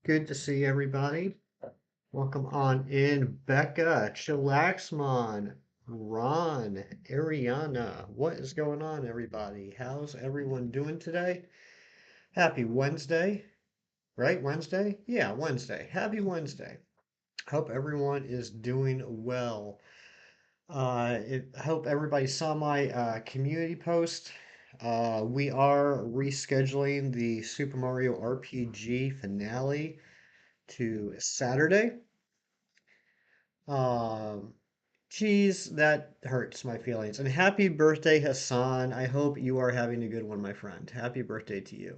Good to see everybody. Welcome on in, Becca, Chillaxmon, Ron, Ariana. What is going on, everybody? How's everyone doing today? Happy Wednesday, right? Wednesday? Yeah, Wednesday. Happy Wednesday. Hope everyone is doing well. I hope everybody saw my community post. We are rescheduling the Super Mario RPG finale to Saturday. Um, Geez, that hurts my feelings. And happy birthday, Hassan. I hope you are having a good one, my friend. Happy birthday to you.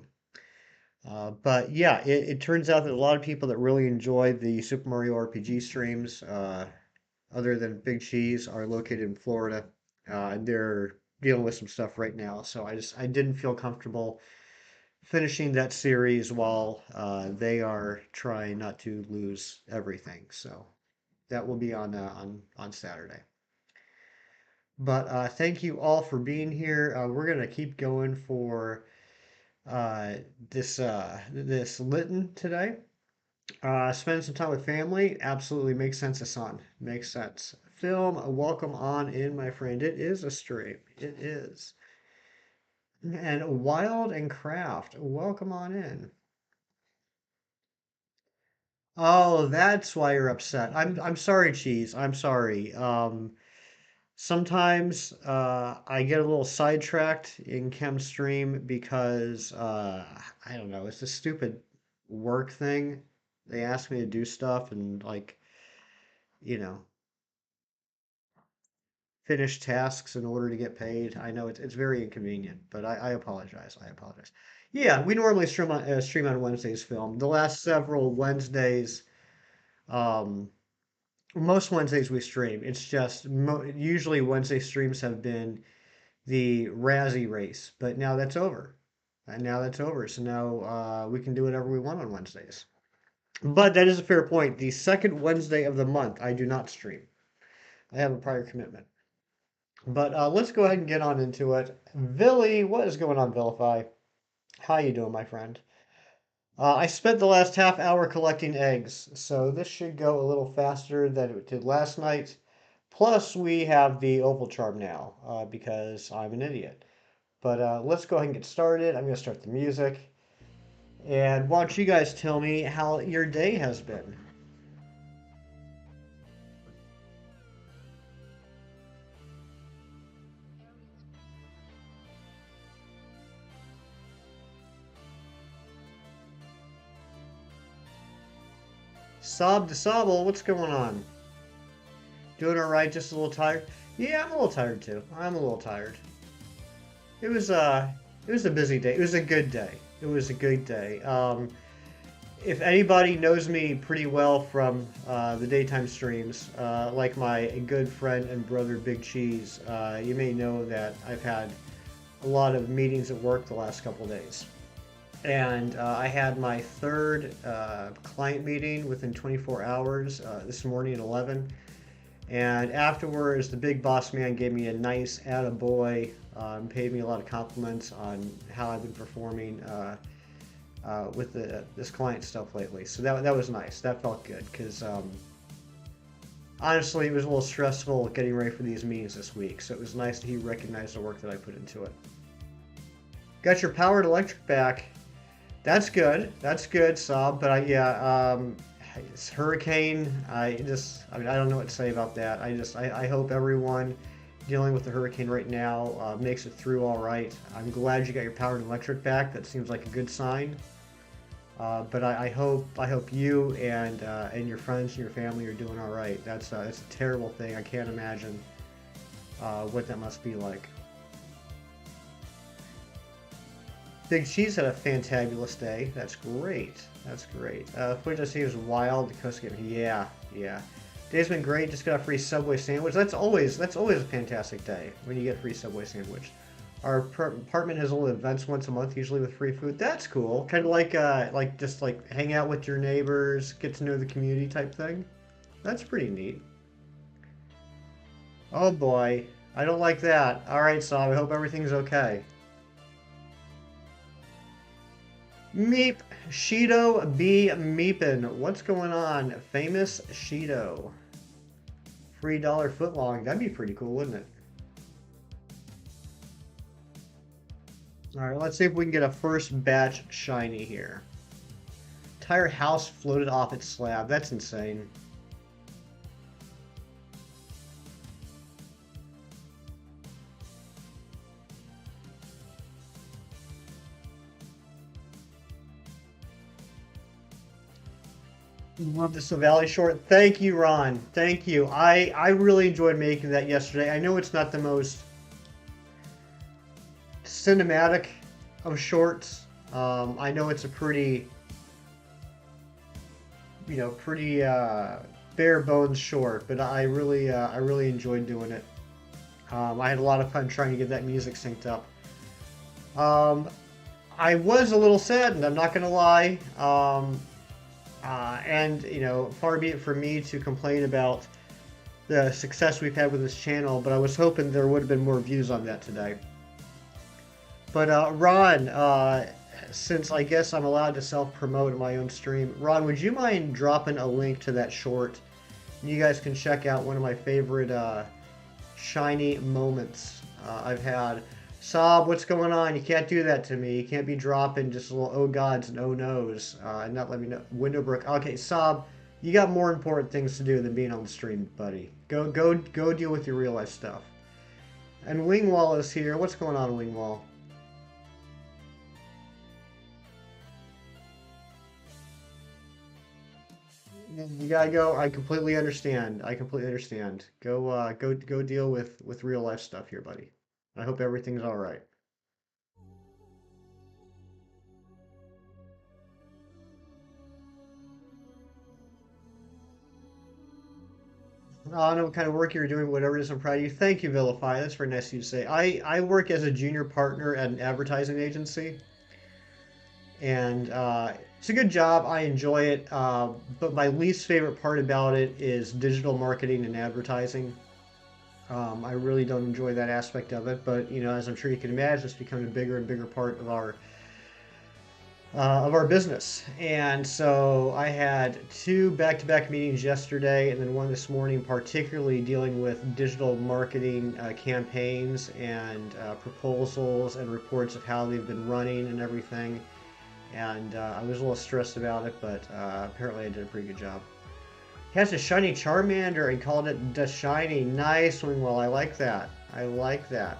But yeah, it turns out that a lot of people that really enjoy the Super Mario RPG streams, other than Big Cheese, are located in Florida. And they're dealing with some stuff right now. So I didn't feel comfortable finishing that series while they are trying not to lose everything. So that will be on Saturday. But thank you all for being here. We're gonna keep going for uh, this Litten today. Spend some time with family absolutely makes sense, Hassan. Makes sense. Film, welcome on in, my friend. It is a stream. It is. And Wild and Craft, welcome on in. Oh, that's why you're upset. I'm sorry, Cheese. I'm sorry. Sometimes I get a little sidetracked in chem stream because I don't know, it's a stupid work thing. They ask me to do stuff and like, you know, finish tasks in order to get paid. I know it's very inconvenient, but I apologize. I apologize. Yeah, we normally stream on Wednesdays film. The last several Wednesdays, um, most Wednesdays we stream. It's just usually Wednesday streams have been the Razzie race, but now that's over. And now that's over. So now we can do whatever we want on Wednesdays. But that is a fair point. The second Wednesday of the month, I do not stream. I have a prior commitment. But let's go ahead and get on into it. Villy, what is going on, Vilify? How you doing, my friend? I spent the last half hour collecting eggs, so this should go a little faster than it did last night. Plus, we have the oval charm now, because I'm an idiot. But let's go ahead and get started. I'm going to start the music. And why don't you guys tell me how your day has been? Sob to Sobble, what's going on? Doing all right, just a little tired? Yeah, I'm a little tired too. I'm a little tired. It was it was a busy day. It was a good day. It was a good day. If anybody knows me pretty well from the daytime streams, like my good friend and brother Big Cheese, you may know that I've had a lot of meetings at work the last couple days. And I had my third client meeting within 24 hours this morning at 11. And afterwards, the big boss man gave me a nice attaboy, paid me a lot of compliments on how I've been performing with this client stuff lately. So that was nice. That felt good because honestly, it was a little stressful getting ready for these meetings this week. So it was nice that he recognized the work that I put into it. Got your powered electric back. That's good. That's good, Saab. But it's hurricane. I mean, I don't know what to say about that. I hope everyone dealing with the hurricane right now makes it through all right. I'm glad you got your powered electric back. That seems like a good sign. But I hope you and your friends and your family are doing all right. That's a terrible thing. I can't imagine what that must be like. Big Cheese had a fantabulous day. That's great. That's great. Footage I see was wild. The coast game. Yeah, yeah. Day's been great. Just got a free Subway sandwich. That's always a fantastic day when you get a free Subway sandwich. Our apartment has little events once a month, usually with free food. That's cool. Kind of like just like hang out with your neighbors, get to know the community type thing. That's pretty neat. Oh boy, I don't like that. All right, Saab. I hope everything's okay. Meep. Shido be meepin'. What's going on? Famous Shido. $3 footlong. That'd be pretty cool, wouldn't it? Alright, let's see if we can get a first batch shiny here. Entire house floated off its slab. That's insane. Love the Valley short. Thank you, Ron. Thank you. I really enjoyed making that yesterday. I know it's not the most cinematic of shorts. I know it's a pretty, pretty bare bones short, but I really enjoyed doing it. I had a lot of fun trying to get that music synced up. Um, I was a little saddened. I'm not gonna lie. And far be it from me to complain about the success we've had with this channel, but I was hoping there would have been more views on that today. But Ron, since I guess I'm allowed to self-promote my own stream, Ron, would you mind dropping a link to that short? You guys can check out one of my favorite shiny moments I've had. Sob, what's going on? You can't do that to me. You can't be dropping just little oh gods and oh no's and not let me know. Windowbrook. Okay, Sob, you got more important things to do than being on the stream, buddy. Go deal with your real life stuff. And Wingwall is here. What's going on, Wingwall? You gotta go. I completely understand. I completely understand. Go deal with real life stuff here, buddy. I hope everything's all right. I don't know what kind of work you're doing, whatever it is. I'm proud of you. Thank you, Vilify. That's very nice of you to say. I work as a junior partner at an advertising agency, and it's a good job. I enjoy it. But my least favorite part about it is digital marketing and advertising. I really don't enjoy that aspect of it, but as I'm sure you can imagine, it's becoming a bigger and bigger part of our business. And so I had two back-to-back meetings yesterday, and then one this morning, particularly dealing with digital marketing campaigns and proposals and reports of how they've been running and everything. And I was a little stressed about it, but apparently I did a pretty good job. He has a shiny Charmander and called it the shiny. Nice, Wingwell. I like that. I like that.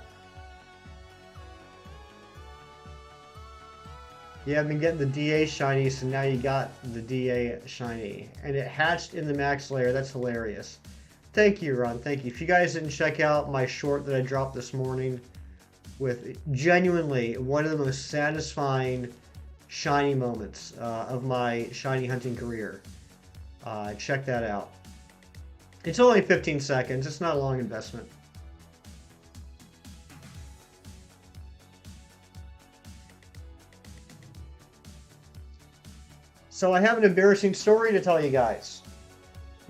You have been getting the DA shiny, so now you got the DA shiny. And it hatched in the max layer. That's hilarious. Thank you, Ron. Thank you. If you guys didn't check out my short that I dropped this morning with genuinely one of the most satisfying shiny moments of my shiny hunting career, check that out. It's only 15 seconds. It's not a long investment. So I have an embarrassing story to tell you guys.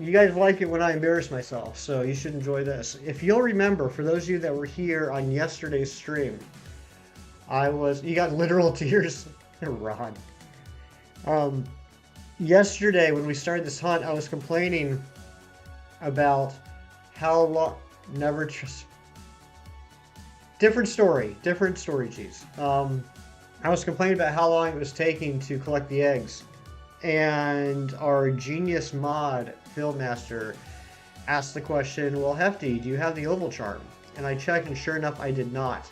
You guys like it when I embarrass myself, so you should enjoy this. If you'll remember, for those of you that were here on yesterday's stream, you got literal tears, Ron. Yesterday when we started this hunt, I was complaining about how long, never trust, different story, geez. I was complaining about how long it was taking to collect the eggs. And our genius mod, Fieldmaster, asked the question, well, Hefty, do you have the oval charm? And I checked, and sure enough, I did not.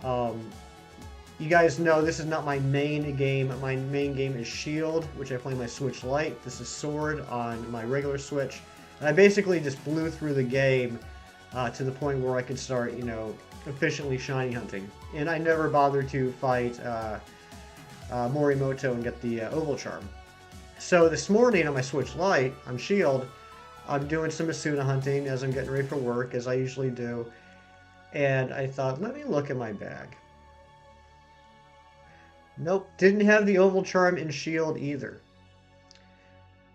You guys know this is not my main game. My main game is Shield, which I play my Switch Lite. This is Sword on my regular Switch. And I basically just blew through the game to the point where I could start, efficiently shiny hunting. And I never bothered to fight Morimoto and get the oval charm. So this morning on my Switch Lite, on Shield, I'm doing some Masuda hunting as I'm getting ready for work, as I usually do. And I thought, let me look at my bag. Nope, didn't have the oval charm in Shield either.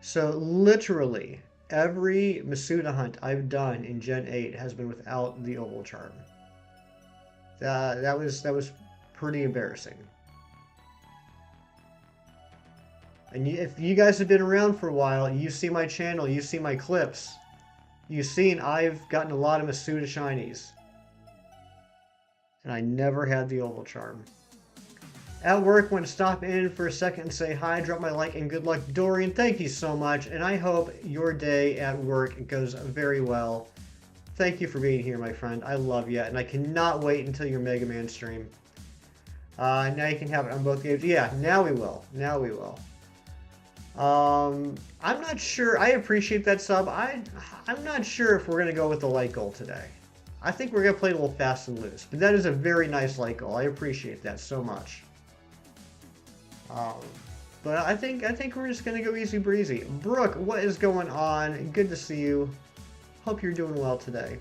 So literally, every Masuda hunt I've done in Gen 8 has been without the oval charm. That was pretty embarrassing. And if you guys have been around for a while, you see my channel, you see my clips, you've seen I've gotten a lot of Masuda shinies. And I never had the Oval Charm. At work, want to stop in for a second and say hi, drop my like, and good luck, Dorian. Thank you so much, and I hope your day at work goes very well. Thank you for being here, my friend. I love you, and I cannot wait until your Mega Man stream. Now you can have it on both games. Yeah, now we will. Now we will. I'm not sure. I appreciate that sub. I'm not sure if we're going to go with the light goal today. I think we're going to play a little fast and loose, but that is a very nice light goal. I appreciate that so much. But I think we're just gonna go easy breezy. Brooke, what is going on? Good to see you. Hope you're doing well today.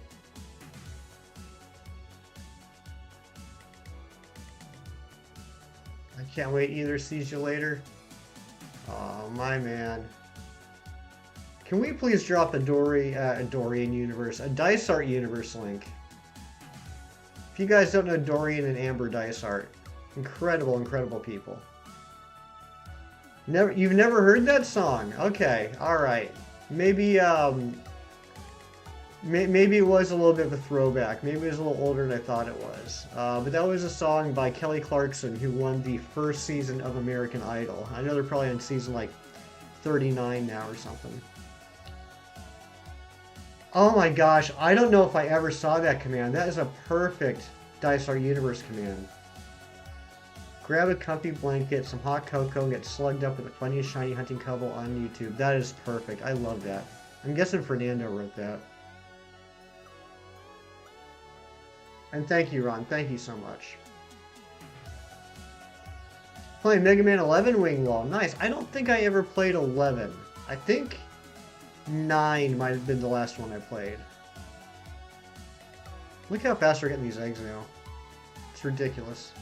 I can't wait either. Sees you later. Oh my man. Can we please drop a Dorian universe, a Dice Art universe link? If you guys don't know Dorian and Amber Dice Art, incredible, incredible people. You've never heard that song? Okay, all right. Maybe maybe it was a little bit of a throwback. Maybe it was a little older than I thought it was. But that was a song by Kelly Clarkson, who won the first season of American Idol. I know they're probably on season like 39 now or something. Oh my gosh, I don't know if I ever saw that command. That is a perfect Dice Art Universe command. Grab a comfy blanket, some hot cocoa, and get slugged up with the funniest shiny hunting couple on YouTube. That is perfect. I love that. I'm guessing Fernando wrote that. And thank you, Ron. Thank you so much. Playing Mega Man 11 Wing Wall. Nice. I don't think I ever played 11. I think 9 might have been the last one I played. Look how fast we're getting these eggs now. It's ridiculous.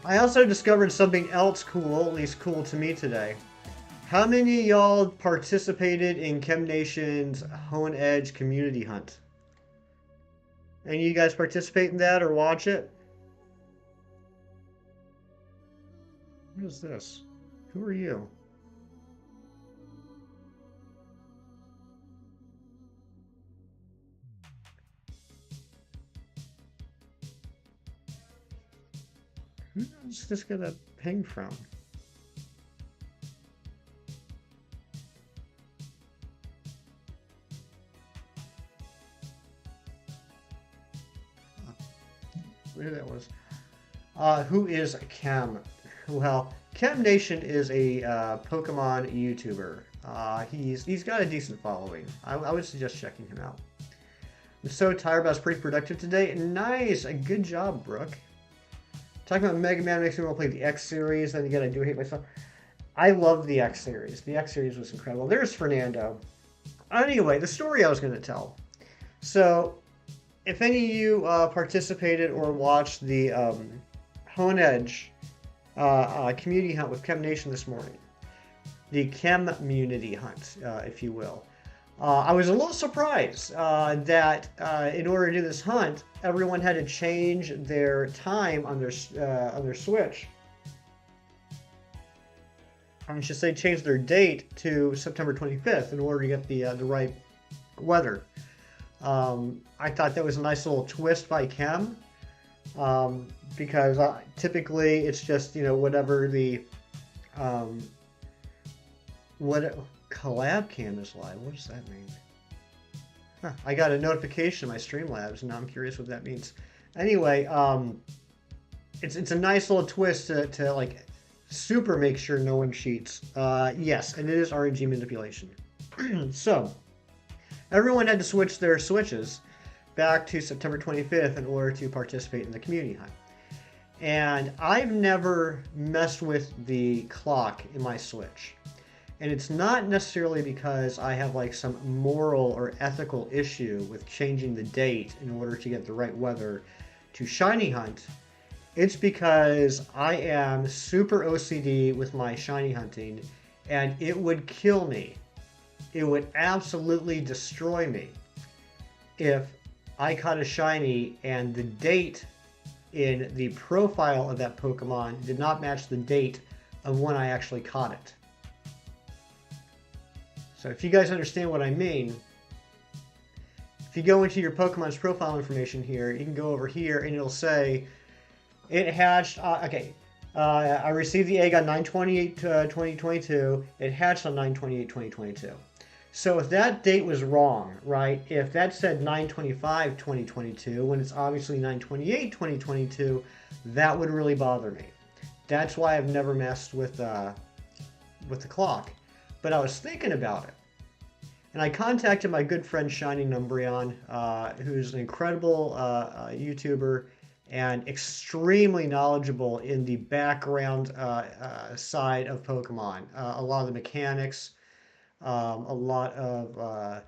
I also discovered something else cool, at least cool to me today. How many of y'all participated in Chem Nation's Hone Edge community hunt? Any of you guys participate in that or watch it? What is this? Who are you? Who's this get a ping from? Where that was. Who is Chem? Well, Chem Nation is a Pokemon YouTuber. He's got a decent following. I would suggest checking him out. I'm so tired, but I was pretty productive today. Nice, a good job, Brooke. Talking about Mega Man makes me want to play the X series. Then again, I do hate myself. I love the X series. The X series was incredible. There's Fernando. Anyway, the story I was going to tell. So, if any of you participated or watched the Hone Edge community hunt with Chem Nation this morning, the Chem-munity hunt, if you will, I was a little surprised that in order to do this hunt, everyone had to change their time on their Switch. I should say change their date to September 25th in order to get the right weather. I thought that was a nice little twist by Chem, because typically it's just, whatever the collab cam is live. What does that mean? Huh, I got a notification in my Streamlabs, and now I'm curious what that means. Anyway, it's a nice little twist to like super make sure no one cheats. Yes, and it is RNG manipulation. So, everyone had to switch their Switches back to September 25th in order to participate in the community hunt. And I've never messed with the clock in my Switch. And it's not necessarily because I have like some moral or ethical issue with changing the date in order to get the right weather to shiny hunt. It's because I am super OCD with my shiny hunting, and it would kill me. It would absolutely destroy me if I caught a shiny and the date in the profile of that Pokemon did not match the date of when I actually caught it. So if you guys understand what I mean, if you go into your Pokemon's profile information here, you can go over here and it'll say it hatched. Okay, I received the egg on 9/28/2022. It hatched on 9/28/2022. So if that date was wrong, right? If that said 9/25/2022 when it's obviously 9/28/2022, that would really bother me. That's why I've never messed with the clock. But I was thinking about it. And I contacted my good friend Shining Umbreon, who's an incredible YouTuber and extremely knowledgeable in the background side of Pokemon. A lot of the mechanics, a lot of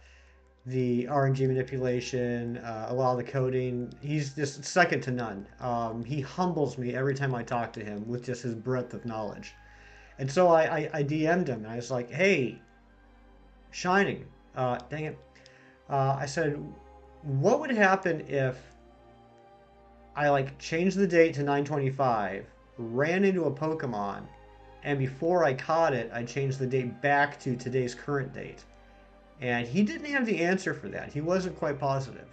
the RNG manipulation, a lot of the coding. He's just second to none. He humbles me every time I talk to him with just his breadth of knowledge. And so I DM'd him and I was like, hey, Shining, dang it. I said, what would happen if I like changed the date to 9/25, ran into a Pokemon, and before I caught it, I changed the date back to today's current date? And he didn't have the answer for that. He wasn't quite positive.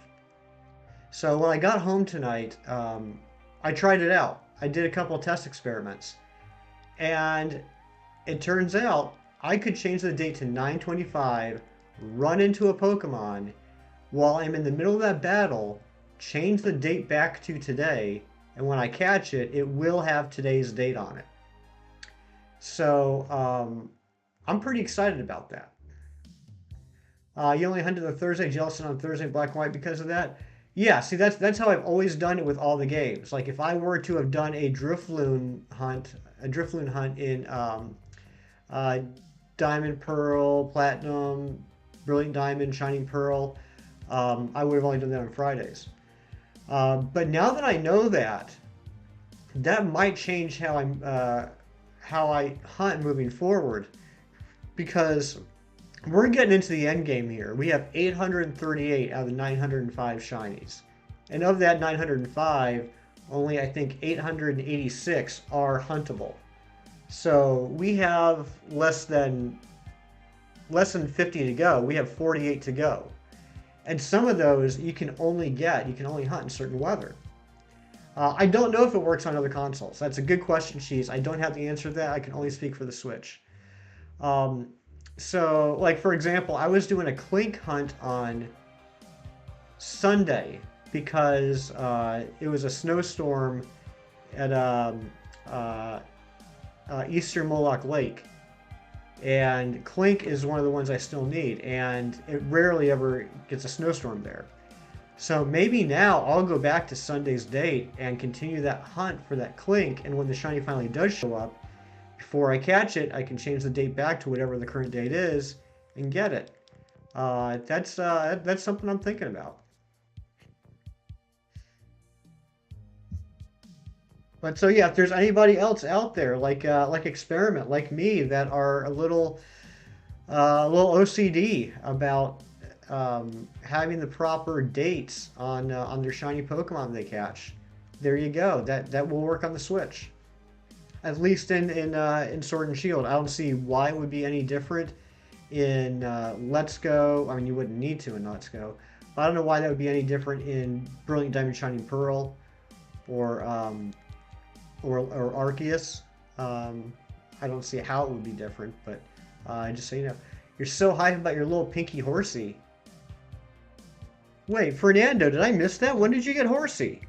So when I got home tonight, I tried it out. I did a couple of test experiments. And it turns out I could change the date to 9/25, run into a Pokemon while I'm in the middle of that battle, change the date back to today, and when I catch it, it will have today's date on it. So I'm pretty excited about that. You only hunted the Thursday Jellicent on Thursday Black and White because of that? Yeah, see that's how I've always done it with all the games. Like if I were to have done a Drifloon hunt in uh, Diamond Pearl, Platinum, Brilliant Diamond, Shining Pearl, I would have only done that on Fridays. But now that I know that, that might change how I hunt moving forward, because we're getting into the end game here. We have 838 out of the 905 shinies, and of that 905, only I think 886 are huntable. So we have less than 50 to go. We have 48 to go. And some of those you can only hunt in certain weather. I don't know if it works on other consoles. That's a good question, Cheese. I don't have the answer to that. I can only speak for the Switch. So, like, for example, I was doing a Clink hunt on Sunday because it was a snowstorm at Eastern Moloch Lake. And Clink is one of the ones I still need, and it rarely ever gets a snowstorm there. So maybe now I'll go back to Sunday's date and continue that hunt for that Clink, and when the shiny finally does show up, before I catch it, I can change the date back to whatever the current date is and get it. That's something I'm thinking about. But so yeah, if there's anybody else out there like Experiment, like me, that are a little OCD about having the proper dates on their shiny Pokemon they catch, there you go. That will work on the Switch. At least in Sword and Shield, I don't see why it would be any different in Let's Go. I mean, you wouldn't need to in Let's Go, but I don't know why that would be any different in Brilliant Diamond Shining Pearl or Arceus. I don't see how it would be different, but just so you know, you're so hyped about your little pinky horsey. Wait, Fernando, did I miss that? When did you get horsey?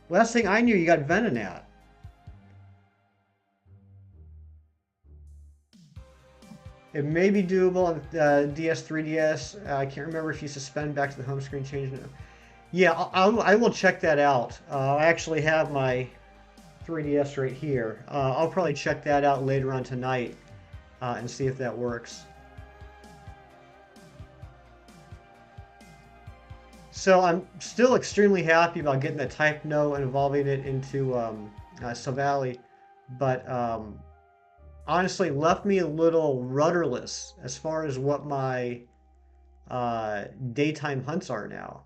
Last thing I knew, you got Venonat. It may be doable on DS, 3DS. I can't remember if you suspend back to the home screen, change it. Yeah, I will check that out. I actually have my 3DS right here. I'll probably check that out later on tonight and see if that works. So I'm still extremely happy about getting the Type No and evolving it into Savali, but honestly left me a little rudderless as far as what my daytime hunts are now.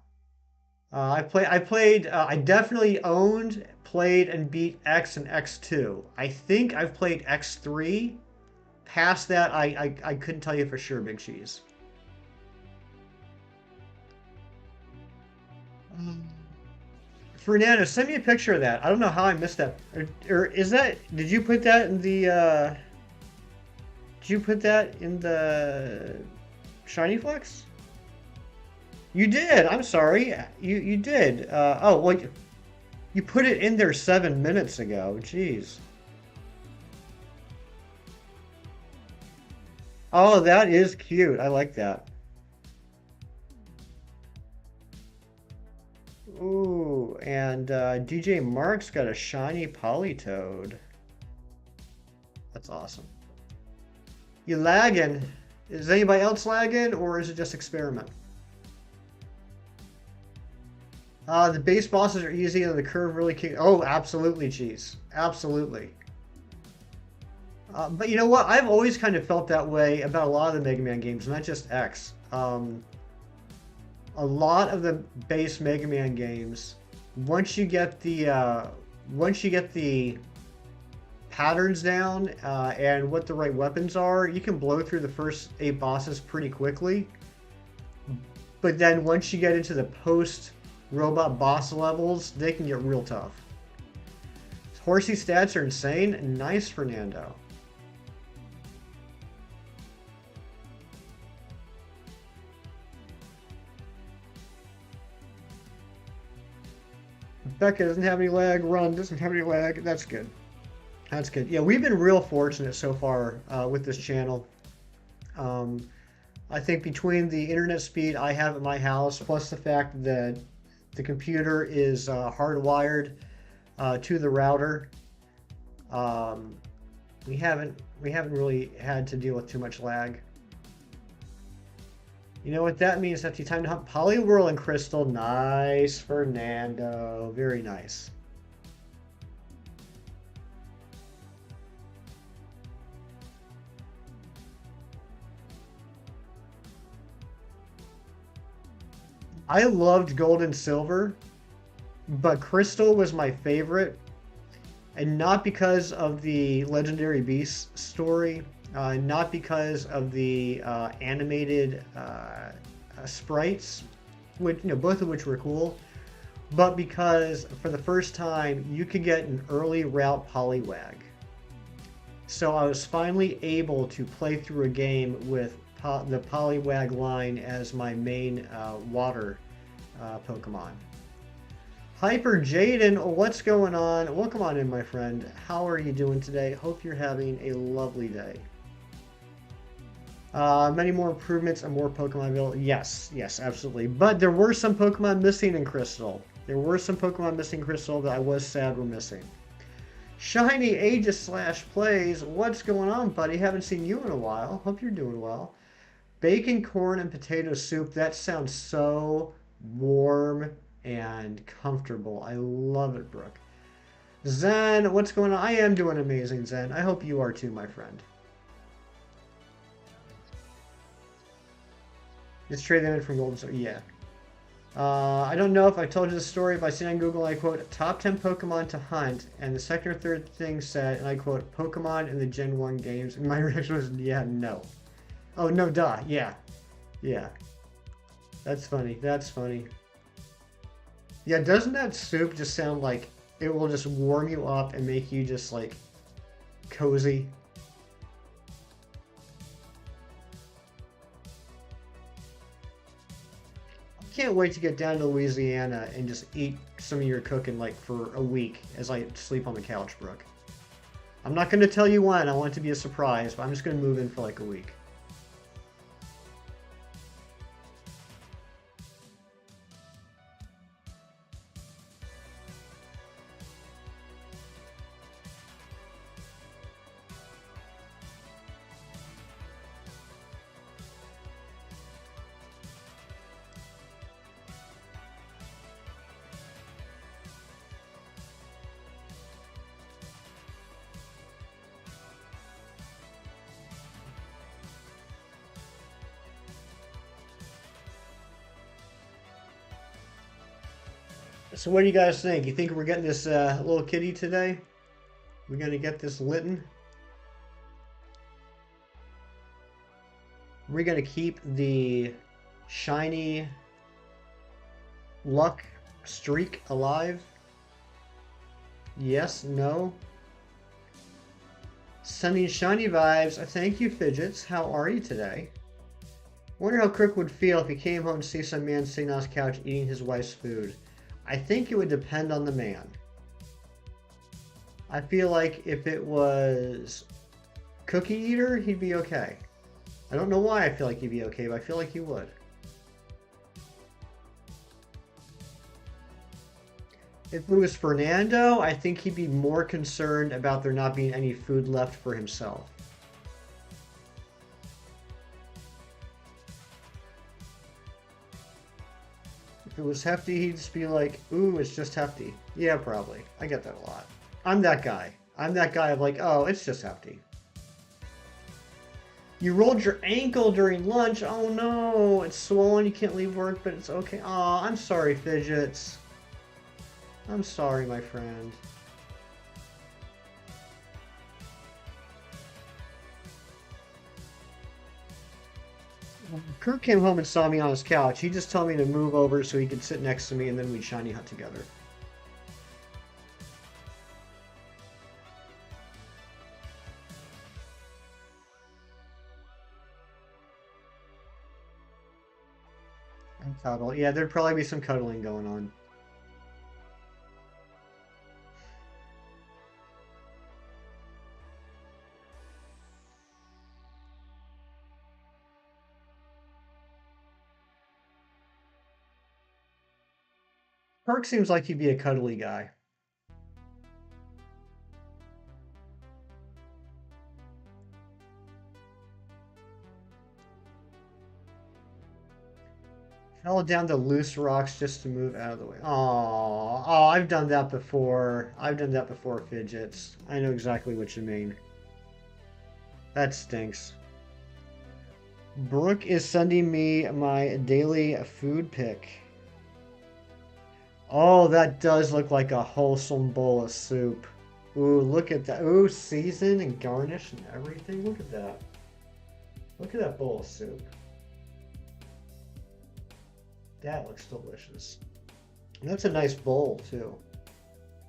I definitely owned, played, and beat X and X2. I think I've played X3. Past that, I couldn't tell you for sure, Big Cheese. Um, Fernando, send me a picture of that. I don't know how I missed that. Or is that, did you put that in did you put that in the Shiny Flex? You did. I'm sorry. You did. Oh, well, you put it in there 7 minutes ago. Jeez. Oh, that is cute. I like that. Ooh, and DJ Mark's got a shiny Politoed. That's awesome. You lagging? Is anybody else lagging, or is it just experiment? The base bosses are easy and the curve really kick. Oh, absolutely, cheese. Absolutely. But you know what? I've always kind of felt that way about a lot of the Mega Man games, not just X. A lot of the base Mega Man games, once you get the patterns down and what the right weapons are, you can blow through the first 8 bosses pretty quickly. But then once you get into the post robot boss levels, they can get real tough. Horsey stats are insane. Nice, Fernando. Becca doesn't have any lag. Run doesn't have any lag. That's good. That's good. Yeah, we've been real fortunate so far with this channel. Um, I think between the internet speed I have at my house, plus the fact that the computer is hardwired to the router, um, we haven't really had to deal with too much lag. You know what that means? That's the time to hunt Poliwhirl and Crystal. Nice, Fernando. Very nice. I loved Gold and Silver, but Crystal was my favorite, and not because of the Legendary Beast story, not because of the animated sprites, which both of which were cool, but because for the first time you could get an early route Poliwag. So I was finally able to play through a game with the Poliwag line as my main water Pokemon. Hyper Jaden, what's going on? Welcome on in, my friend. How are you doing today? Hope you're having a lovely day. Many more improvements and more Pokemon available. Yes, yes, absolutely. But there were some Pokemon missing in Crystal. There were some Pokemon missing in Crystal that I was sad were missing. Shiny Aegis slash plays. What's going on, buddy? Haven't seen you in a while. Hope you're doing well. Bacon, corn, and potato soup. That sounds so warm and comfortable. I love it, Brooke. Zen, what's going on? I am doing amazing, Zen. I hope you are too, my friend. Just trade them in from Golden Star. Yeah. I don't know if I told you the story, but I seen on Google, I quote, top 10 Pokemon to hunt, and the second or third thing said, and I quote, Pokemon in the Gen 1 games. And my reaction was, yeah, no. Oh, no, duh. Yeah. Yeah. That's funny. That's funny. Yeah, doesn't that soup just sound like it will just warm you up and make you just like cozy? I can't wait to get down to Louisiana and just eat some of your cooking like for a week as I sleep on the couch, Brooke. I'm not going to tell you when. I want it to be a surprise, but I'm just going to move in for like a week. So what do you guys think? You think we're getting this little kitty today? We're gonna get this Litten? We're gonna keep the shiny luck streak alive? Yes, no. Sending shiny vibes. Thank you, Fidgets. How are you today? Wonder how Crook would feel if he came home to see some man sitting on his couch eating his wife's food. I think it would depend on the man. I feel like if it was Cookie Eater, he'd be okay. I don't know why I feel like he'd be okay, but I feel like he would. If it was Fernando, I think he'd be more concerned about there not being any food left for himself. If it was Hefty, he'd just be like, ooh, it's just Hefty. Yeah, probably. I get that a lot. I'm that guy. I'm that guy of like, oh, it's just Hefty. You rolled your ankle during lunch. Oh no, it's swollen. You can't leave work, but it's okay. Aw, I'm sorry, Fidgets. I'm sorry, my friend. Kirk came home and saw me on his couch. He just told me to move over so he could sit next to me and then we'd shiny hunt together. And cuddle. Yeah, there'd probably be some cuddling going on. Kirk seems like he'd be a cuddly guy. Fell down the loose rocks just to move out of the way. Oh, I've done that before. I've done that before, Fidgets. I know exactly what you mean. That stinks. Brooke is sending me my daily food pick. Oh, that does look like a wholesome bowl of soup. Ooh, look at that. Ooh, seasoned and garnished and everything. Look at that. Look at that bowl of soup. That looks delicious. And that's a nice bowl, too.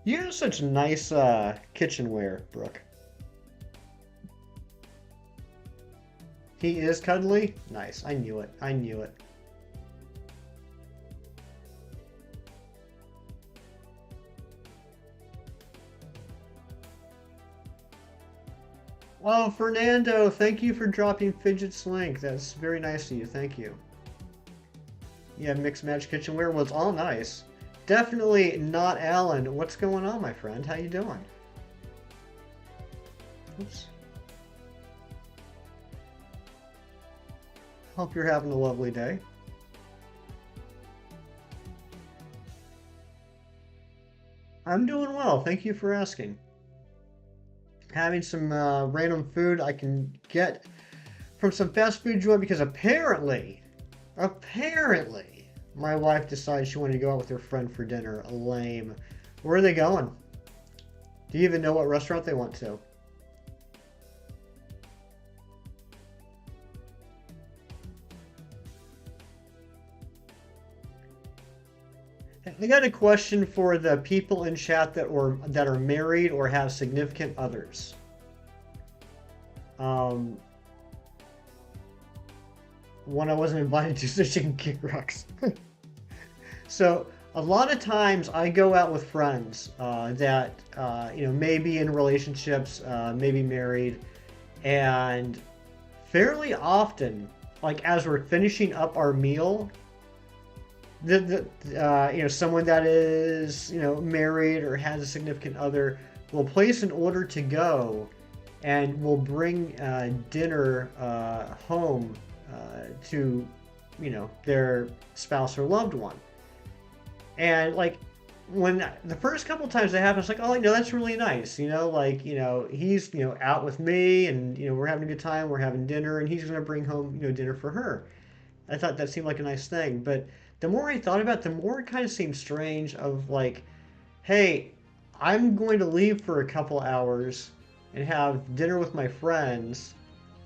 You have such nice kitchenware, Brooke. He is cuddly? Nice. I knew it. I knew it. Well, Fernando, thank you for dropping Fidget's link. That's very nice of you. Thank you. Yeah, mixed match kitchenware was all nice. Definitely not Alan. What's going on, my friend? How you doing? Oops. Hope you're having a lovely day. I'm doing well. Thank you for asking. Having some random food I can get from some fast food joint because apparently, my wife decided she wanted to go out with her friend for dinner. Lame. Where are they going? Do you even know what restaurant they went to? I got a question for the people in chat that are married or have significant others. Um, One I wasn't invited to, so chicken kick rocks. So a lot of times I go out with friends that may be in relationships, maybe married, and fairly often, like as we're finishing up our meal, someone that is married or has a significant other will place an order to go, and will bring dinner home to their spouse or loved one. And like when the first couple times that happens, like, oh, that's really nice. He's out with me, and we're having a good time. We're having dinner, and he's gonna bring home dinner for her. I thought that seemed like a nice thing, but the more I thought about it, the more it kind of seemed strange of like, hey, I'm going to leave for a couple hours and have dinner with my friends,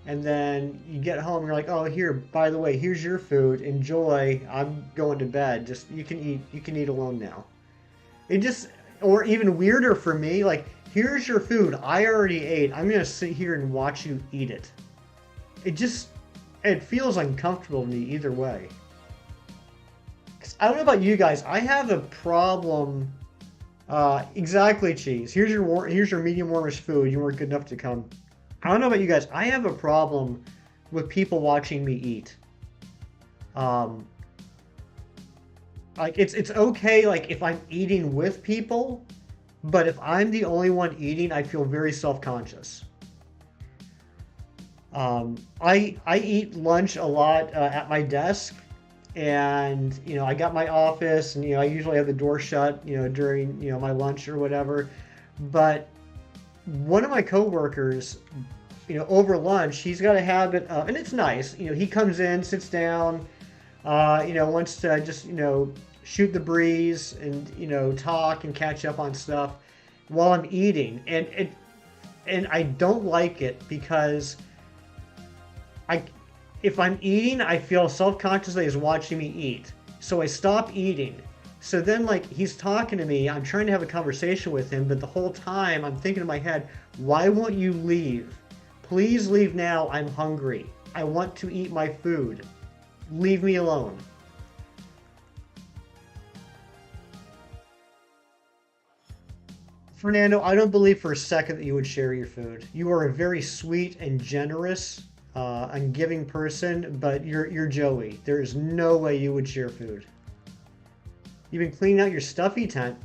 and then you get home, you're like, oh, here, by the way, here's your food, enjoy. I'm going to bed. Just you can eat alone now. It just, or even weirder for me, like, here's your food. I already ate. I'm gonna sit here and watch you eat it. It just, it feels uncomfortable to me either way. 'Cause I don't know about you guys. I have a problem. Exactly, cheese. Here's your medium warmish food. You weren't good enough to come. I don't know about you guys. I have a problem with people watching me eat. Um, like it's okay like if I'm eating with people, but if I'm the only one eating, I feel very self-conscious. I eat lunch a lot at my desk, and I got my office, and I usually have the door shut, during my lunch or whatever. But one of my coworkers, over lunch, he's got a habit of, and it's nice, he comes in, sits down, wants to just, shoot the breeze and, talk and catch up on stuff while I'm eating. And I don't like it because I, if I'm eating, I feel self-conscious that he's watching me eat. So I stop eating. So then, like, he's talking to me, I'm trying to have a conversation with him, but the whole time I'm thinking in my head, why won't you leave? Please leave now. I'm hungry. I want to eat my food. Leave me alone. Fernando, I don't believe for a second that you would share your food. You are a very sweet and generous and giving person, but you're Joey. There is no way you would share food. You've been cleaning out your stuffy tent.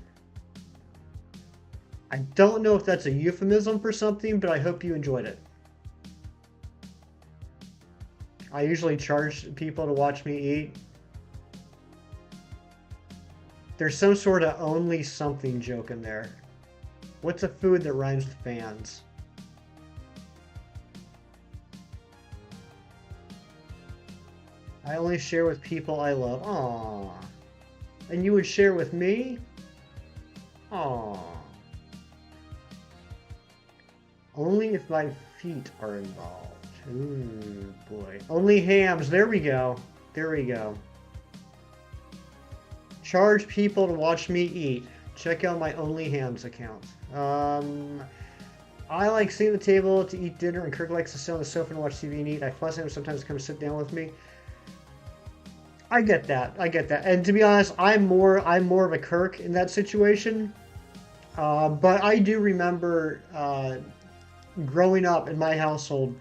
I don't know if that's a euphemism for something, but I hope you enjoyed it. I usually charge people to watch me eat. There's some sort of only something joke in there. What's a food that rhymes with fans? I only share with people I love. Aww. And you would share with me? Aww. Only if my feet are involved. Ooh, boy. Only hams. There we go. There we go. Charge people to watch me eat. Check out my Only Hams account. I like sitting at the table to eat dinner, and Kirk likes to sit on the sofa and watch TV and eat. I fuss at him sometimes to come sit down with me. I get that. I get that. And to be honest, I'm more of a Kirk in that situation. But I do remember growing up in my household.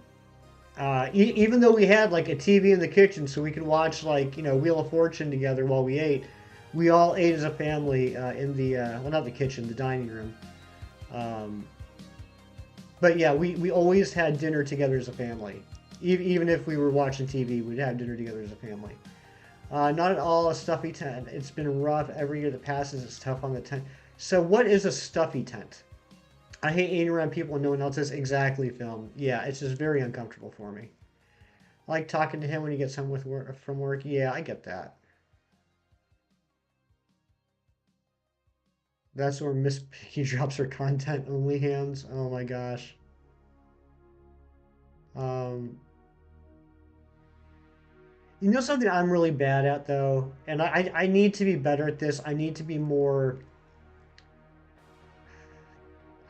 Even though we had like a TV in the kitchen, so we could watch like Wheel of Fortune together while we ate. We all ate as a family in the well, not the kitchen, the dining room. But yeah, we always had dinner together as a family. Even if we were watching TV, we'd have dinner together as a family. Not at all a stuffy tent. It's been rough every year that passes. It's tough on the tent. So what is a stuffy tent? I hate eating around people and no one else is. Exactly, film. Yeah, it's just very uncomfortable for me. I like talking to him when he gets home from work. Yeah, I get that. That's where Miss Piggy drops her content only hands. Oh my gosh. Um, something I'm really bad at though, and I need to be better at this. I need to be more.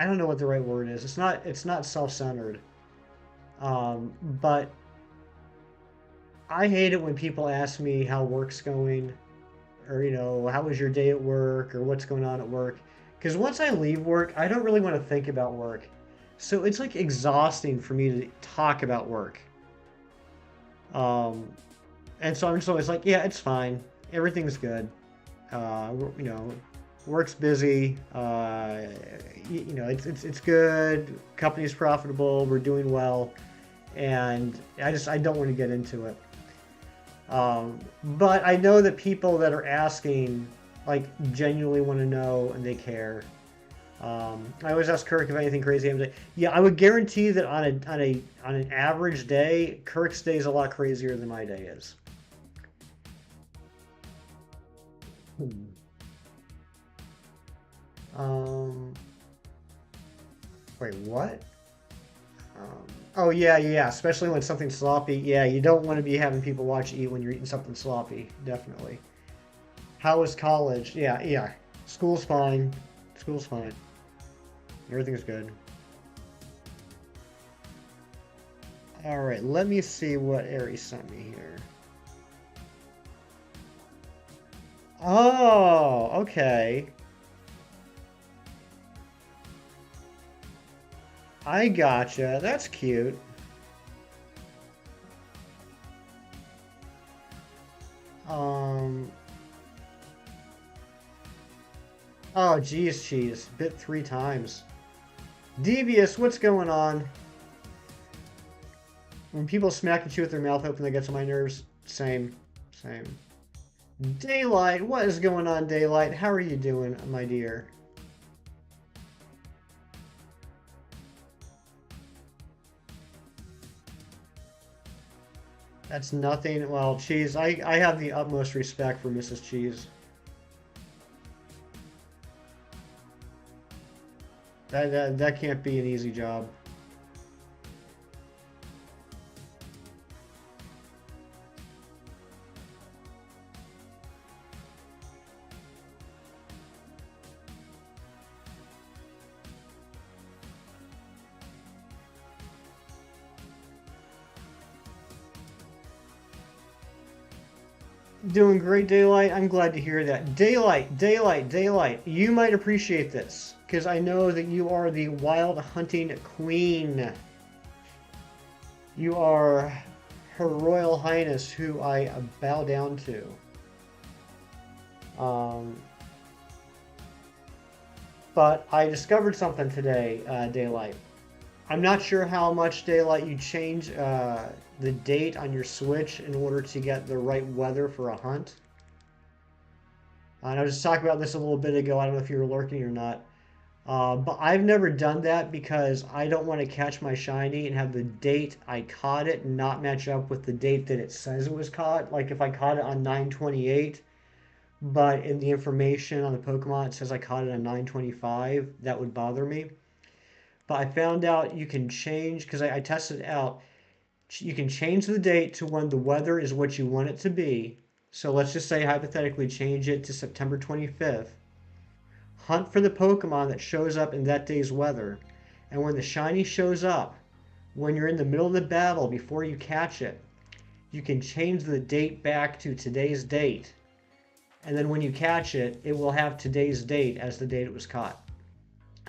I don't know what the right word is. It's not self-centered. But I hate it when people ask me how work's going, or how was your day at work, or what's going on at work. Because once I leave work, I don't really want to think about work. So it's like exhausting for me to talk about work. Um, and so I'm just always like, yeah, it's fine. Everything's good. You know, work's busy. It's good. Company's profitable. We're doing well, and I don't want to get into it. But I know that people that are asking like genuinely want to know and they care. I always ask Kirk if anything crazy happens. Yeah, I would guarantee that on an average day, Kirk's day is a lot crazier than my day is. Um, wait, what? Oh yeah, yeah. Especially when something's sloppy. Yeah, you don't want to be having people watch you eat when you're eating something sloppy. Definitely. How was college? Yeah, yeah. School's fine. School's fine. Everything's good. All right, let me see what Aries sent me here. Oh, okay. I gotcha. That's cute. Um, oh, geez, cheese. Bit 3 times. Devious, what's going on? When people smack at you with their mouth open, that gets on my nerves. Same. Same. Daylight, what is going on, Daylight? How are you doing, my dear? That's nothing. Well, Cheese, I have the utmost respect for Mrs. Cheese. That can't be an easy job. Doing great, Daylight. I'm glad to hear that. Daylight, Daylight, Daylight. You might appreciate this because I know that you are the wild hunting queen. You are Her Royal Highness, who I bow down to. Um, but I discovered something today, Daylight. I'm not sure how much Daylight you change the date on your Switch in order to get the right weather for a hunt. And I was just talking about this a little bit ago. I don't know if you were lurking or not. But I've never done that because I don't want to catch my shiny and have the date I caught it not match up with the date that it says it was caught. Like if I caught it on 9/28, but in the information on the Pokemon it says I caught it on 9/25, that would bother me. But I found out you can change, because I tested it out, you can change the date to when the weather is what you want it to be. So let's just say hypothetically change it to September 25th. Hunt for the Pokemon that shows up in that day's weather. And when the shiny shows up, when you're in the middle of the battle before you catch it, you can change the date back to today's date. And then when you catch it, it will have today's date as the date it was caught.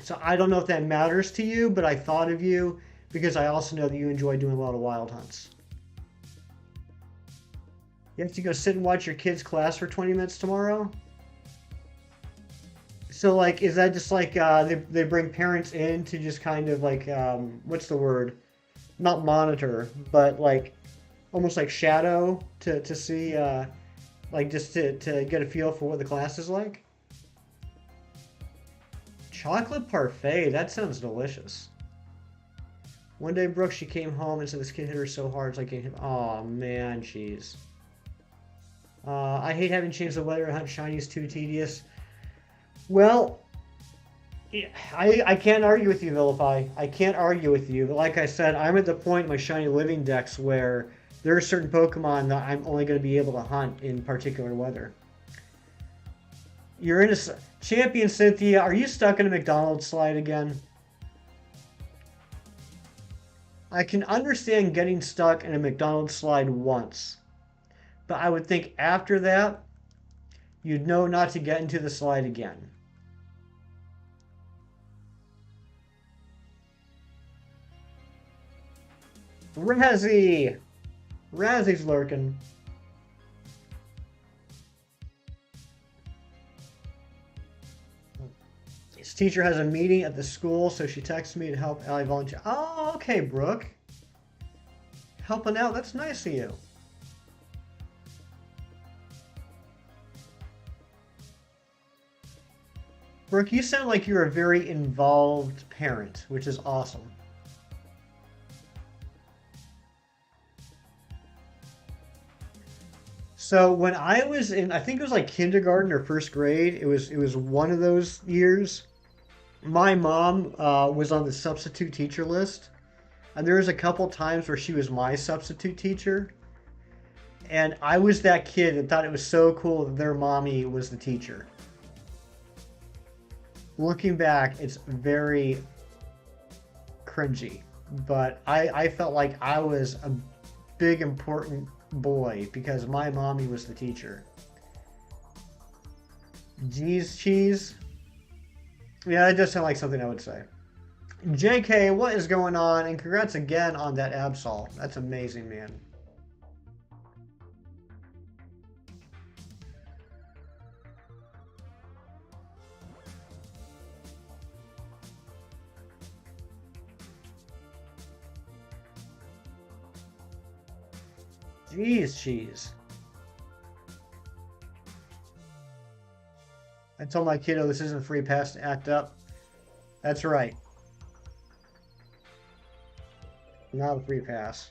So I don't know if that matters to you, but I thought of you because I also know that you enjoy doing a lot of wild hunts. You have to go sit and watch your kids' class for 20 minutes tomorrow? So, like, is that just like they bring parents in to just kind of like, what's the word? Not monitor, but like almost like shadow to see, like just to get a feel for what the class is like? Chocolate parfait, that sounds delicious. One day, Brooke, she came home and said this kid hit her so hard, it's like, oh man, jeez. I hate having changed the weather. Hunt shiny is too tedious. Well, yeah, I can't argue with you, Vilify. I can't argue with you. But like I said, I'm at the point in my shiny living decks where there are certain Pokemon that I'm only going to be able to hunt in particular weather. You're in a champion, Cynthia. Are you stuck in a McDonald's slide again? I can understand getting stuck in a McDonald's slide once, but I would think after that, you'd know not to get into the slide again. Razzie! Razzie's lurking. His teacher has a meeting at the school, so she texted me to help Allie volunteer. Oh, okay, Brooke. Helping out, that's nice of you. Brooke, you sound like you're a very involved parent, which is awesome. So when I was in, I think it was like kindergarten or first grade. It was one of those years. My mom was on the substitute teacher list, and there was a couple times where she was my substitute teacher, and I was that kid that thought it was so cool that their mommy was the teacher. Looking back, it's very cringy, but I felt like I was a big important boy because my mommy was the teacher. Geez, cheese. Yeah, it does sound like something I would say. JK, what is going on? And congrats again on that Absol. That's amazing, man. Jeez, cheese. I told my kiddo this isn't a free pass to act up. That's right. Not a free pass.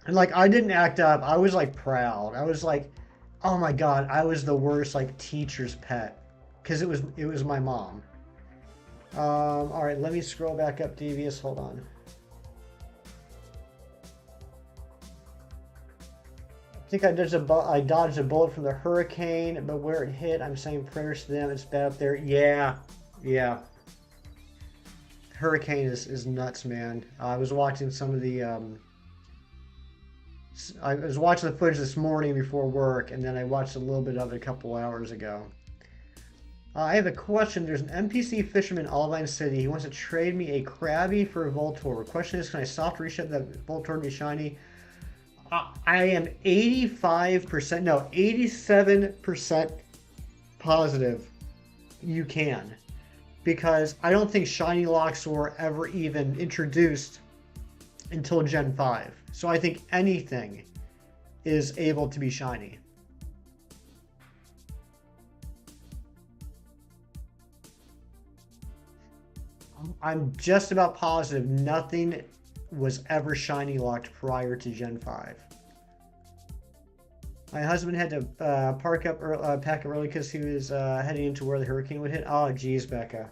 And like I didn't act up. I was like proud. I was like, oh my God, I was the worst like teacher's pet. Because it was my mom. All right, let me scroll back up Devious. Hold on. I think I dodged a bullet from the hurricane, but where it hit, I'm saying prayers to them. It's bad up there. Yeah, yeah. Hurricane is nuts, man. I was watching some of the I was watching the footage this morning before work, and then I watched a little bit of it a couple hours ago. I have a question. There's an NPC fisherman in Olivine City. He wants to trade me a Krabby for a Voltorb. The question is, can I soft reset that Voltorb to be shiny? I am 85%, no, 87% positive you can. Because I don't think shiny locks were ever even introduced until Gen 5. So I think anything is able to be shiny. I'm just about positive nothing was ever shiny locked prior to Gen 5. My husband had to pack up early because he was heading into where the hurricane would hit. Oh, geez, Becca.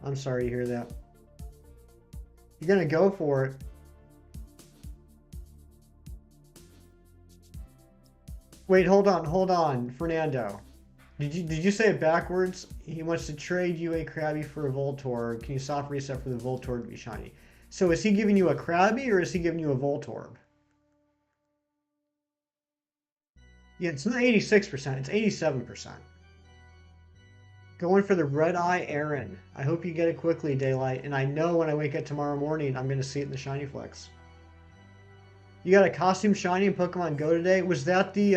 I'm sorry to hear that. You're gonna go for it. Wait, hold on, Fernando. Did you say it backwards? He wants to trade you a Krabby for a Voltorb. Can you soft reset for the Voltorb to be shiny? So is he giving you a Krabby or is he giving you a Voltorb? Yeah, it's not 86%, it's 87%. Going for the red eye Aaron. I hope you get it quickly, Daylight. And I know when I wake up tomorrow morning, I'm going to see it in the Shiny Flex. You got a costume shiny in Pokemon Go today? Was that the,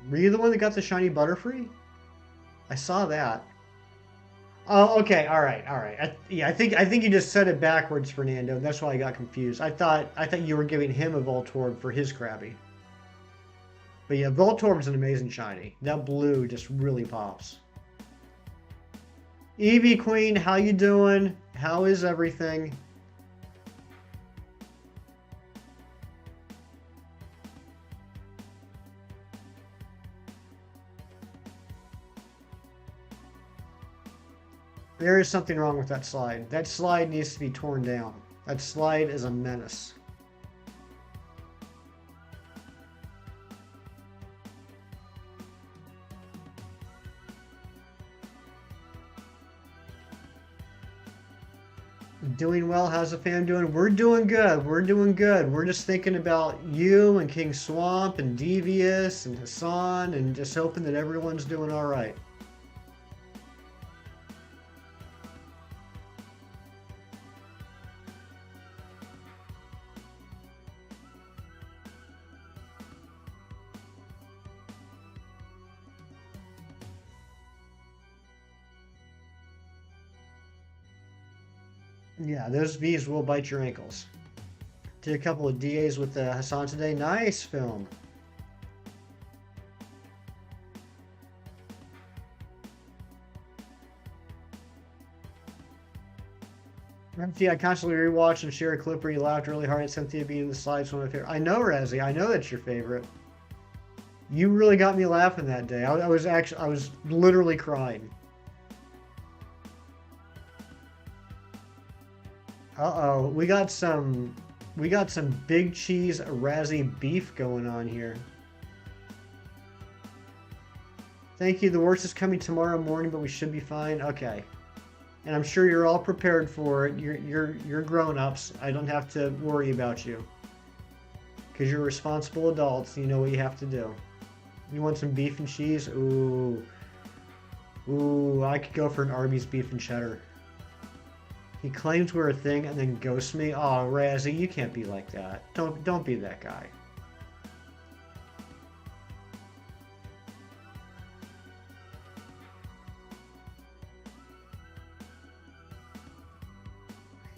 were you the one that got the shiny Butterfree? I saw that. Oh, okay, all right, all right. Yeah, I think you just said it backwards, Fernando. That's why I got confused. I thought you were giving him a Voltorb for his Krabby. But yeah, Voltorb's an amazing shiny. That blue just really pops. Eevee Queen, how you doing? How is everything? There is something wrong with that slide. That slide needs to be torn down. That slide is a menace. Doing well. How's the fam doing? We're doing good. We're doing good. We're just thinking about you and King Swamp and Devious and Hassan and just hoping that everyone's doing all right. Yeah, those bees will bite your ankles. Did a couple of DAs with Hassan today. Nice film. Cynthia, I constantly rewatch and share a clip where you laughed really hard at Cynthia being in the slides. One of my favorite. I know, Razzie. I know that's your favorite. You really got me laughing that day. I was literally crying. Uh-oh, we got some big cheese Razzie beef going on here. Thank you. The worst is coming tomorrow morning, but we should be fine. Okay. And I'm sure you're all prepared for it. You're grown-ups. I don't have to worry about you. Because you're responsible adults. You know what you have to do. You want some beef and cheese? Ooh. Ooh, I could go for an Arby's beef and cheddar. He claims we're a thing and then ghosts me. Oh, Razzie, you can't be like that. Don't be that guy.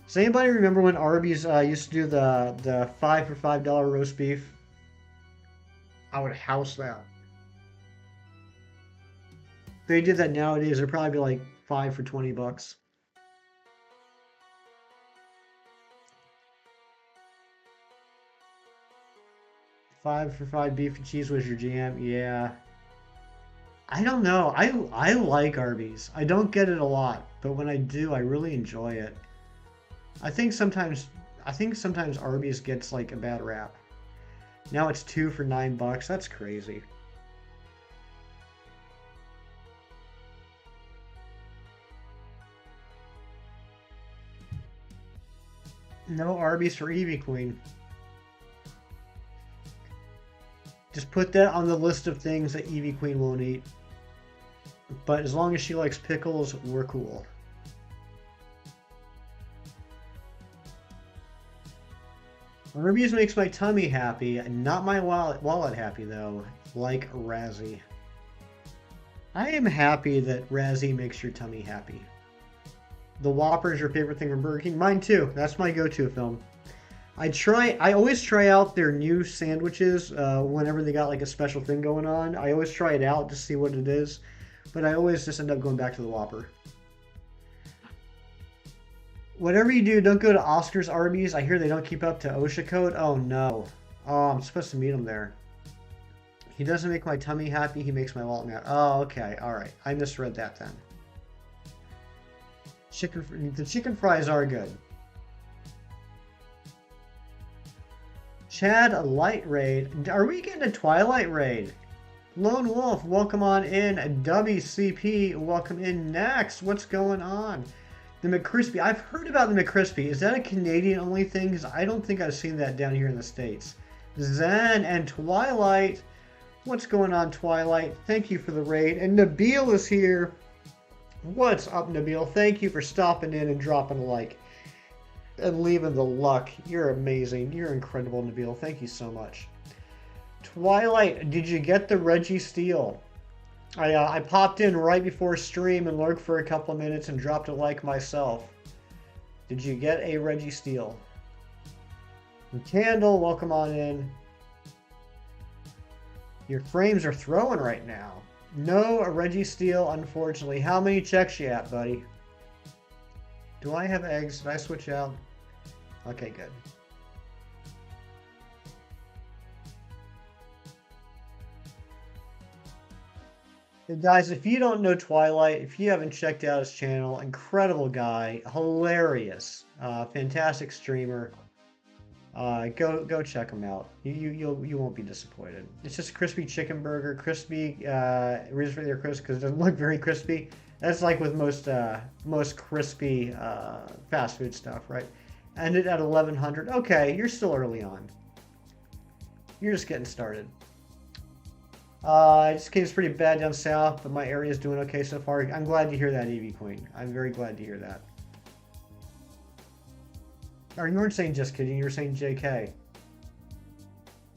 Does anybody remember when Arby's used to do the $5 for $5 roast beef? I would house that. If they did that nowadays, it'd probably be like 5 for $20. 5 for 5 beef and cheese was your jam. Yeah. I don't know. I like Arby's. I don't get it a lot, but when I do, I really enjoy it. I think sometimes I think sometimes Arby's gets like a bad rap. Now it's 2 for $9. That's crazy. No Arby's for Evie Queen. Just put that on the list of things that Evie Queen won't eat. But as long as she likes pickles, we're cool. Arby's makes my tummy happy, not my wallet happy though, like Razzie. I am happy that Razzie makes your tummy happy. The Whopper is your favorite thing from Burger King? Mine too. That's my go-to film. I always try out their new sandwiches whenever they got like a special thing going on. I always try it out to see what it is, but I always just end up going back to the Whopper. Whatever you do, don't go to Oscar's Arby's. I hear they don't keep up to OSHA code. Oh no. Oh, I'm supposed to meet him there. He doesn't make my tummy happy. He makes my wallet mad. Oh, okay. All right. I misread that then. The chicken fries are good. Chad Light Raid. Are we getting a Twilight Raid? Lone Wolf, welcome on in. WCP, welcome in next. What's going on? The McCrispy. I've heard about the McCrispy. Is that a Canadian only thing? Because I don't think I've seen that down here in the States. Zen and Twilight. What's going on, Twilight? Thank you for the raid. And Nabil is here. What's up, Nabil? Thank you for stopping in and dropping a like. And leaving the luck. You're amazing. You're incredible, Nabil. Thank you so much. Twilight, did you get the Reggie Steele? I popped in right before stream and lurked for a couple of minutes and dropped a like myself. Did you get a Reggie Steele? And Candle, welcome on in. Your frames are throwing right now. No, a Reggie Steele, unfortunately. How many checks you at, buddy? Do I have eggs? Did I switch out? Okay, good. Hey guys, if you don't know Twilight, if you haven't checked out his channel, incredible guy, hilarious, fantastic streamer. Go check him out. You won't be disappointed. It's just crispy chicken burger, crispy. Reason for their crisp because it doesn't look very crispy. That's like with most crispy fast food stuff, right? Ended at 1100. Okay, you're still early on. You're just getting started. It just came pretty bad down south, but my area is doing okay so far. I'm glad to hear that, Evie Queen. I'm very glad to hear that. Or you weren't saying just kidding, you were saying JK.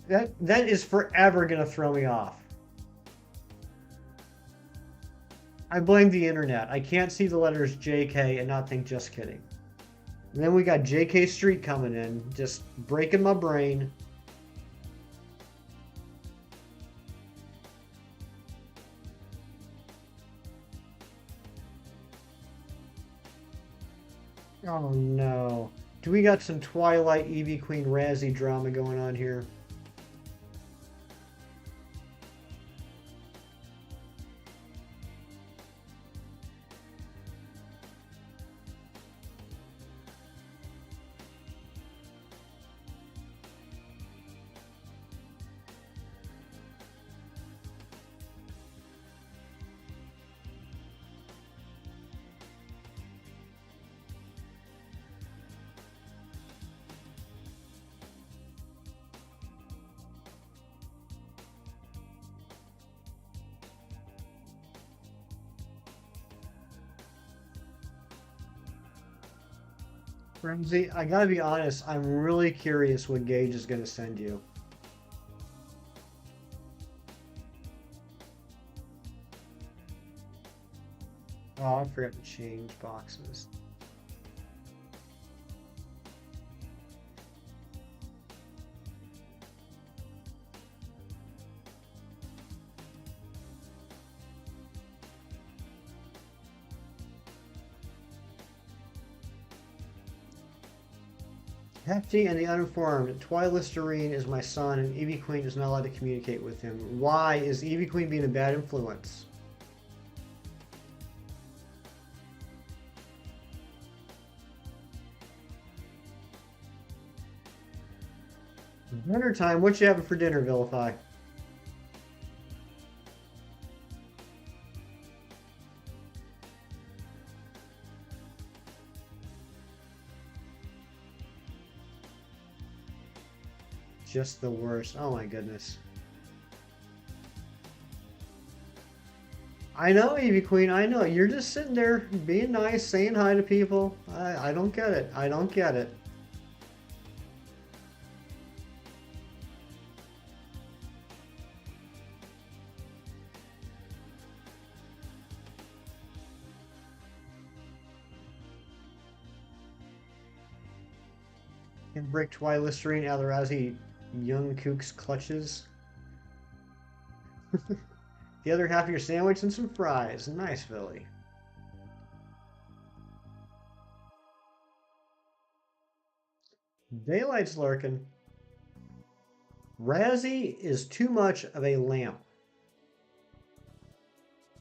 That is forever gonna throw me off. I blame the internet. I can't see the letters JK and not think just kidding. And then we got JK Street coming in, just breaking my brain. Oh no. Do we got some Twilight Evie Queen Razzie drama going on here? Ramsey, I gotta be honest, I'm really curious what Gage is gonna send you. Oh, I forgot to change boxes. Hefty and the uninformed. Twylisterine is my son, and Evie Queen is not allowed to communicate with him. Why is Evie Queen being a bad influence? Dinner time. What you having for dinner, Vilify? Just the worst. Oh my goodness. I know, Evie Queen. I know. You're just sitting there being nice, saying hi to people. I don't get it. I don't get it. Can break Twylisterine out of the Razzie young kook's clutches. The other half of your sandwich and some fries. Nice, Philly. Daylight's lurking. Razzie is too much of a lamp.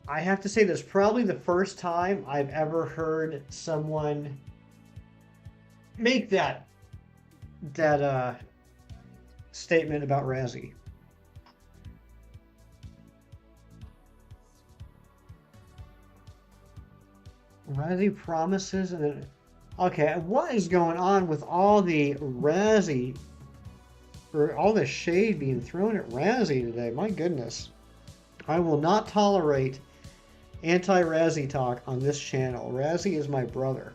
I have to say, this is probably the first time I've ever heard someone make that statement about Razzie. Razzie promises and then okay, what is going on with all the Razzie or all the shade being thrown at Razzie today? My goodness. I will not tolerate anti-Razzie talk on this channel. Razzie is my brother.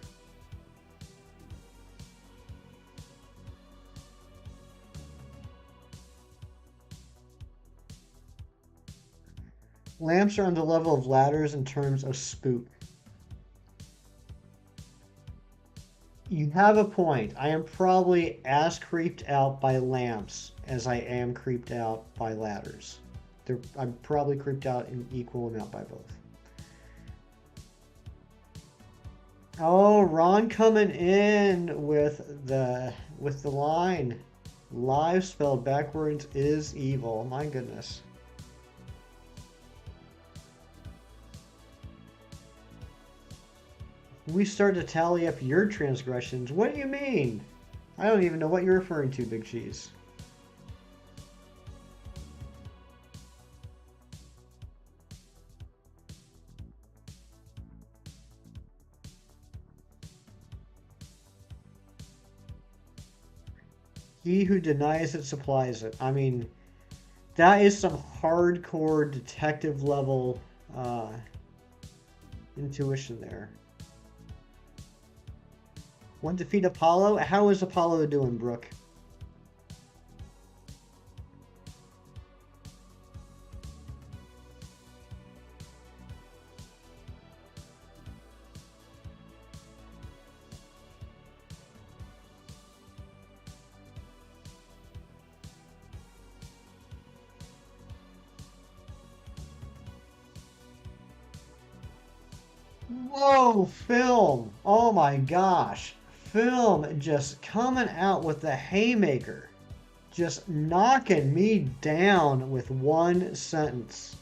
Lamps are on the level of ladders in terms of spook. You have a point. I am probably as creeped out by lamps as I am creeped out by ladders. I'm probably creeped out in equal amount by both. Oh, Ron coming in with the line. Live spelled backwards is evil. My goodness. We start to tally up your transgressions. What do you mean? I don't even know what you're referring to, Big Cheese. He who denies it supplies it. I mean, that is some hardcore detective level intuition there. One defeat Apollo? How is Apollo doing, Brooke? Whoa, film! Oh my gosh. Film just coming out with the haymaker. Just knocking me down with one sentence.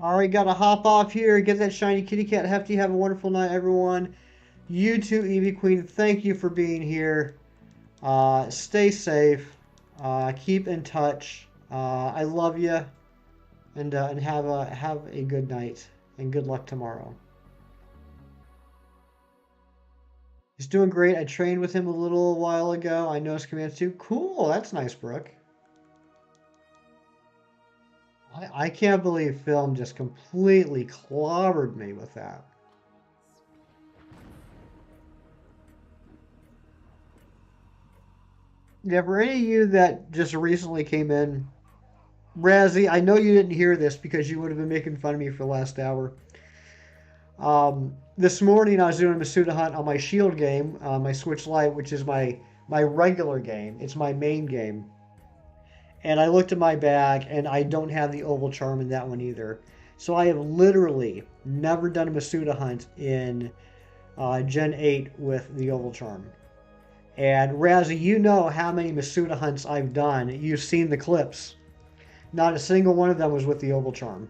Alright, gotta hop off here, get that shiny kitty cat hefty. Have a wonderful night, everyone. You too, Evie Queen, thank you for being here. Stay safe. Keep in touch. I love you. And have a good night. And good luck tomorrow. He's doing great. I trained with him a little while ago. I know his commands too. Cool. That's nice, Brooke. I can't believe film just completely clobbered me with that. Yeah, for any of you that just recently came in, Razzie, I know you didn't hear this because you would have been making fun of me for the last hour. This morning I was doing a Masuda hunt on my shield game, my Switch Lite, which is my regular game. It's my main game. And I looked at my bag, and I don't have the oval charm in that one either. So I have literally never done a Masuda hunt in Gen 8 with the oval charm. And Razzie, you know how many Masuda hunts I've done. You've seen the clips. Not a single one of them was with the oval charm.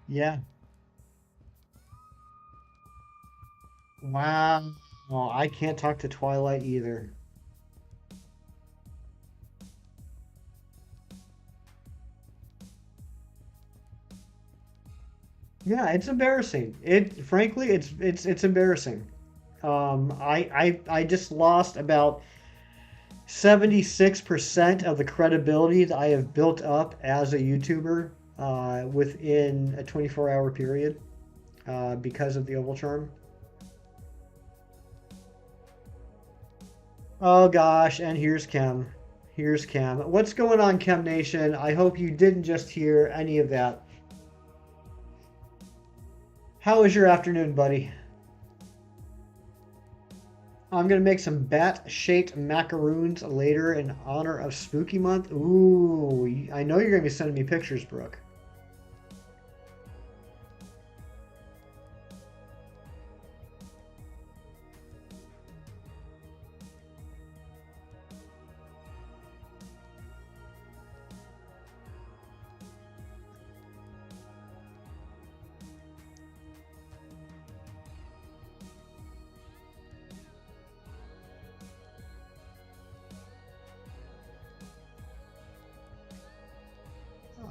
Yeah. Wow. Oh, I can't talk to Twilight either. Yeah, it's embarrassing. It frankly, it's embarrassing. I just lost about 76% of the credibility that I have built up as a YouTuber within a 24-hour period because of the Oval Charm. Oh gosh, and here's Chem. Here's Chem. What's going on, Chem Nation? I hope you didn't just hear any of that. How was your afternoon, buddy? I'm gonna make some bat-shaped macaroons later in honor of Spooky Month. Ooh, I know you're gonna be sending me pictures, Brooke.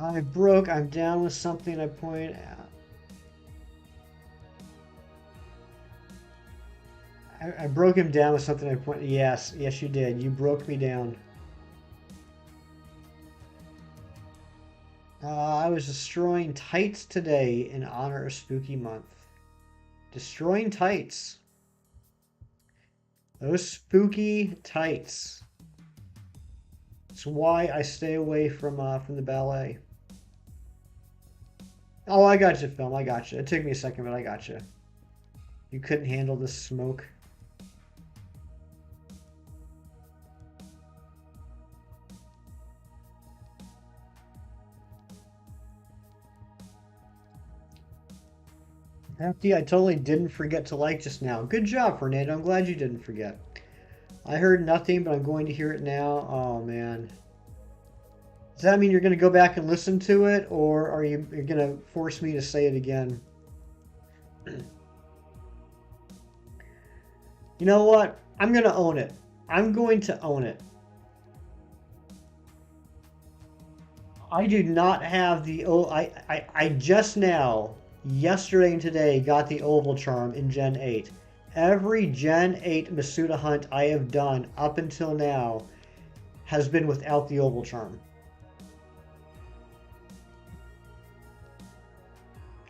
I broke. I'm down with something I point out. I broke him down with something I point. Yes, yes, you did. You broke me down. I was destroying tights today in honor of Spooky Month. Destroying tights. Those spooky tights. It's why I stay away from the ballet. Oh, I got you, film. I got you. It took me a second, but I got you. You couldn't handle the smoke. Hefty, I totally didn't forget to like just now. Good job, Fernando. I'm glad you didn't forget. I heard nothing, but I'm going to hear it now. Oh, man. Does that mean you're going to go back and listen to it, or are you going to force me to say it again? You know what? I'm going to own it. I'm going to own it. I do not have the I just now, yesterday and today, got the oval charm in Gen 8. Every Gen 8 Masuda hunt I have done up until now has been without the oval charm.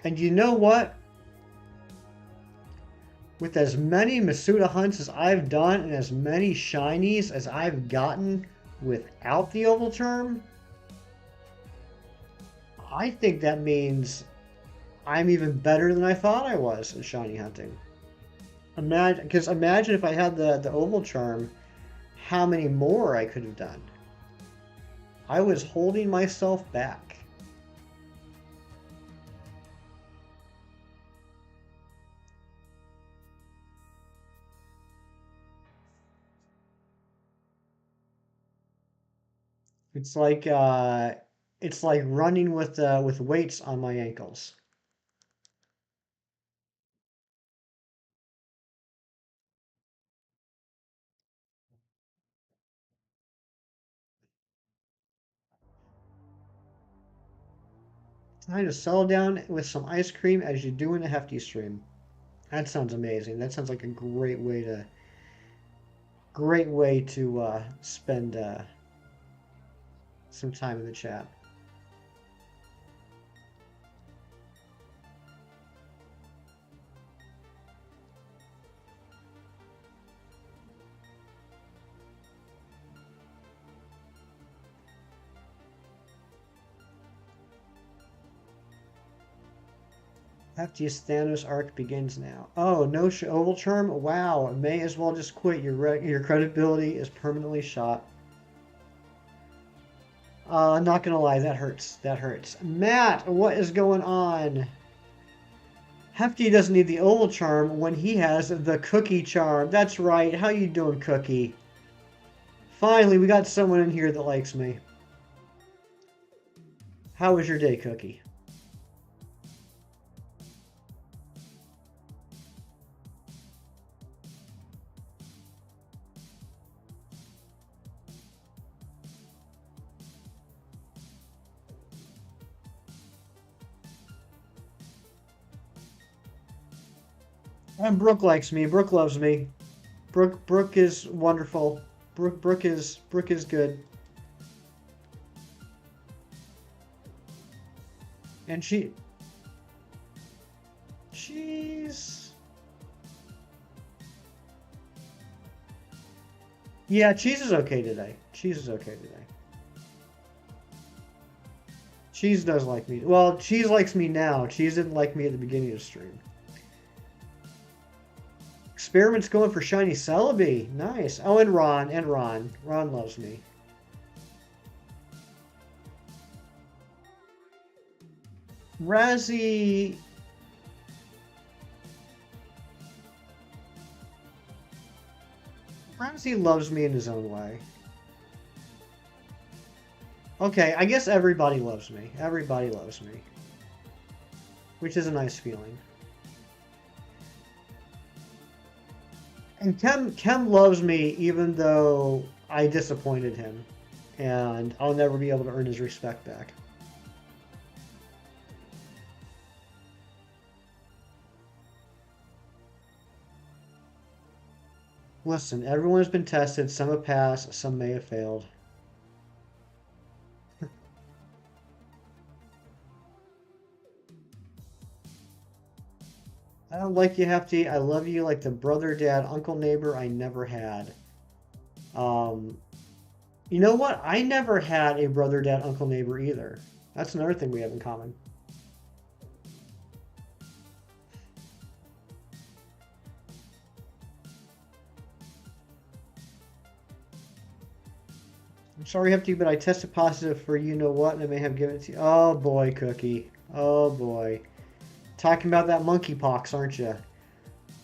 And you know what? With as many Masuda hunts as I've done and as many shinies as I've gotten without the oval charm, I think that means I'm even better than I thought I was at shiny hunting. Imagine if I had the oval charm, how many more I could have done. I was holding myself back. It's like uh, it's like running with weights on my ankles. Time to settle down with some ice cream as you do in a hefty stream. That sounds amazing. That sounds like a great way to spend some time in the chat. Heftiest Thanos arc begins now. Oh, no oval charm? Wow, may as well just quit. Your credibility is permanently shot. I'm not gonna lie, that hurts. That hurts. Matt, what is going on? Hefty doesn't need the oval charm when he has the cookie charm. That's right. How you doing, Cookie? Finally, we got someone in here that likes me. How was your day, Cookie? And Brooke likes me. Brooke loves me. Brooke is wonderful. Brooke is good. And she's yeah, Cheese is okay today. Cheese is okay today. Cheese does like me. Well, Cheese likes me now. Cheese didn't like me at the beginning of the stream. Experiment's going for Shiny Celebi. Nice. Oh, and Ron. And Ron. Ron loves me. Razzie. Razzie loves me in his own way. Okay, I guess everybody loves me. Everybody loves me. Which is a nice feeling. And Kem loves me even though I disappointed him. And I'll never be able to earn his respect back. Listen, everyone has been tested. Some have passed, some may have failed. I don't like you, Hefty. I love you like the brother, dad, uncle, neighbor I never had. Um, you know what? I never had a brother, dad, uncle, neighbor either. That's another thing we have in common. I'm sorry, Hefty, but I tested positive for you know what, and I may have given it to you. Oh boy, Cookie. Oh boy. Talking about that monkeypox, aren't you?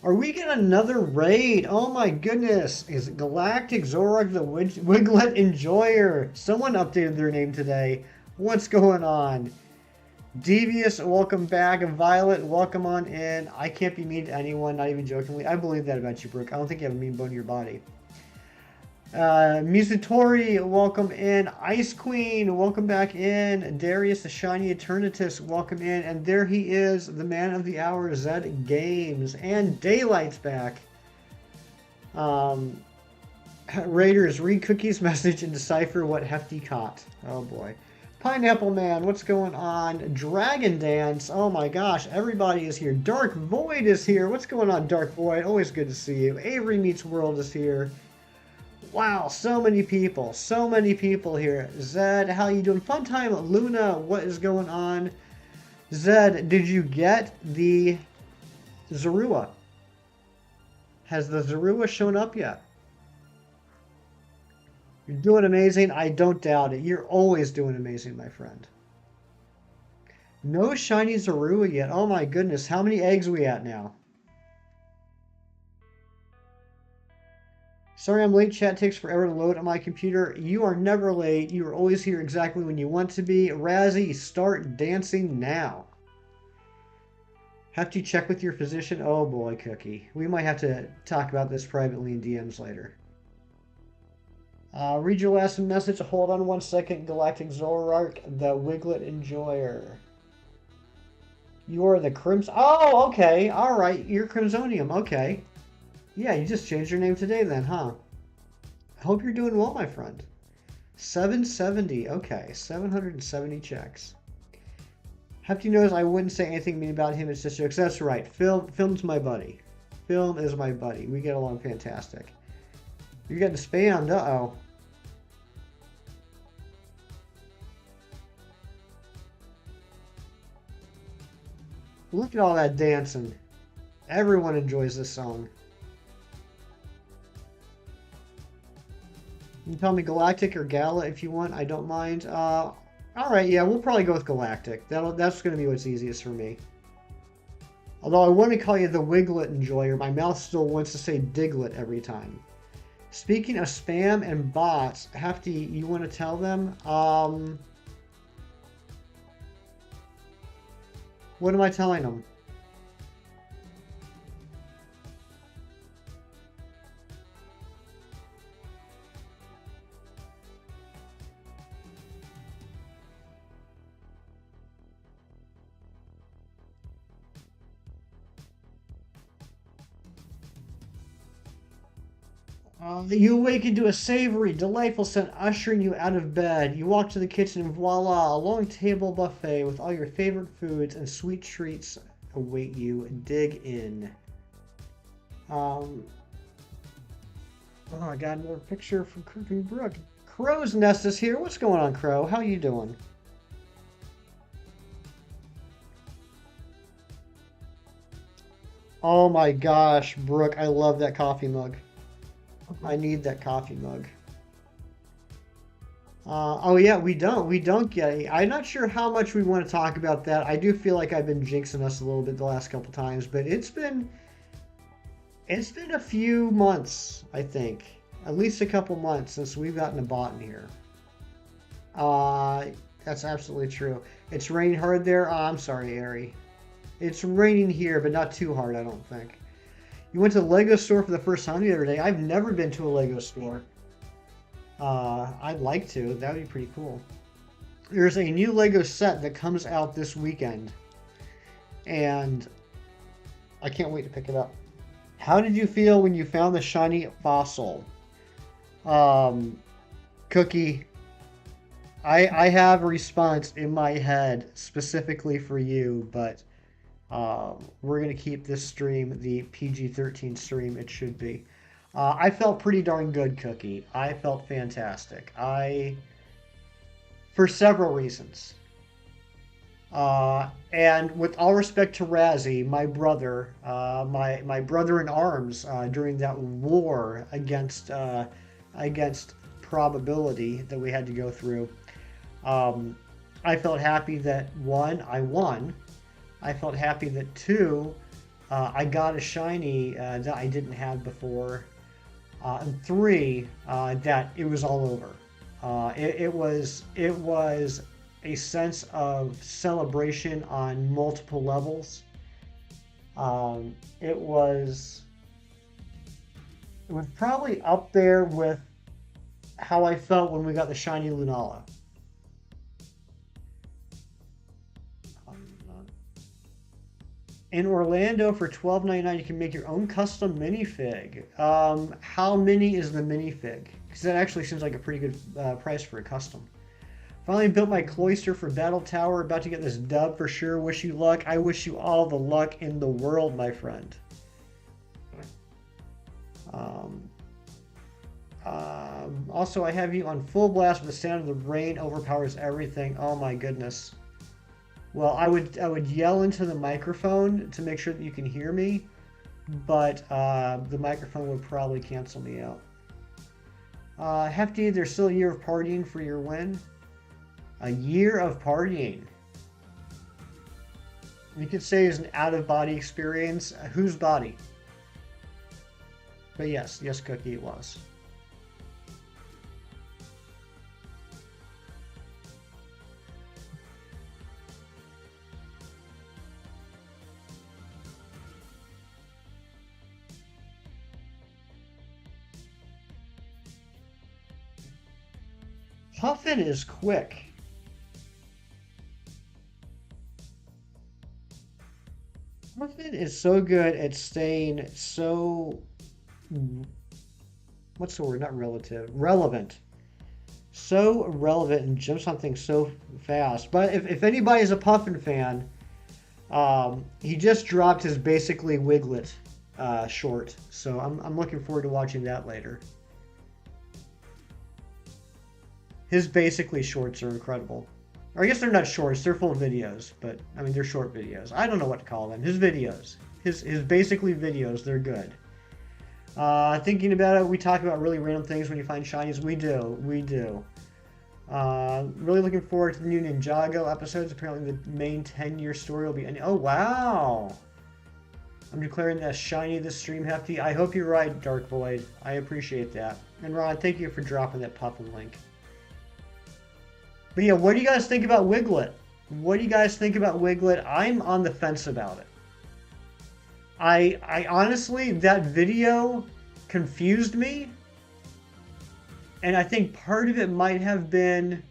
Are we getting another raid? Oh my goodness. Is it Galactic Zorog the Wiglet Enjoyer? Someone updated their name today. What's going on? Devious, welcome back. Violet, welcome on in. I can't be mean to anyone, not even jokingly. I believe that about you, Brooke. I don't think you have a mean bone in your body. Mizutori, welcome in. Ice Queen, welcome back in. Darius, the Shiny Eternatus, welcome in. And there he is, the man of the hour, Zed Games. And Daylight's back. Raiders, read Cookie's message and decipher what Hefty caught. Oh boy. Pineapple Man, what's going on? Dragon Dance, oh my gosh, everybody is here. Dark Void is here. What's going on, Dark Void? Always good to see you. Avery Meets World is here. Wow, so many people here. Zed, how you doing? Fun time, Luna, what is going on? Zed, did you get the Zorua? Has the Zorua shown up yet? You're doing amazing. I don't doubt it. You're always doing amazing, my friend. No shiny Zorua yet. Oh my goodness. How many eggs are we at now? Sorry I'm late. Chat takes forever to load on my computer. You are never late. You are always here exactly when you want to be. Razzie, start dancing now. Have to check with your physician. Oh boy, Cookie. We might have to talk about this privately in DMs later. Read your last message. Hold on one second. Galactic Zorark, the Wiglet Enjoyer. You are the Crimson. Oh, okay. All right. You're Crimsonium. Okay. Yeah, you just changed your name today then, huh? I hope you're doing well, my friend. 770. Okay. 770 checks. Hefty knows I wouldn't say anything mean about him. It's just jokes. That's right. Film's my buddy. Film is my buddy. We get along fantastic. You're getting spammed. Uh-oh. Look at all that dancing. Everyone enjoys this song. You can call me Galactic or Gala if you want. I don't mind. All right, yeah, we'll probably go with Galactic. That's going to be what's easiest for me. Although I want to call you the Wiglet Enjoyer, my mouth still wants to say Diglet every time. Speaking of spam and bots, Hefty, you want to tell them? What am I telling them? You awaken to a savory, delightful scent ushering you out of bed. You walk to the kitchen and voila, a long table buffet with all your favorite foods and sweet treats await you. Dig in. Um, oh, I got another picture from Kirk and Brooke. Crow's Nest is here. What's going on, Crow? How you doing? Oh my gosh, Brooke, I love that coffee mug. I need that coffee mug. Oh yeah, we don't get it. I'm not sure how much we want to talk about that. I do feel like I've been jinxing us a little bit the last couple times, but it's been a few months, I think, at least a couple months since we've gotten a bot in here. Uh, that's absolutely true. It's raining hard there. Oh, I'm sorry, Ari. It's raining here, but not too hard, I don't think. You went to the Lego store for the first time the other day. I've never been to a Lego store. I'd like to. That would be pretty cool. There's a new Lego set that comes out this weekend, and I can't wait to pick it up. How did you feel when you found the shiny fossil? Um, Cookie, I have a response in my head specifically for you, but we're going to keep this stream the PG-13 stream it should be. I felt pretty darn good, Cookie. I felt fantastic. For several reasons. And with all respect to Razzie, my brother, my brother in arms during that war against probability that we had to go through, um, I felt happy that one, I won. I felt happy that two, I got a shiny that I didn't have before, and three, that it was all over. It was a sense of celebration on multiple levels. It was probably up there with how I felt when we got the shiny Lunala. In Orlando for $12.99, you can make your own custom minifig. How mini is the minifig? Because that actually seems like a pretty good price for a custom. Finally built my cloister for Battle Tower. About to get this dub for sure. Wish you luck. I wish you all the luck in the world, my friend. Um, Also, I have you on full blast with the sound of the rain overpowers everything. Oh my goodness. Well, I would yell into the microphone to make sure that you can hear me, but the microphone would probably cancel me out. Hefty, there's still a year of partying for your win. A year of partying. You could say it's an out-of-body experience. Whose body? But yes, Cookie, it was. Puffin is quick. Litten is so good at staying so, what's the word? Not relative, relevant. So relevant and jump something so fast. But if anybody's a Puffin fan, he just dropped his Basically Wiglet short. So I'm looking forward to watching that later. His Basically shorts are incredible. Or I guess they're not shorts, they're full videos, but I mean they're short videos. I don't know what to call them. His videos. His Basically videos, they're good. Thinking about it, we talk about really random things when you find shinies. We do. We do. Really looking forward to the new Ninjago episodes. Apparently the main 10-year story will be... Oh, wow! I'm declaring that shiny this stream, Hefty. I hope you're right, Dark Void. I appreciate that. And Ron, thank you for dropping that Puffin link. But yeah, what do you guys think about Wiglet? What do you guys think about Wiglet? I'm on the fence about it. I honestly, that video confused me. And I think part of it might have been...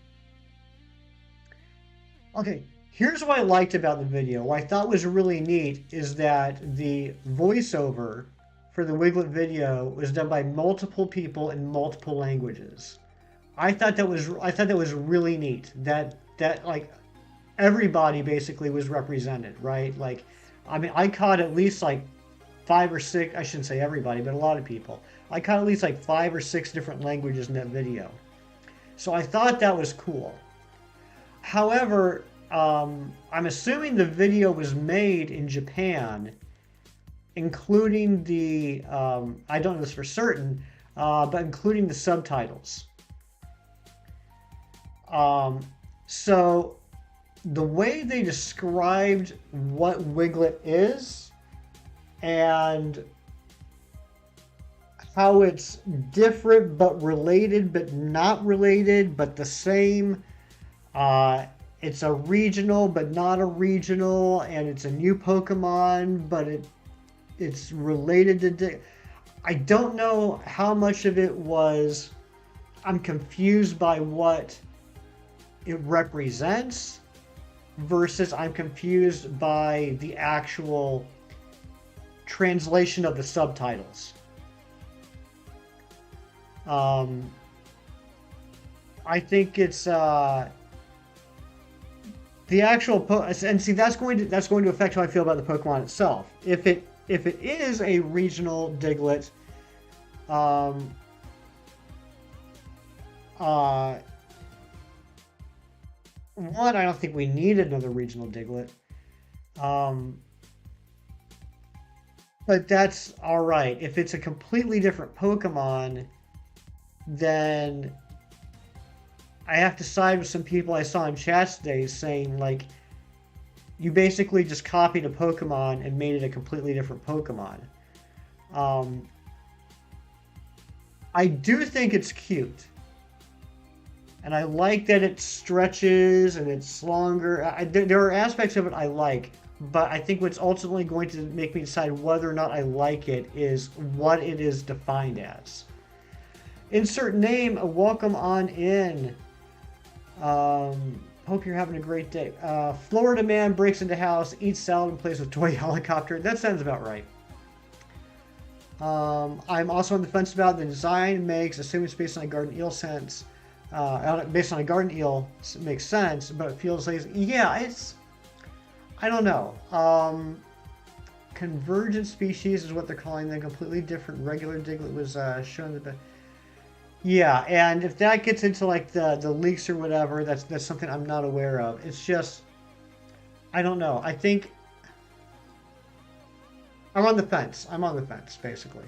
Okay, here's what I liked about the video. What I thought was really neat is that the voiceover for the Wiglet video was done by multiple people in multiple languages. I thought that was really neat. That like everybody basically was represented, right? Like, I mean, I caught at least like 5 or 6. I shouldn't say everybody, but a lot of people. I caught at least like 5 or 6 different languages in that video. So I thought that was cool. However, I'm assuming the video was made in Japan, including the I don't know this for certain, but including the subtitles. So the way they described what Wiglet is and how it's different but related but not related but the same, it's a regional but not a regional, and it's a new Pokemon but it's related to... I don't know how much of it was I'm confused by what it represents versus I'm confused by the actual translation of the subtitles. I think it's the actual and see that's going to affect how I feel about the Pokemon itself. If it is a regional Diglett, one, I don't think we need another regional Diglett. But that's all right. If it's a completely different Pokemon, then I have to side with some people I saw in chat today saying, like, you basically just copied a Pokemon and made it a completely different Pokemon. I do think it's cute. And I like that it stretches and it's longer. There are aspects of it I like, but I think what's ultimately going to make me decide whether or not I like it is what it is defined as. Insert name, welcome on in. Hope you're having a great day. Florida man breaks into house, eats salad, and plays with toy helicopter. That sounds about right. I'm also on the fence about the design makes, assuming it's based on a garden eel sense. Based on a garden eel makes sense, but it feels like, yeah, it's, I don't know. Convergent species is what they're calling them. Completely different. Regular Diglett was shown the best. Yeah, and if that gets into like the leaks or whatever, that's something I'm not aware of. It's just, I don't know. I think I'm on the fence. I'm on the fence, basically.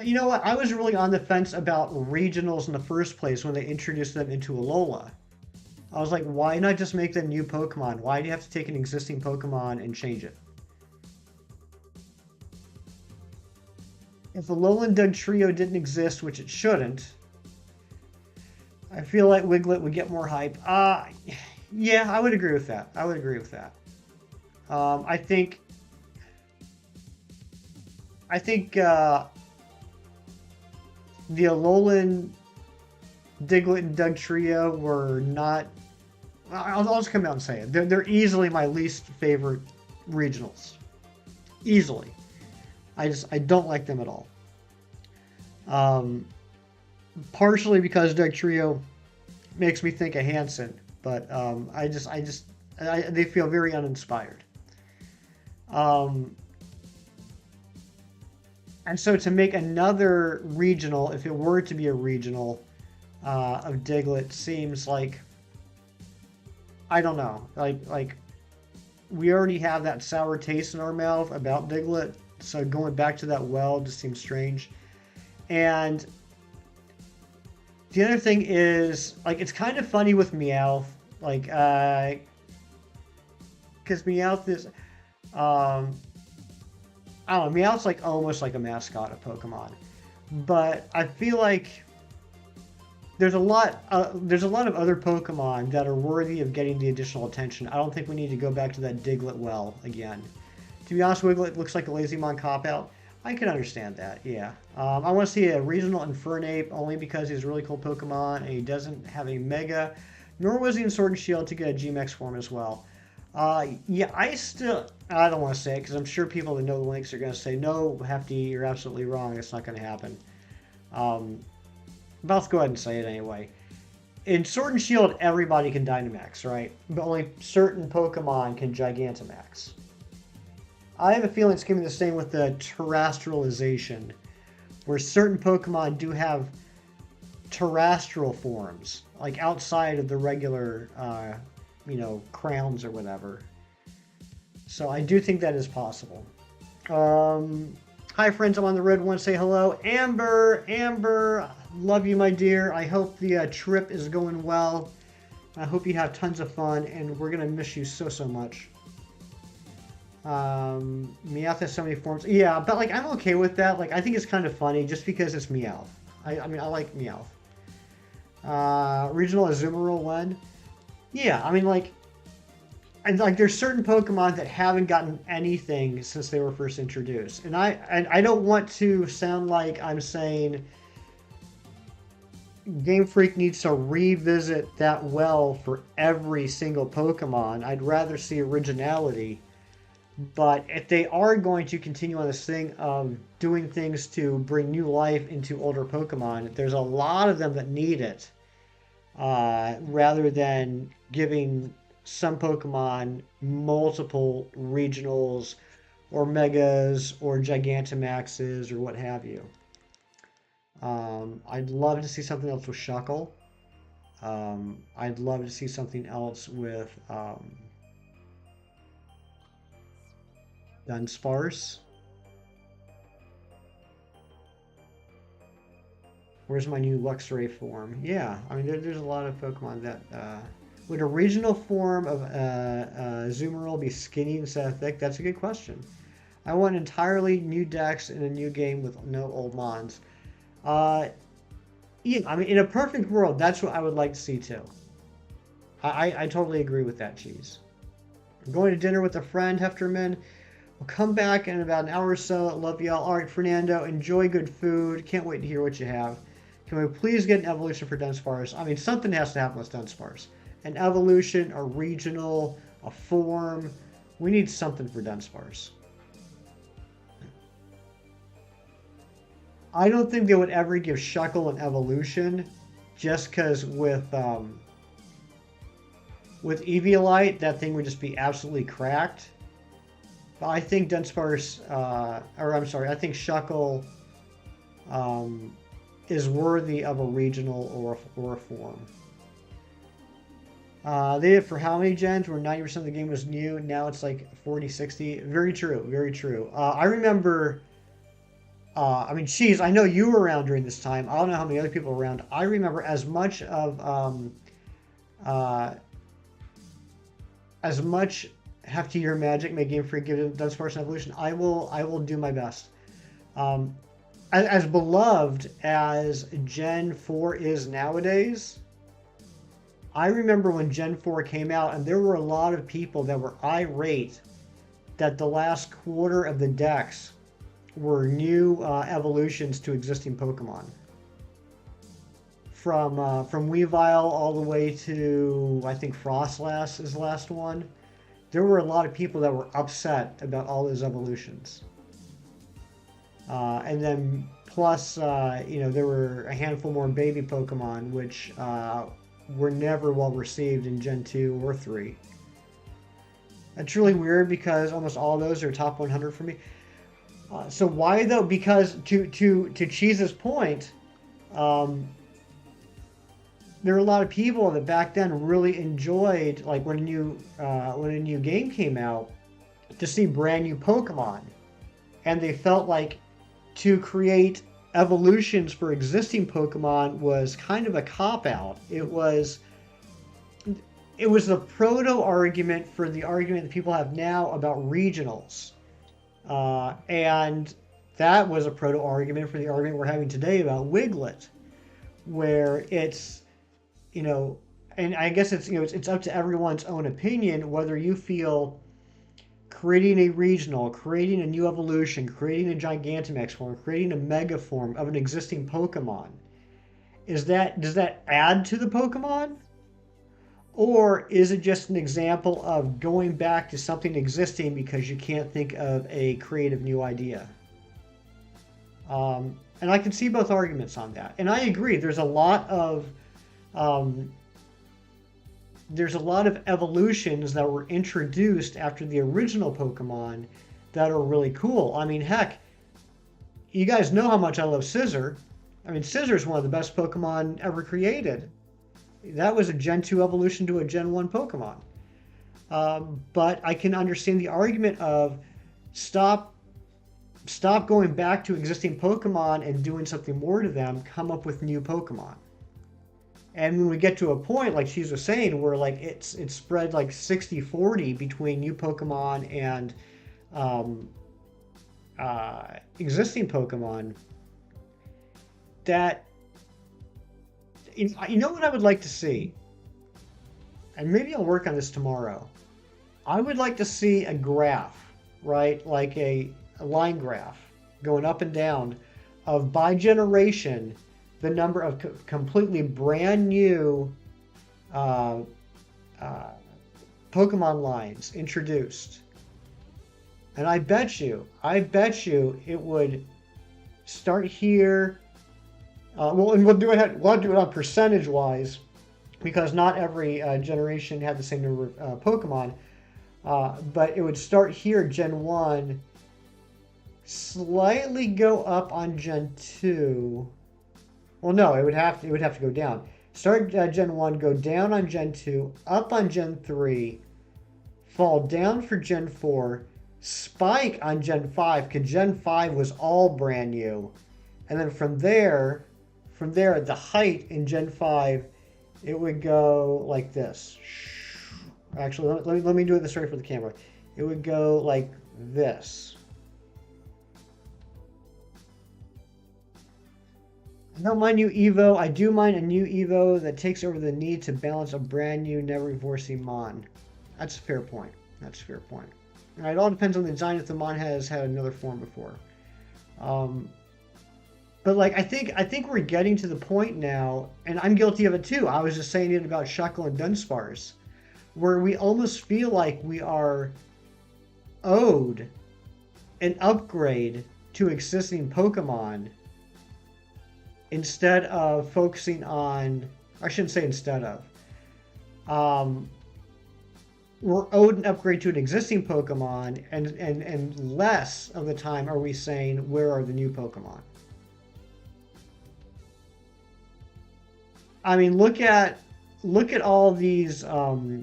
You know what? I was really on the fence about regionals in the first place when they introduced them into Alola. I was like, why not just make them new Pokemon? Why do you have to take an existing Pokemon and change it? If the Alolan Dugtrio didn't exist, which it shouldn't, I feel like Wiglet would get more hype. Yeah, I would agree with that. I would agree with that. I think the Alolan Diglett and Doug Trio were not. I'll just come out and say it. They're easily my least favorite regionals. Easily. I don't like them at all. Um, Partially because Doug Trio makes me think of Hanson, but they feel very uninspired. Um, and so to make another regional, if it were to be a regional of Diglett, seems like I don't know, like we already have that sour taste in our mouth about Diglett, so going back to that well just seems strange. And the other thing is, like, it's kind of funny with Meowth, like, because Meowth is, I don't know, Meowth's like almost like a mascot of Pokemon, but I feel like there's a lot of other Pokemon that are worthy of getting the additional attention. I don't think we need to go back to that Diglett well again. To be honest, Wiglet looks like a Lazymon cop-out. I can understand that, yeah. I want to see a regional Infernape only because he's a really cool Pokemon and he doesn't have a Mega, nor was he in Sword and Shield to get a G-Max form as well. Yeah, I don't want to say it because I'm sure people that know the links are going to say, no, Hefty, you're absolutely wrong. It's not going to happen. But let's go ahead and say it anyway. In Sword and Shield, everybody can Dynamax, right? But only certain Pokemon can Gigantamax. I have a feeling it's going to be the same with the terrestrialization, where certain Pokemon do have terrestrial forms, like outside of the regular, crowns or whatever. So I do think that is possible. Hi friends, I'm on the road. Want to say hello. Amber, love you, my dear. I hope the trip is going well. I hope you have tons of fun, and we're going to miss you so much. Meowth has so many forms. Yeah, but like I'm okay with that. Like I think it's kind of funny just because it's Meowth. I mean I like Meowth. Regional Azumarill when? Yeah, I mean like there's certain Pokemon that haven't gotten anything since they were first introduced. And I don't want to sound like I'm saying Game Freak needs to revisit that well for every single Pokemon. I'd rather see originality. But if they are going to continue on this thing of doing things to bring new life into older Pokemon, there's a lot of them that need it. Rather than giving some Pokemon multiple regionals or Megas or Gigantamaxes or what have you. I'd love to see something else with Shuckle. I'd love to see something else with Dunsparce. Where's my new Luxray form? Yeah, I mean, there's a lot of Pokemon that... would a regional form of Azumarill be skinny instead of thick? That's a good question. I want entirely new decks in a new game with no old mons. Yeah, I mean, in a perfect world, that's what I would like to see too. I totally agree with that, Cheese. I'm going to dinner with a friend, Hefterman. We'll come back in about an hour or so. Love y'all. All right, Fernando, enjoy good food. Can't wait to hear what you have. Can we please get an evolution for Dunsparce? I mean, something has to happen with Dunsparce. An evolution, a regional, a form. We need something for Dunsparce. I don't think they would ever give Shuckle an evolution, just because with Eviolite, that thing would just be absolutely cracked. But I think Dunsparce, I think Shuckle is worthy of a regional or a form. They did it for how many gens? Where 90% of the game was new, now it's like 40, 60. Very true, very true. I remember, I mean, geez, I know you were around during this time. I don't know how many other people were around. I remember as much Hefty Your Magic make Game Freak give Dunsparce an evolution. I will do my best. As beloved as Gen 4 is nowadays, I remember when Gen 4 came out, and there were a lot of people that were irate that the last quarter of the decks were new evolutions to existing Pokemon. from Weavile all the way to I think Frostlass is the last one. There were a lot of people that were upset about all those evolutions. And then plus, there were a handful more baby Pokemon, which were never well received in Gen 2 or 3. That's really weird because almost all those are top 100 for me. So why though? Because to Cheese's point, um, there were a lot of people that back then really enjoyed like when a new game came out to see brand new Pokemon, and they felt like to create evolutions for existing Pokemon was kind of a cop out. It was the proto argument for the argument that people have now about regionals, and that was a proto argument for the argument we're having today about Wiglet, where it's you know, and I guess it's up to everyone's own opinion whether you feel creating a regional, creating a new evolution, creating a Gigantamax form, creating a Mega form of an existing Pokemon. Does that add to the Pokemon? Or is it just an example of going back to something existing because you can't think of a creative new idea? And I can see both arguments on that. And I agree, um, there's a lot of evolutions that were introduced after the original Pokemon that are really cool. I mean, heck, you guys know how much I love Scizor. I mean, Scizor is one of the best Pokemon ever created. That was a Gen 2 evolution to a Gen 1 Pokemon. But I can understand the argument of stop going back to existing Pokemon and doing something more to them, come up with new Pokemon. And when we get to a point, like she was saying, where like it's spread like 60-40 between new Pokemon and um, existing Pokemon, that you know what I would like to see, and maybe I'll work on this tomorrow. I would like to see a graph, right, like a line graph going up and down of by generation the number of completely brand new uh, uh, Pokemon lines introduced. And I bet you it would start here. Well, and we'll do it on percentage wise, because not every generation had the same number of Pokemon. But it would start here, Gen 1, slightly go up on Gen 2. Well, no, it would have to go down. Start Gen 1, go down on Gen 2, up on Gen 3, fall down for Gen 4, spike on Gen 5, because Gen 5 was all brand new. And then from there, the height in Gen 5, it would go like this. Actually, let me do it this way for the camera. It would go like this. I don't mind new Evo. I do mind a new Evo that takes over the need to balance a brand new never voicing Mon. That's a fair point. That's a fair point. All right, it all depends on the design if the Mon has had another form before. But like I think we're getting to the point now, and I'm guilty of it too. I was just saying it about Shuckle and Dunsparce, where we almost feel like we are owed an upgrade to existing Pokemon instead of focusing on, I shouldn't say instead of, we're owed an upgrade to an existing Pokemon, and less of the time are we saying, where are the new Pokemon? I mean, look at all these videos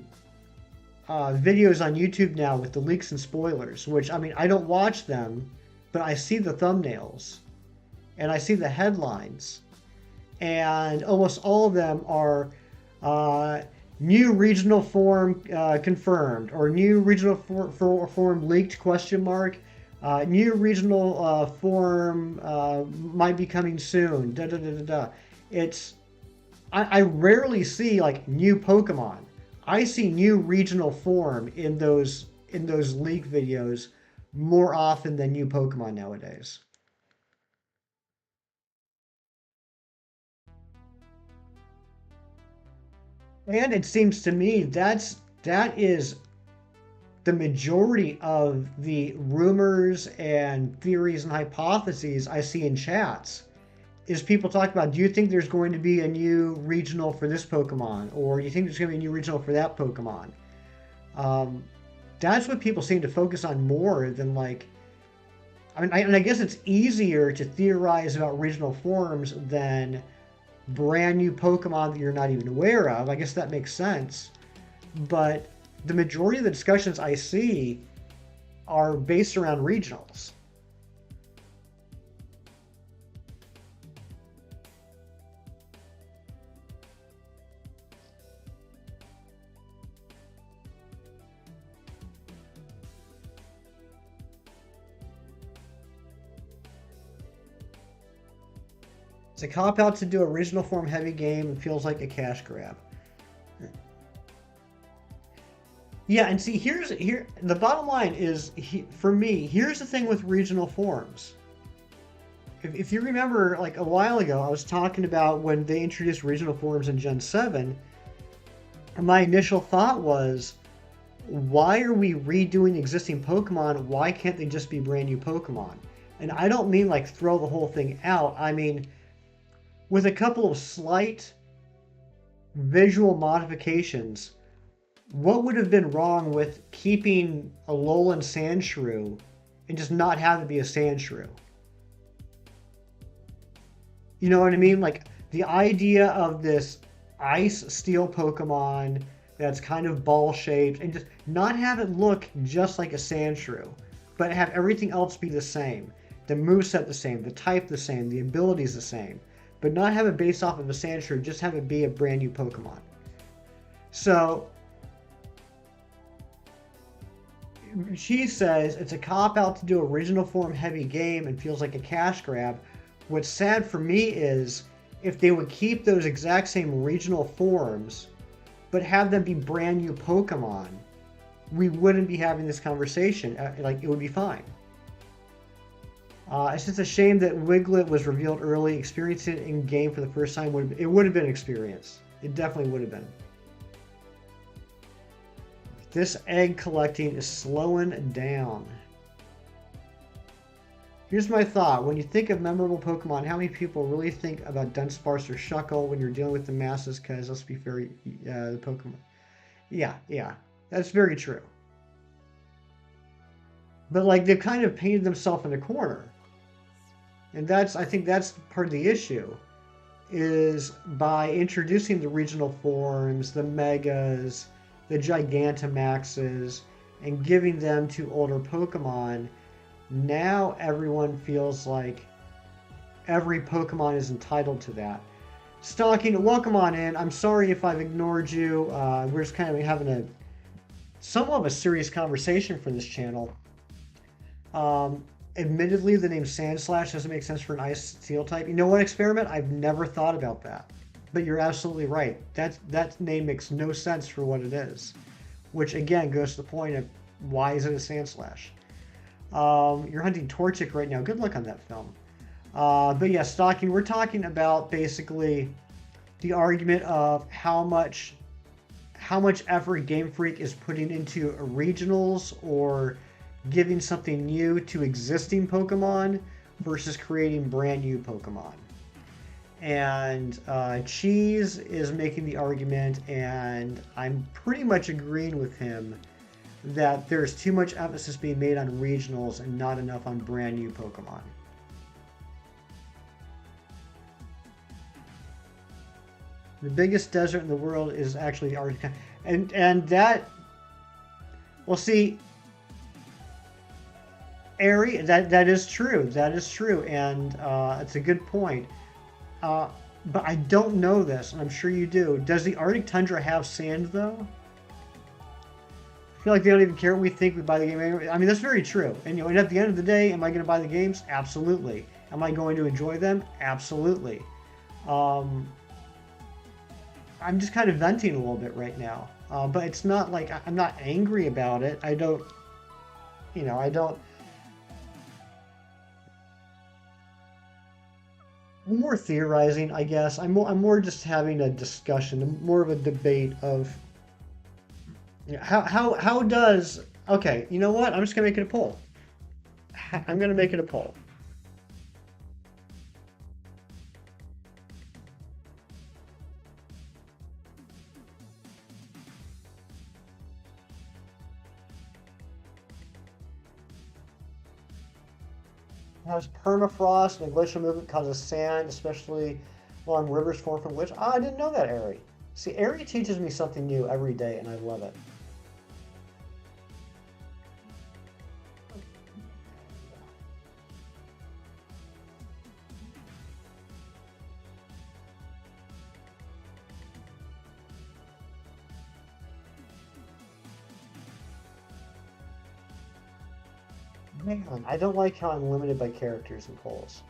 on YouTube now with the leaks and spoilers, which, I mean, I don't watch them, but I see the thumbnails and I see the headlines, and almost all of them are new regional form confirmed, or new regional form leaked, question mark, new regional form might be coming soon, da da da da da. I rarely see like new Pokemon. I see new regional form in those leak videos more often than new Pokemon nowadays. And it seems to me that is the majority of the rumors and theories and hypotheses I see in chats is people talk about, do you think there's going to be a new regional for this Pokemon? Or do you think there's going to be a new regional for that Pokemon? Um, that's what people seem to focus on more than like, and I guess it's easier to theorize about regional forms than brand new Pokemon that you're not even aware of. I guess that makes sense. But the majority of the discussions I see are based around regionals. It's a cop out to do a regional form heavy game and feels like a cash grab. Yeah, and see, here the bottom line is for me. Here's the thing with regional forms. If you remember, like a while ago, I was talking about when they introduced regional forms in Gen 7, and my initial thought was, why are we redoing existing Pokemon? Why can't they just be brand new Pokemon? And I don't mean like throw the whole thing out. I mean, with a couple of slight visual modifications, what would have been wrong with keeping a Alolan Sandshrew and just not have it be a Sandshrew? You know what I mean? Like the idea of this ice steel Pokemon that's kind of ball shaped and just not have it look just like a Sandshrew, but have everything else be the same. The moveset the same, the type the same, the abilities the same, but not have it based off of a Sandshrew, just have it be a brand new Pokemon. So she says it's a cop out to do original form heavy game and feels like a cash grab. What's sad for me is if they would keep those exact same regional forms but have them be brand new Pokemon, we wouldn't be having this conversation. Like, it would be fine. It's just a shame that Wiglet was revealed early. Experiencing it in game for the first time it would have been an experience. It definitely would have been. This egg collecting is slowing down. Here's my thought. When you think of memorable Pokemon, how many people really think about Dunsparce or Shuckle when you're dealing with the masses? Because let's be fair, the Pokemon. Yeah, that's very true. But like they've kind of painted themselves in a corner, and I think that's part of the issue, is by introducing the regional forms, the Megas, the Gigantamaxes, and giving them to older Pokemon. Now everyone feels like every Pokemon is entitled to that. Stalking, welcome on in. I'm sorry if I've ignored you. We're just kind of having somewhat of a serious conversation for this channel. Admittedly, the name Sandslash doesn't make sense for an Ice Steel type. You know what, Experiment? I've never thought about that. But you're absolutely right. That name makes no sense for what it is. Which, again, goes to the point of, why is it a Sandslash? You're hunting Torchic right now. Good luck on that film. But yeah, Stalking, we're talking about basically the argument of how much effort Game Freak is putting into regionals or giving something new to existing Pokemon versus creating brand new Pokemon. And Cheese is making the argument, and I'm pretty much agreeing with him, that there's too much emphasis being made on regionals and not enough on brand new Pokemon. The biggest desert in the world is actually the Arctic, and that, well, see, Airy, that is true. That is true, and it's a good point. But I don't know this, and I'm sure you do. Does the Arctic tundra have sand though? I feel like they don't even care what we think. We buy the game anyway. I mean, that's very true. And and at the end of the day, am I going to buy the games? Absolutely. Am I going to enjoy them? Absolutely. I'm just kind of venting a little bit right now. But it's not like I'm not angry about it. I don't. more theorizing, I guess. I'm more just having a discussion, more of a debate of how does okay, you know what? I'm just gonna make it a poll. I'm gonna make it a poll. Has permafrost and glacial movement causes sand, especially along rivers formed from which? Ah, I didn't know that, Ari. See, Ari teaches me something new every day, and I love it. Man, I don't like how I'm limited by characters and polls.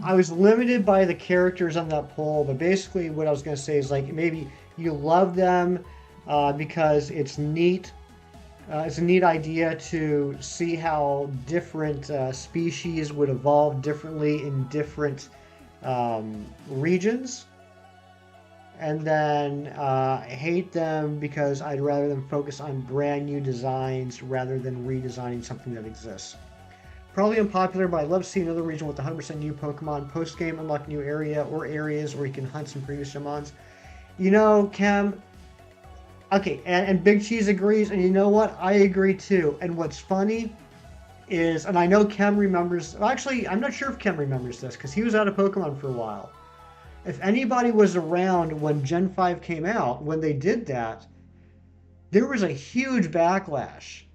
I was limited by the characters on that poll, but basically what I was going to say is like maybe you love them because it's neat. It's a neat idea to see how different species would evolve differently in different regions. And then hate them because I'd rather them focus on brand new designs rather than redesigning something that exists. Probably unpopular, but I love seeing another region with 100% new Pokemon. Post game, unlock new area or areas where you can hunt some previous Shamans. You know, Cam, okay, and Big Cheese agrees, and you know what? I agree too. And what's funny is, and I know Cam remembers, well, actually, I'm not sure if Cam remembers this because he was out of Pokemon for a while. If anybody was around when Gen 5 came out, when they did that, there was a huge backlash.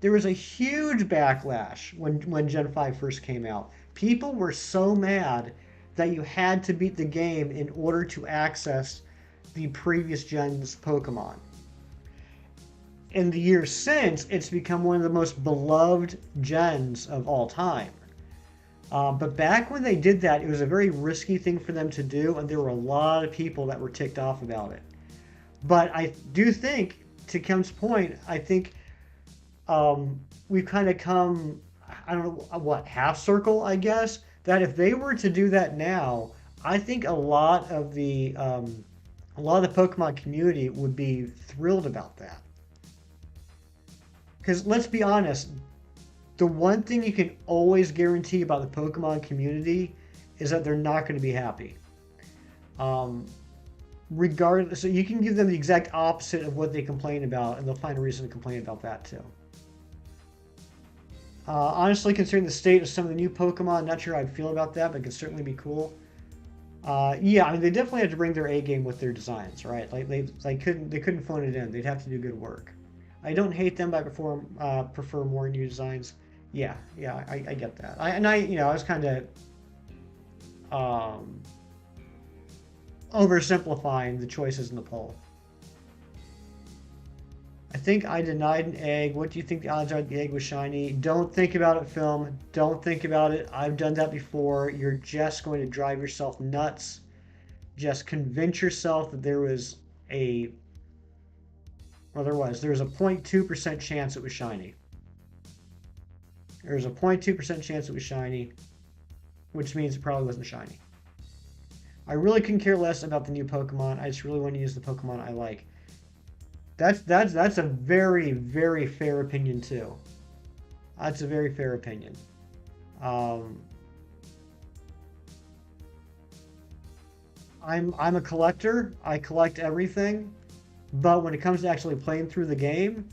There was a huge backlash when Gen 5 first came out. People were so mad that you had to beat the game in order to access the previous gen's Pokemon. In the years since, it's become one of the most beloved gens of all time. But back when they did that, it was a very risky thing for them to do, and there were a lot of people that were ticked off about it. But I do think, to Kim's point, I think we've kind of come, I don't know what, half circle, I guess, that if they were to do that now, I think a lot of the Pokemon community would be thrilled about that. Because let's be honest, the one thing you can always guarantee about the Pokemon community is that they're not going to be happy. Um, Regardless, so you can give them the exact opposite of what they complain about, and they'll find a reason to complain about that too. Honestly, considering the state of some of the new Pokemon, not sure how I'd feel about that, but it could certainly be cool. Yeah, I mean, they definitely have to bring their A game with their designs, right? Like they couldn't phone it in. They'd have to do good work. I don't hate them, but I prefer more new designs. Yeah, yeah, I get that. I was kind of um, oversimplifying the choices in the poll. I think I denied an egg. What do you think the odds are the egg was shiny? Don't think about it, film. Don't think about it. I've done that before. You're just going to drive yourself nuts. Just convince yourself that a, there was a 0.2% chance it was shiny. There's a 0.2% chance it was shiny, which means it probably wasn't shiny. I really couldn't care less about the new Pokemon. I just really want to use the Pokemon I like. That's a very, very fair opinion too. That's a very fair opinion. Um, I'm a collector. I collect everything, but when it comes to actually playing through the game,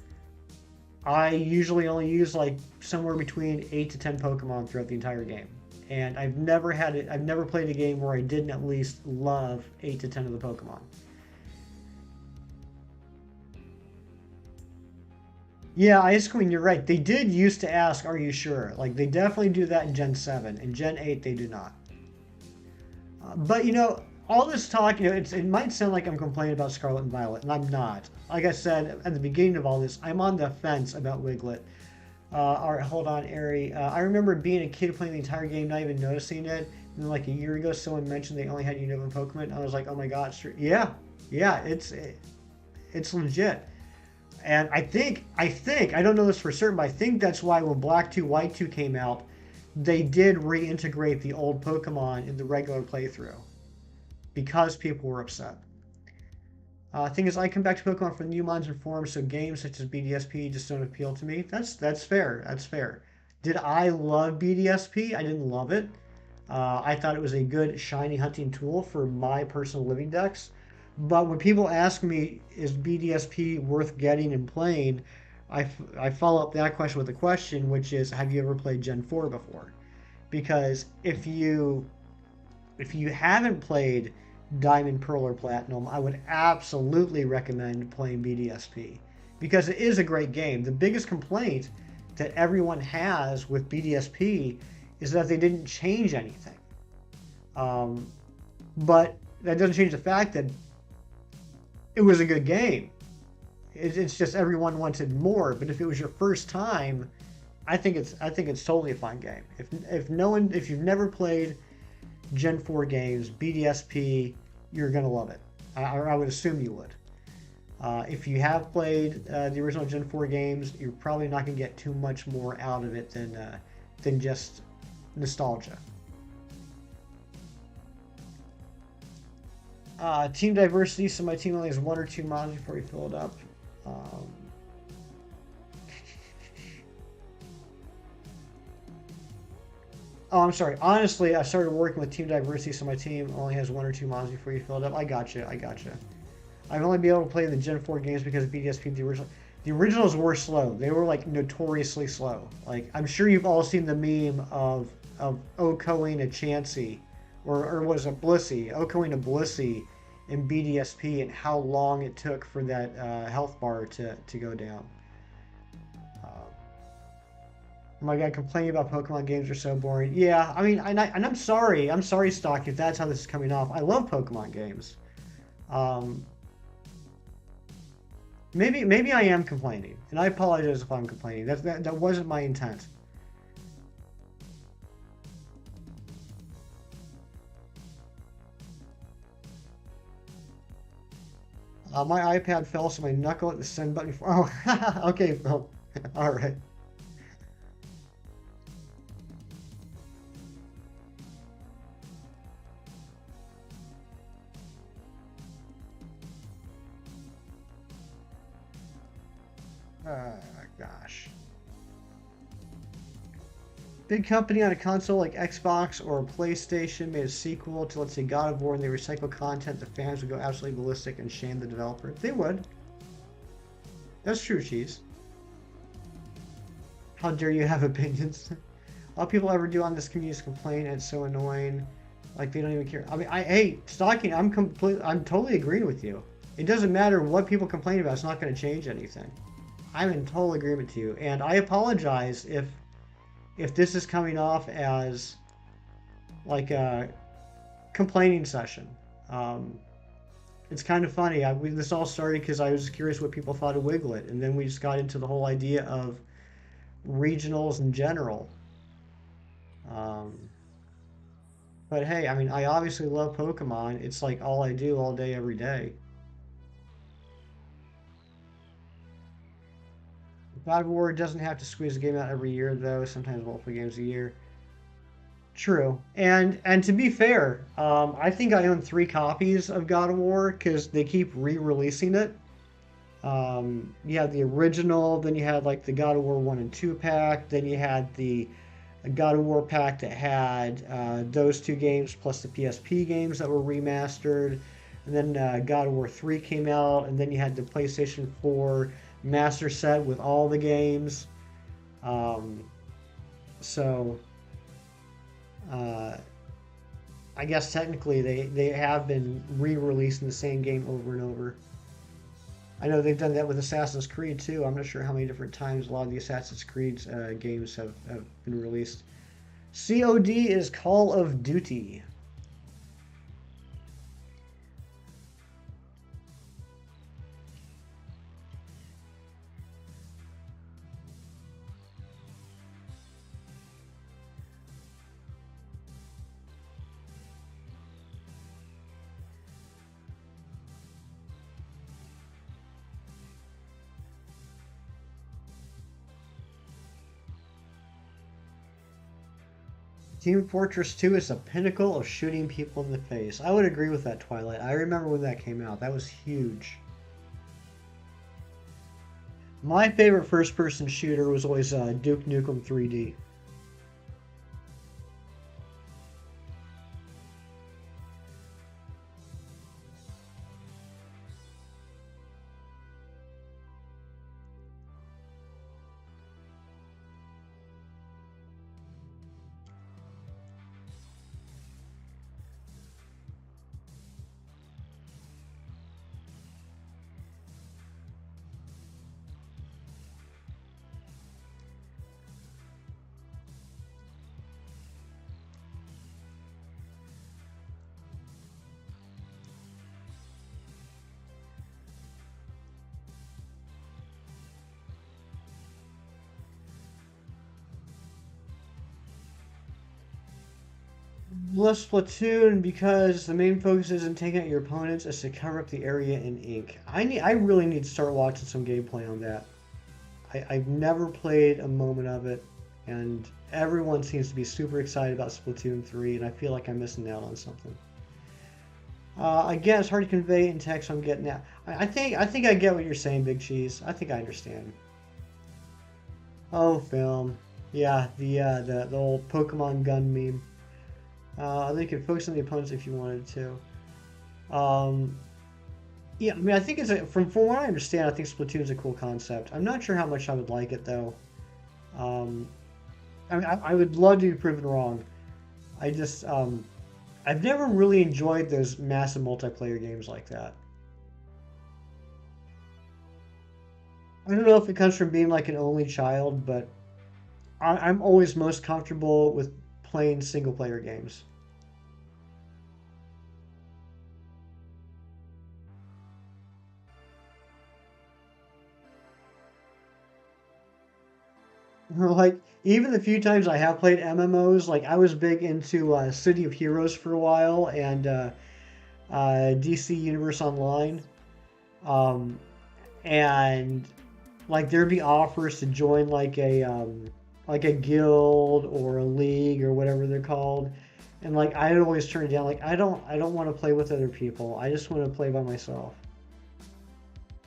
I usually only use like somewhere between 8 to 10 Pokemon throughout the entire game. And I've never played a game where I didn't at least love 8 to 10 of the Pokemon. Yeah, Ice Queen, you're right. They did used to ask, "Are you sure?" Like they definitely do that in Gen 7. In Gen 8, they do not. But all this talk, it might sound like I'm complaining about Scarlet and Violet, and I'm not. Like I said at the beginning of all this, I'm on the fence about Wiglet. All right, hold on, Ari. I remember being a kid playing the entire game, not even noticing it. And then, like a year ago, someone mentioned they only had Unova Pokemon. And I was like, oh my god, sure. Yeah, yeah, it's legit. And I don't know this for certain, but I think that's why when Black 2, White 2 came out, they did reintegrate the old Pokemon in the regular playthrough because people were upset. Thing is, I come back to Pokemon for new minds and forms, so games such as BDSP just don't appeal to me. That's fair. That's fair. Did I love BDSP? I didn't love it. I thought it was a good shiny hunting tool for my personal living decks. But when people ask me, is BDSP worth getting and playing, I follow up that question with a question, which is, have you ever played Gen 4 before? Because if you haven't played Diamond, Pearl, or Platinum, I would absolutely recommend playing BDSP because it is a great game. The biggest complaint that everyone has with BDSP is that they didn't change anything. Um, but that doesn't change the fact that it was a good game. It's just everyone wanted more. But if it was your first time, I think it's totally a fun game. If you've never played Gen 4 games, BDSP, you're gonna love it. I would assume you would. If you have played the original Gen 4 games, you're probably not gonna get too much more out of it than just nostalgia. Team diversity, so my team only has one or two mods before we fill it up. Um, oh, I'm sorry. Honestly, I started working with team diversity, so my team only has one or two mods before you fill it up. I gotcha. I gotcha. I've only been able to play the Gen 4 games because of BDSP. The originals were slow. They were like notoriously slow. Like I'm sure you've all seen the meme of Okoing a Chansey, or was it Blissey? Okoing a Blissey in BDSP and how long it took for that health bar to go down. Uh, oh my god, complaining about Pokemon games are so boring. Yeah, I mean, and I'm sorry. I'm sorry, Stock, if that's how this is coming off. I love Pokemon games. Um, maybe I am complaining, and I apologize if I'm complaining. That wasn't my intent. My iPad fell, so my knuckle at the send button. Oh, okay, well, all right. Gosh. Big company on a console like Xbox or PlayStation made a sequel to, let's say, God of War, and they recycle content. The fans would go absolutely ballistic and shame the developer. They would. That's true, Cheese. How dare you have opinions? All people ever do on this community is complain, and it's so annoying. Like they don't even care. I mean, hey, Stalking, I'm totally agreeing with you. It doesn't matter what people complain about. It's not going to change anything. I'm in total agreement with you, and I apologize if this is coming off as like a complaining session. Um, it's kind of funny. This all started because I was curious what people thought of Wiglet, and then we just got into the whole idea of regionals in general. Um, but hey, I mean, I obviously love Pokemon. It's like all I do all day, every day. God of War doesn't have to squeeze a game out every year, though. Sometimes multiple games a year. True, and to be fair, I think I own three copies of God of War because they keep re-releasing it. You had the original, then you had like the God of War 1 and 2 pack, then you had the God of War pack that had those two games plus the PSP games that were remastered, and then God of War 3 came out, and then you had the PlayStation 4 master set with all the games. Um, so uh, I guess technically they have been re-releasing the same game over and over. I know they've done that with Assassin's Creed too. I'm not sure how many different times a lot of the Assassin's Creed games have been released. COD is Call of Duty. Team Fortress 2 is the pinnacle of shooting people in the face. I would agree with that, Twilight. I remember when that came out. That was huge. My favorite first-person shooter was always Duke Nukem 3D. Love Splatoon because the main focus isn't taking out your opponents, it's to cover up the area in ink. I really need to start watching some gameplay on that. I've never played a moment of it, and everyone seems to be super excited about Splatoon 3, and I feel like I'm missing out on something. Again, it's hard to convey in text. I'm getting that. I think I get what you're saying, Big Cheese. I think I understand. Oh, film. Yeah, the old Pokemon gun meme. They could focus on the opponents if you wanted to. Um, yeah, I mean, I think from what I understand, I think Splatoon is a cool concept. I'm not sure how much I would like it though. Um, I mean, I would love to be proven wrong. I just I've never really enjoyed those massive multiplayer games like that. I don't know if it comes from being like an only child, but I'm always most comfortable with playing single player games. Like even the few times I have played MMOs, like I was big into City of Heroes for a while and DC Universe Online, um, and like there'd be offers to join like a guild or a league or whatever they're called, and like I'd always turn it down. Like I don't want to play with other people. I just want to play by myself.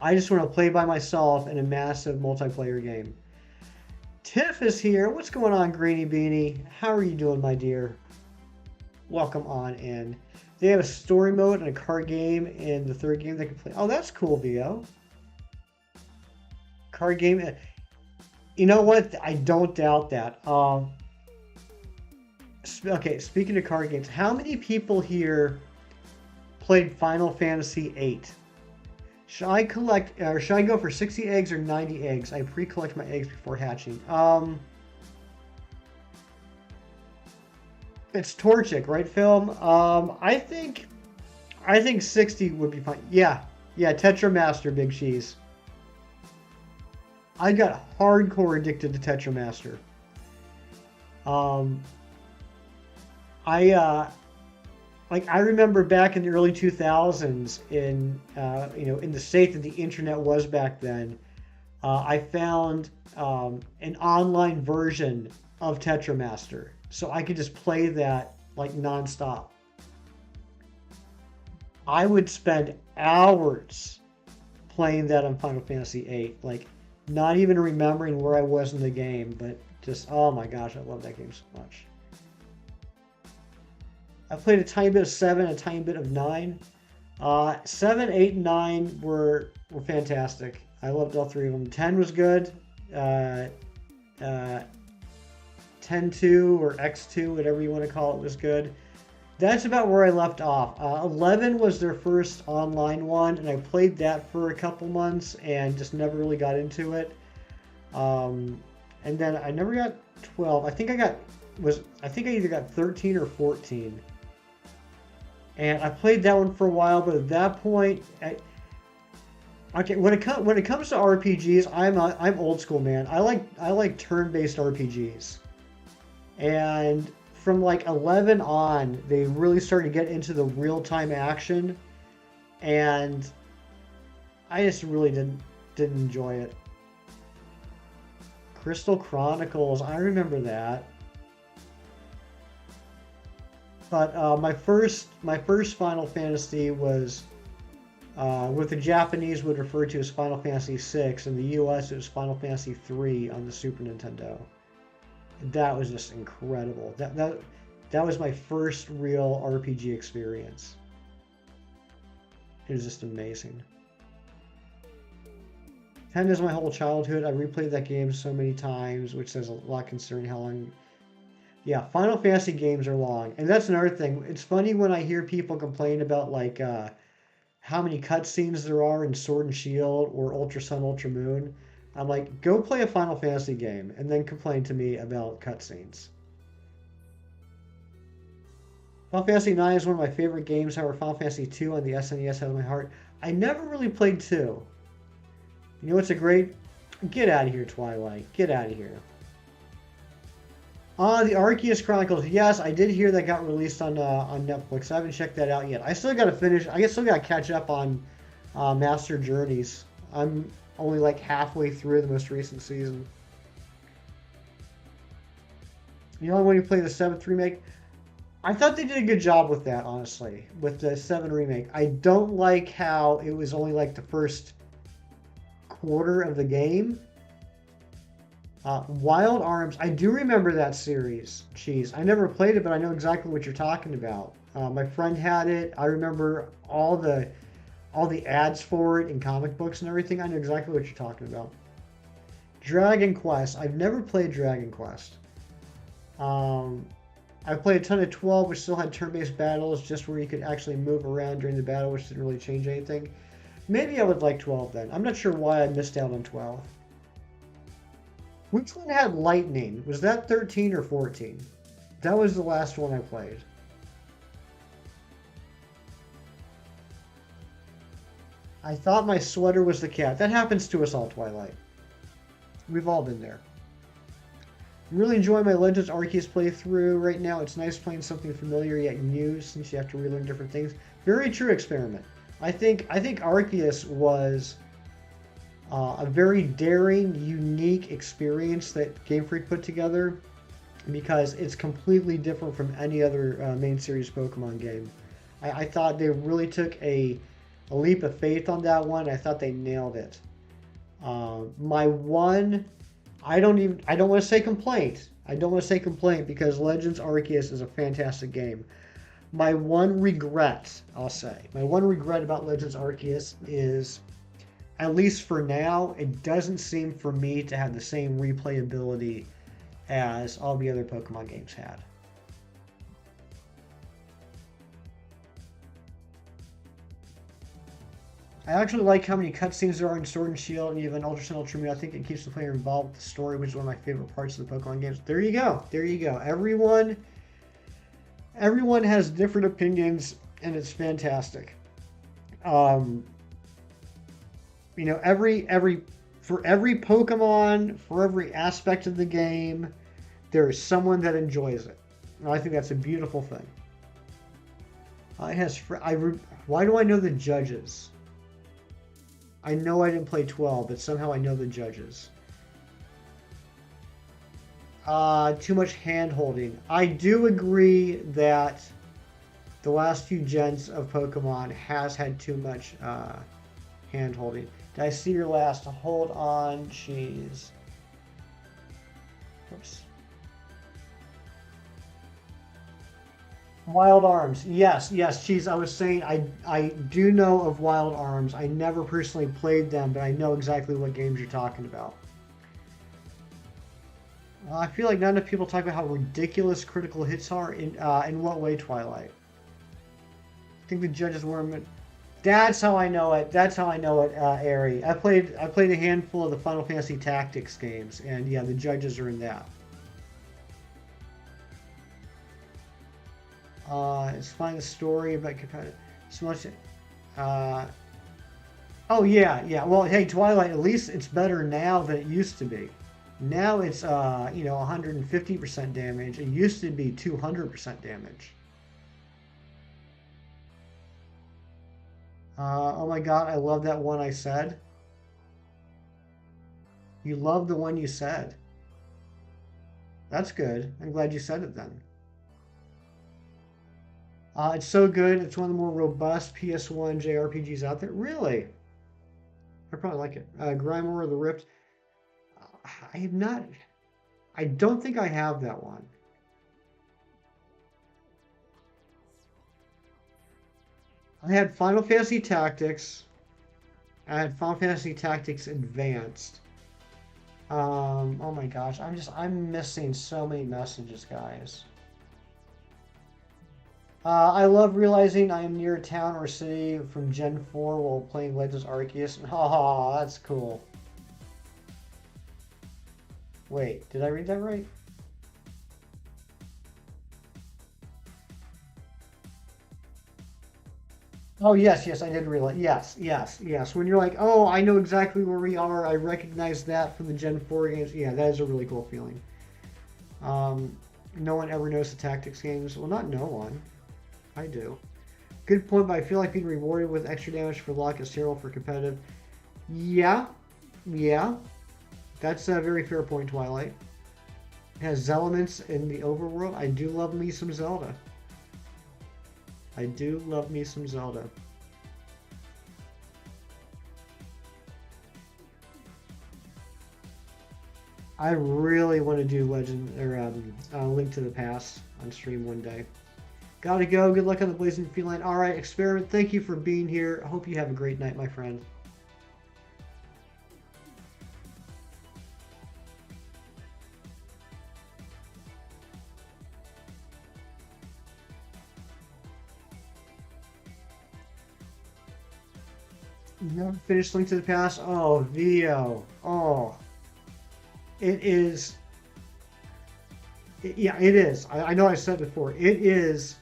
I just want to play by myself in a massive multiplayer game. Tiff is here. What's going on, Greeny Beanie? How are you doing, my dear? Welcome on in. They have a story mode and a card game in the third game they can play. Oh, that's cool, VO. Card game. You know what? I don't doubt that. Okay, speaking of card games, how many people here played Final Fantasy VIII? Should I collect, or should I go for 60 eggs or 90 eggs? I pre-collect my eggs before hatching. It's Torchic, right, film? I think 60 would be fine. Yeah, yeah, Tetra Master, Big Cheese. I got hardcore addicted to Tetra Master. Um, I like I remember back in the early 2000s in in the state that the internet was back then. I found an online version of Tetramaster, so I could just play that like nonstop. I would spend hours playing that on Final Fantasy VIII, like not even remembering where I was in the game, but just oh my gosh, I love that game so much. I played a tiny bit of seven, a tiny bit of nine. Seven, eight, and nine were fantastic. I loved all three of them. 10 was good. Uh, uh, 10-2 or X2, whatever you want to call it, was good. That's about where I left off. 11 was their first online one, and I played that for a couple months and just never really got into it. Um, and then I never got 12. I think I either got 13 or 14. And I played that one for a while, but at that point, okay, when it comes to RPGs, I'm old school, man. I like turn-based RPGs. And from like 11 on, they really started to get into the real-time action, and I just really didn't enjoy it. Crystal Chronicles, I remember that. But my first Final Fantasy was what the Japanese would refer to as Final Fantasy VI. In the U.S., it was Final Fantasy III on the Super Nintendo. That was just incredible. That was my first real RPG experience. It was just amazing. 10 is my whole childhood. I replayed that game so many times, which says a lot concerning how long. Yeah, Final Fantasy games are long, and that's another thing. It's funny when I hear people complain about like how many cutscenes there are in Sword and Shield or Ultra Sun, Ultra Moon. I'm like, go play a Final Fantasy game and then complain to me about cutscenes. Final Fantasy 9 is one of my favorite games. However, Final Fantasy 2 on the SNES has my heart. I never really played 2. You know what's a great. Get out of here, Twilight. Get out of here. The Arceus Chronicles. Yes, I did hear that got released on Netflix. I haven't checked that out yet. I still got to finish. I guess still got to catch up on Master Journeys. I'm only like halfway through the most recent season. You know when you play the seventh remake, I thought they did a good job with that. Honestly, with the seven remake, I don't like how it was only like the first quarter of the game. Wild Arms, I do remember that series. Cheese. I never played it, but I know exactly what you're talking about. My friend had it. I remember all the ads for it in comic books and everything. I know exactly what you're talking about. Dragon Quest. I've never played Dragon Quest. Um, I played a ton of 12, which still had turn-based battles, just where you could actually move around during the battle, which didn't really change anything. Maybe I would like 12 then. I'm not sure why I missed out on 12. Which one had lightning? Was that 13 or 14? That was the last one I played. I thought my sweater was the cat. That happens to us all, Twilight. We've all been there. I'm really enjoying my Legends Arceus playthrough right now. It's nice playing something familiar yet new since you have to relearn different things. Very true, Experiment. I think Arceus was a very daring, unique experience that Game Freak put together because it's completely different from any other main series Pokemon game. I thought they really took a leap of faith on that one. I thought they nailed it. My one, I don't want to say complaint. I don't want to say complaint because Legends Arceus is a fantastic game. My one regret, I'll say, my one regret about Legends Arceus is, at least for now, it doesn't seem for me to have the same replayability as all the other Pokemon games had. I actually like how many cutscenes there are in Sword and Shield and even Ultra Sun Ultra Moon. I think it keeps the player involved with the story, which is one of my favorite parts of the Pokemon games. There you go. There you go. Everyone has different opinions, and it's fantastic. Um, every for every Pokemon, for every aspect of the game, there is someone that enjoys it. And I think that's a beautiful thing. It has. Why do I know the judges? I know I didn't play 12, but somehow I know the judges. Too much hand holding. I do agree that the last few gens of Pokemon has had too much hand holding. Did I see your last? Hold on, cheese. Oops. Wild Arms. Yes, yes, cheese. I was saying I do know of Wild Arms. I never personally played them, but I know exactly what games you're talking about. I feel like not enough people talk about how ridiculous critical hits are. In what way, Twilight? I think the judges were. That's how I know it. That's how I know it, Ari. I played a handful of the Final Fantasy Tactics games, and yeah, the judges are in that. It's finding the story about competitive. So much. Uh, oh yeah, yeah. Well, hey, Twilight. At least it's better now than it used to be. Now it's 150% damage. It used to be 200% damage. Oh my God, I love that one I said. You love the one you said. That's good. I'm glad you said it then. It's so good. It's one of the more robust PS1 JRPGs out there. Really, I probably like it. Grimoire of the Rift. I have not. I don't think I have that one. I had Final Fantasy Tactics. I had Final Fantasy Tactics Advanced. Oh my gosh, I'm missing so many messages, guys. I love realizing I am near a town or city from Gen 4 while playing Legends Arceus. Oh, that's cool. Wait, did I read that right? Oh, yes, yes, I did realize. Yes, yes, yes. When you're like, oh, I know exactly where we are. I recognize that from the Gen 4 games. Yeah, that is a really cool feeling. Um, no one ever knows the tactics games. Well, not no one. I do. Good point, but I feel like being rewarded with extra damage for luck is terrible for competitive. Yeah, yeah. That's a very fair point, Twilight. It has elements in the overworld. I do love me some Zelda. I do love me some Zelda. I really want to do Legend or Link to the Past on stream one day. Gotta go. Good luck on the Blazing Feline. All right, Experiment. Thank you for being here. I hope you have a great night, my friend. Never finished Link to the Past. Oh, Vio. Oh, it is. Yeah, it is. I know I said before. It is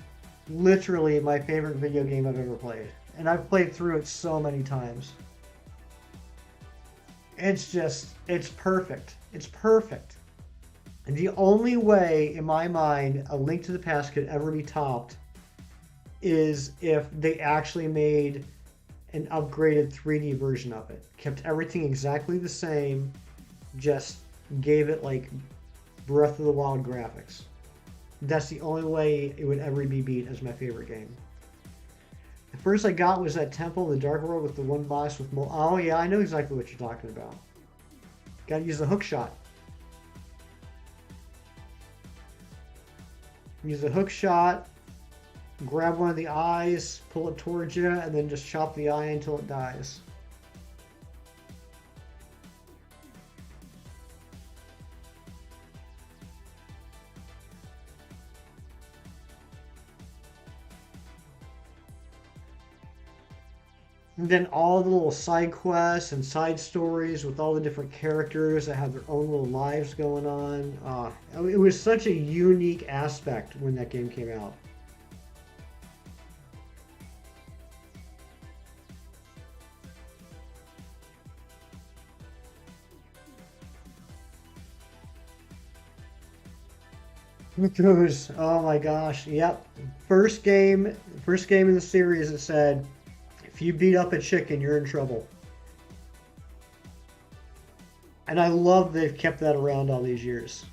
literally my favorite video game I've ever played, and I've played through it so many times. It's perfect. It's perfect. And the only way, in my mind, A Link to the Past could ever be topped is if they actually made an upgraded 3D version of it. Kept everything exactly the same, just gave it like Breath of the Wild graphics. That's the only way it would ever be beat as my favorite game. The first I got was that Temple in the Dark World with the one boss with oh yeah, I know exactly what you're talking about. Gotta use the hook shot. Use the hook shot, grab one of the eyes, pull it towards you, and then just chop the eye until it dies. And then all the little side quests and side stories with all the different characters that have their own little lives going on. It was such a unique aspect when that game came out. Because, oh my gosh, yep. First game in the series that said, if you beat up a chicken, you're in trouble. And I love they've kept that around all these years.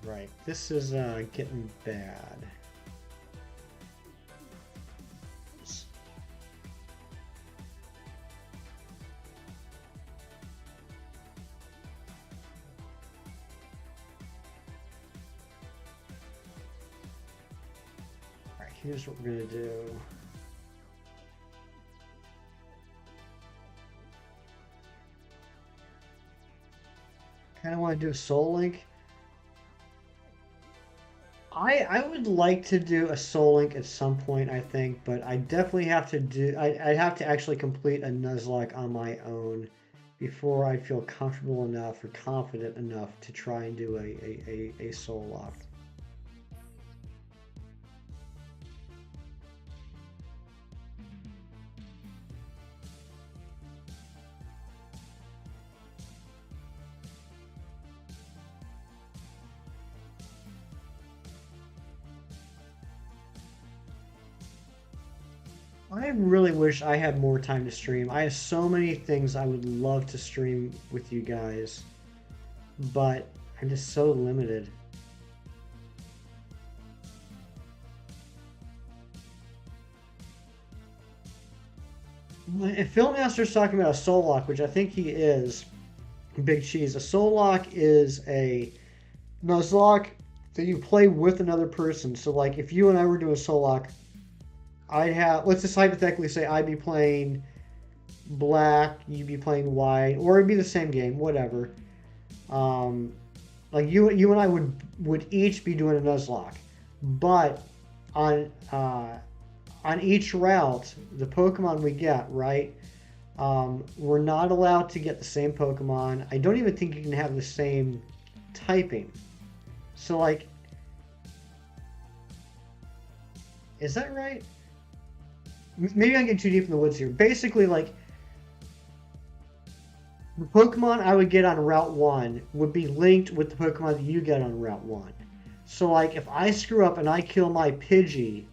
Right. This is getting bad. All right, here's what we're gonna do. Kind of want to do a Soul Link. I would like to do a Soul Link at some point, I think, but I definitely have to do. I'd have to actually complete a Nuzlocke on my own before I feel comfortable enough or confident enough to try and do a Soul Lock. I really wish I had more time to stream. I have so many things I would love to stream with you guys, but I'm just so limited. If Phil Master's talking about a soul lock, which I think he is, Big Cheese, a soul lock is a nuzlocke that you play with another person. So, like, if you and I were doing a soul lock, I'd have, let's just hypothetically say I'd be playing black, you'd be playing white, or it'd be the same game, whatever. Um, like you and I would each be doing a nuzlocke, but on on each route, the Pokemon we get, right? We're not allowed to get the same Pokemon. I don't even think you can have the same typing. So, like, is that right? Maybe I'm getting too deep in the woods here. Basically, like, the Pokemon I would get on Route 1 would be linked with the Pokemon that you get on Route 1. So, like, if I screw up and I kill my Pidgey,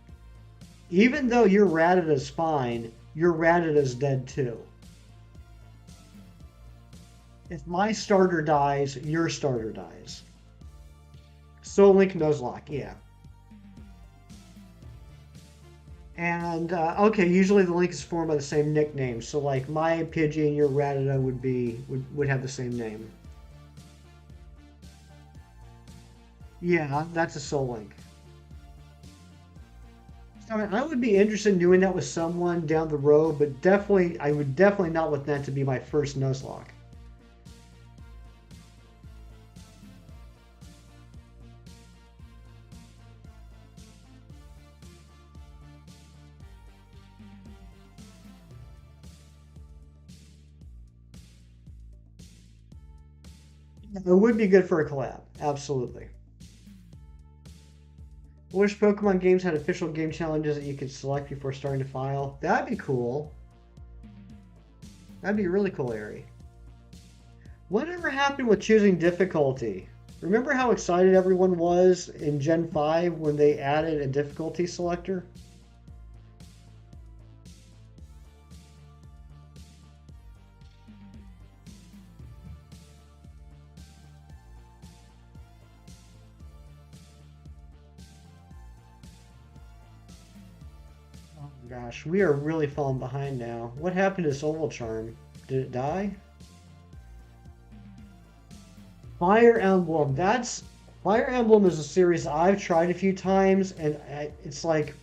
even though your Rattata's fine, your Rattata's dead too. If my starter dies, your starter dies. Soul Link Nuzlocke, yeah. And okay, usually the link is formed by the same nickname. So like my Pidgey and your Rattata would have the same name. Yeah, that's a Soul Link. I mean, I would be interested in doing that with someone down the road, but definitely, I would definitely not want that to be my first Nuzlocke. It would be good for a collab, absolutely. I wish Pokemon games had official game challenges that you could select before starting to file. That'd be cool. That'd be really cool, Ari. Whatever happened with choosing difficulty? Remember how excited everyone was in Gen 5 when they added a difficulty selector? Oh gosh, we are really falling behind now. What happened to this oval charm? Did it die? Fire Emblem. That's Fire Emblem is a series I've tried a few times, and it's like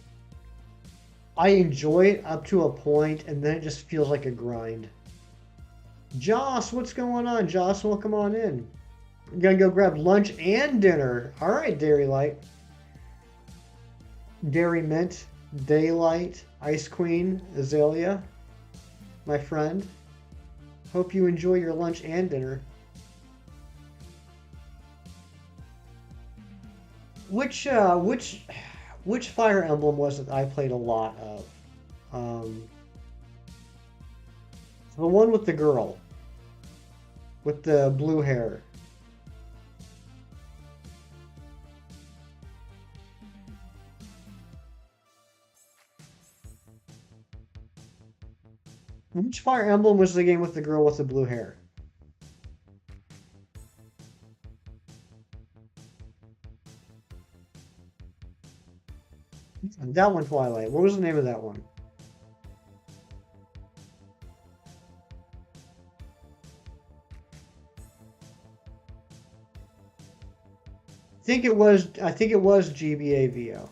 I enjoy it up to a point, and then it just feels like a grind. Joss, what's going on? Joss, welcome on in. I'm gonna go grab lunch and dinner. All right, Dairy Light, Dairy Mint, Daylight, Ice Queen, Azalea, my friend. Hope you enjoy your lunch and dinner. Which uh, which which Fire Emblem was it I played a lot of? Um, the one with the girl with the blue hair. Which Fire Emblem was the game with the girl with the blue hair? That one, Twilight. What was the name of that one? I think it was GBAVO.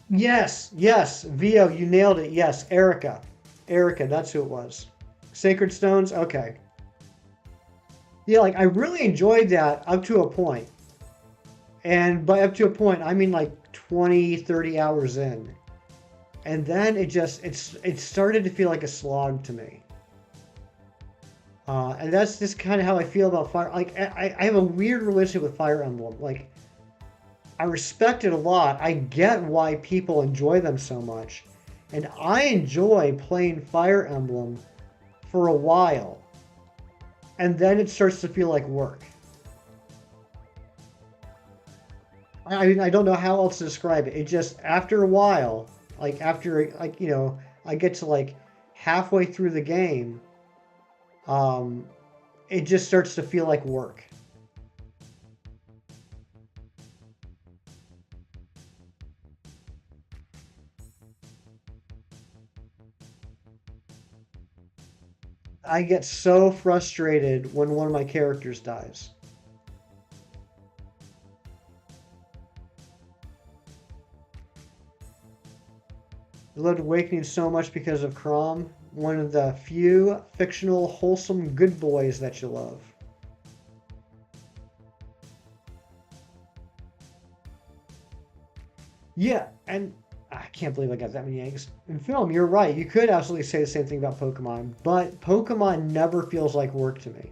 Yes, yes, VO, you nailed it. Yes, Erica. Erica, that's who it was. Sacred Stones? Okay. Yeah, like I really enjoyed that up to a point. And by up to a point, I mean like 20, 30 hours in. And then it started to feel like a slog to me. And that's just kind of how I feel about Fire. Like I have a weird relationship with Fire Emblem. Like I respect it a lot. I get why people enjoy them so much. And I enjoy playing Fire Emblem for a while. and then it starts to feel like work. I mean, I don't know how else to describe it. It just after a while, like after like I get to like halfway through the game, um, it just starts to feel like work. I get so frustrated when one of my characters dies. I loved Awakening so much because of Crom, one of the few fictional, wholesome good boys that you love. Yeah, and I can't believe I got that many eggs. In film, you're right. You could absolutely say the same thing about Pokemon, but Pokemon never feels like work to me.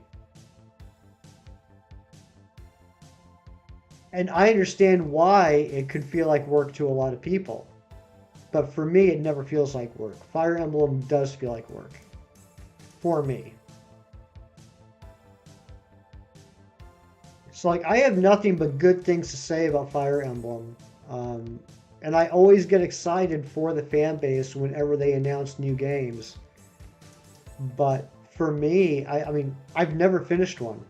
And I understand why it could feel like work to a lot of people. But for me, it never feels like work. Fire Emblem does feel like work. For me. So, like, I have nothing but good things to say about Fire Emblem. Um, and I always get excited for the fan base whenever they announce new games. But for me, I mean, I've never finished one.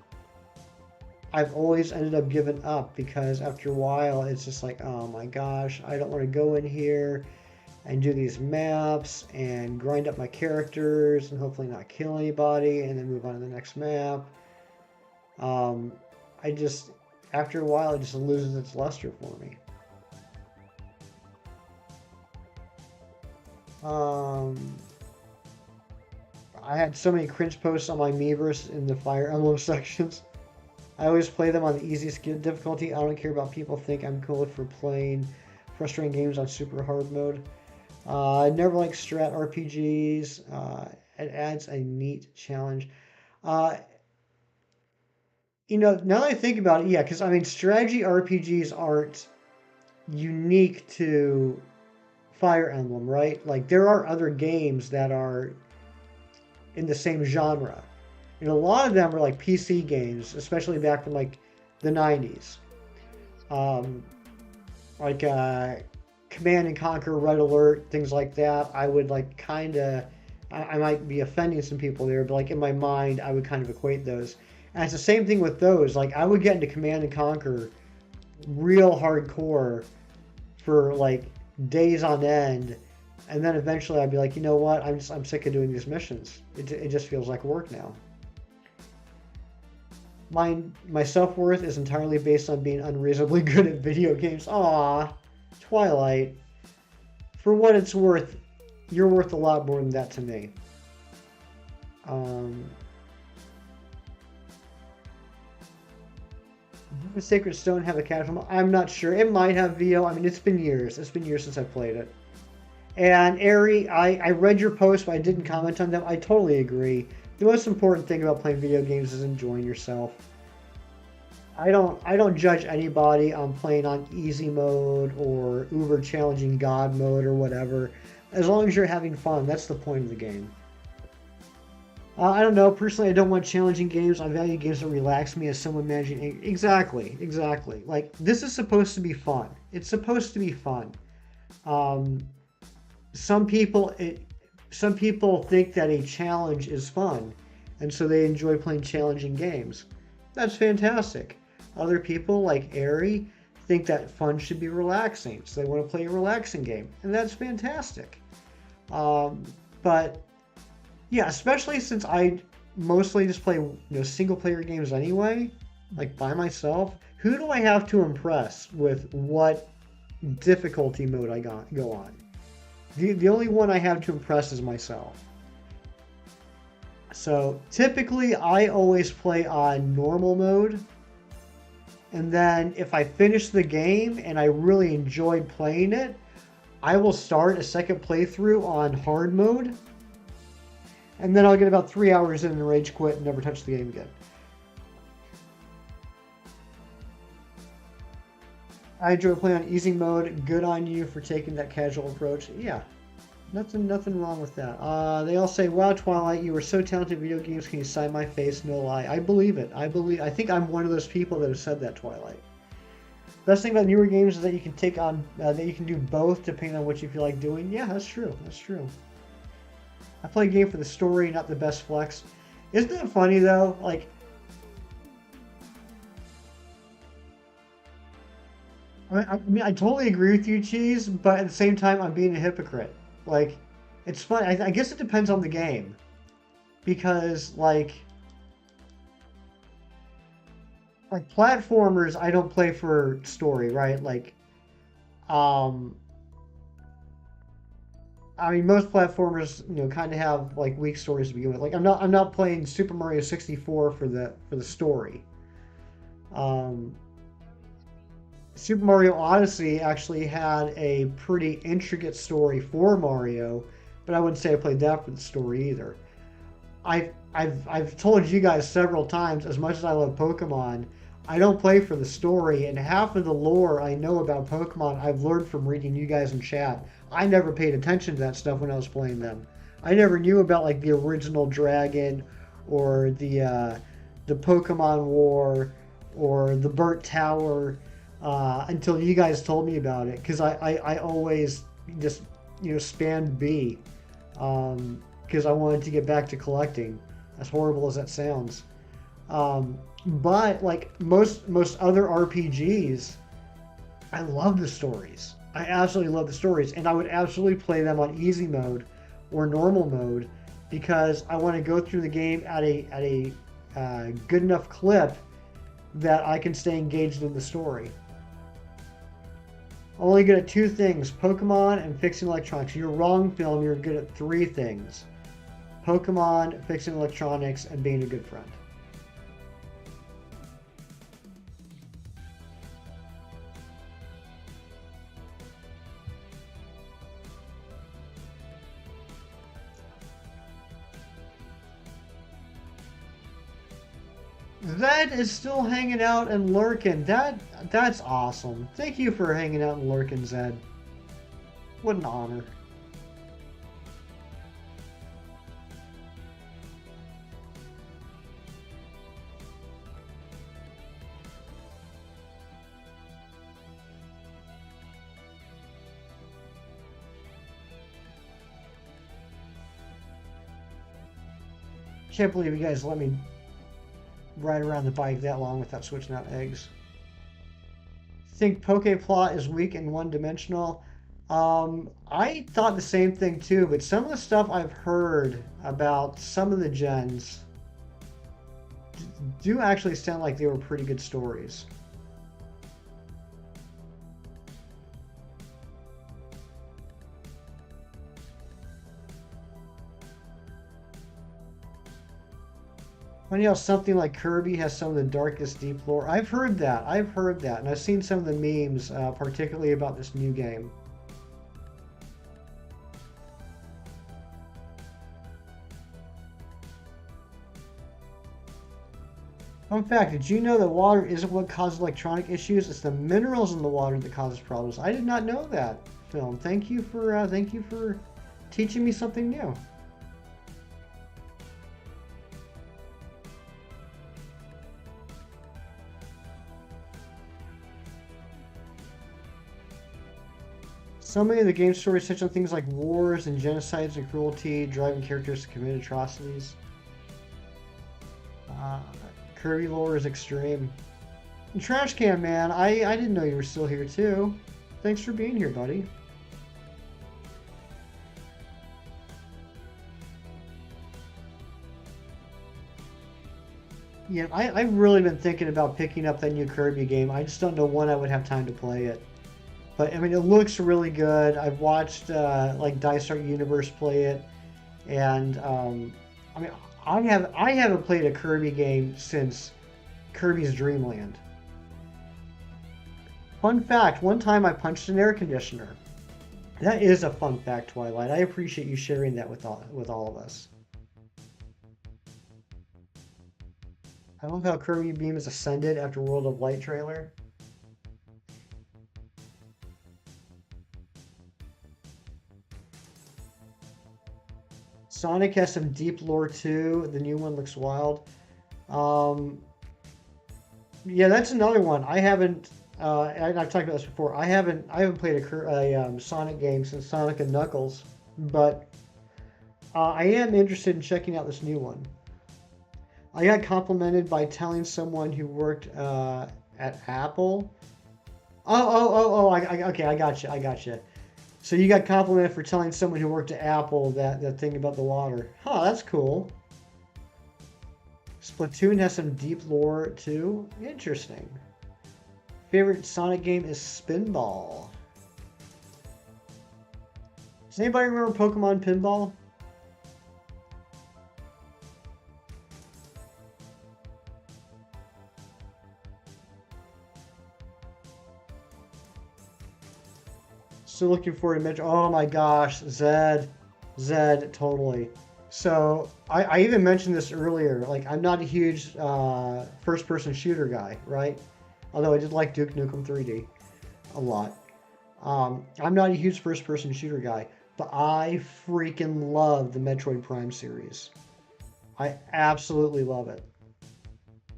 I've always ended up giving up because after a while, it's just like, oh my gosh, I don't want to go in here and do these maps and grind up my characters and hopefully not kill anybody and then move on to the next map. Um, I just, after a while, it just loses its luster for me. Um, I had so many cringe posts on my Miiverse in the Fire Emblem sections. I always play them on the easiest difficulty. I don't care about people think I'm cool for playing frustrating games on super hard mode. I never like strat RPGs. It adds a neat challenge. Uh, now that I think about it, yeah, because I mean, strategy RPGs aren't unique to Fire Emblem, right? Like, there are other games that are in the same genre. And a lot of them are like PC games, especially back from like the 90s. Um, like Command and Conquer, Red Alert, things like that. I would like kind of, I might be offending some people there, but like in my mind, I would kind of equate those. And it's the same thing with those. Like I would get into Command and Conquer real hardcore for like days on end, and then eventually I'd be like, you know what? I'm sick of doing these missions. It just feels like work now. My self worth is entirely based on being unreasonably good at video games. Aw, Twilight. For what it's worth, you're worth a lot more than that to me. Um, does Sacred Stone have a casual? I'm not sure. It might have VO. I mean, it's been years. It's been years since I played it. And Ari, I read your post, but I didn't comment on them. I totally agree. The most important thing about playing video games is enjoying yourself. I don't judge anybody on playing on easy mode or uber challenging god mode or whatever. As long as you're having fun, that's the point of the game. I don't know. Personally, I don't want challenging games. I value games that relax me as someone managing. Exactly, exactly. Like this is supposed to be fun. It's supposed to be fun. Um, some people, some people think that a challenge is fun, and so they enjoy playing challenging games. That's fantastic. Other people, like Ari, think that fun should be relaxing, so they want to play a relaxing game, and that's fantastic. Um, but yeah, especially since I mostly just play single player games anyway, like by myself. Who do I have to impress with what difficulty mode I go on? The only one I have to impress is myself. So typically, I always play on normal mode, and then if I finish the game and I really enjoyed playing it, I will start a second playthrough on hard mode, and then I'll get about 3 hours in and rage quit and never touch the game again. I enjoy playing on easy mode. Good on you for taking that casual approach. Yeah, Nothing wrong with that. They all say, "Wow, Twilight, you were so talented in video games. Can you sign my face?" No lie. I believe it. I think I'm one of those people that have said that, Twilight. Best thing about newer games is that you can take on that you can do both depending on what you feel like doing. Yeah, that's true. That's true. I play a game for the story, not the best flex. Isn't it funny though? Like, I totally agree with you, Cheese, but at the same time, I'm being a hypocrite. Like, it's fun. I guess it depends on the game because, like platformers, I don't play for story, right? Um, I mean, most platformers, kind of have like weak stories to begin with. Like, I'm not playing Super Mario 64 for the story. Um, Super Mario Odyssey actually had a pretty intricate story for Mario, but I wouldn't say I played that for the story either. I've told you guys several times, as much as I love Pokemon, I don't play for the story, and half of the lore I know about Pokemon I've learned from reading you guys in chat. I never paid attention to that stuff when I was playing them. I never knew about like the original dragon, or the Pokemon War, or the Burnt Tower, until you guys told me about it. Because I always just spammed B, because I wanted to get back to collecting. As horrible as that sounds. But like most other RPGs, I love the stories. I absolutely love the stories, and I would absolutely play them on easy mode or normal mode because I want to go through the game at a good enough clip that I can stay engaged in the story. Only good at two things: Pokemon and fixing electronics. You're wrong, film. You're good at three things: Pokemon, fixing electronics, and being a good friend. That is still hanging out and lurking. That's awesome. Thank you for hanging out and lurking, Zed. What an honor. Can't believe you guys let me ride around the bike that long without switching out eggs. Think Pokeplot is weak and one-dimensional. I thought the same thing too, but some of the stuff I've heard about some of the gens do actually sound like they were pretty good stories. Funny how something like Kirby has some of the darkest deep lore. I've heard that. I've heard that, and I've seen some of the memes, particularly about this new game. Fun fact: did you know that water isn't what causes electronic issues? It's the minerals in the water that causes problems. I did not know that. Film. Thank you for teaching me something new. So many of the game stories touch on things like wars and genocides and cruelty, driving characters to commit atrocities. Uh, Kirby lore is extreme. And Trash Can Man, I didn't know you were still here too. Thanks for being here, buddy. Yeah, I've really been thinking about picking up that new Kirby game. I just don't know when I would have time to play it. But I mean, it looks really good. I've watched like Dice Art Universe play it, and I mean, I haven't played a Kirby game since Kirby's Dream Land. Fun fact: one time I punched an air conditioner. That is a fun fact, Twilight. I appreciate you sharing that with all of us. I love how Kirby Beam is ascended after World of Light trailer. Sonic has some deep lore too. The new one looks wild. Um, yeah, that's another one. I haven't. I've talked about this before. I haven't played a Sonic game since Sonic and Knuckles, but I am interested in checking out this new one. I got complimented by telling someone who worked at Apple. Oh! Okay, I got you. I got you. So you got complimented for telling someone who worked at Apple that thing about the water. Huh, that's cool. Splatoon has some deep lore too. Interesting. Favorite Sonic game is Spinball. Does anybody remember Pokemon Pinball? Still looking forward to Metro. Oh my gosh, Zed, totally. So I even mentioned this earlier. Like I'm not a huge first-person shooter guy, right? Although I did like Duke Nukem 3D a lot. I'm not a huge first-person shooter guy, but I freaking love the Metroid Prime series. I absolutely love it.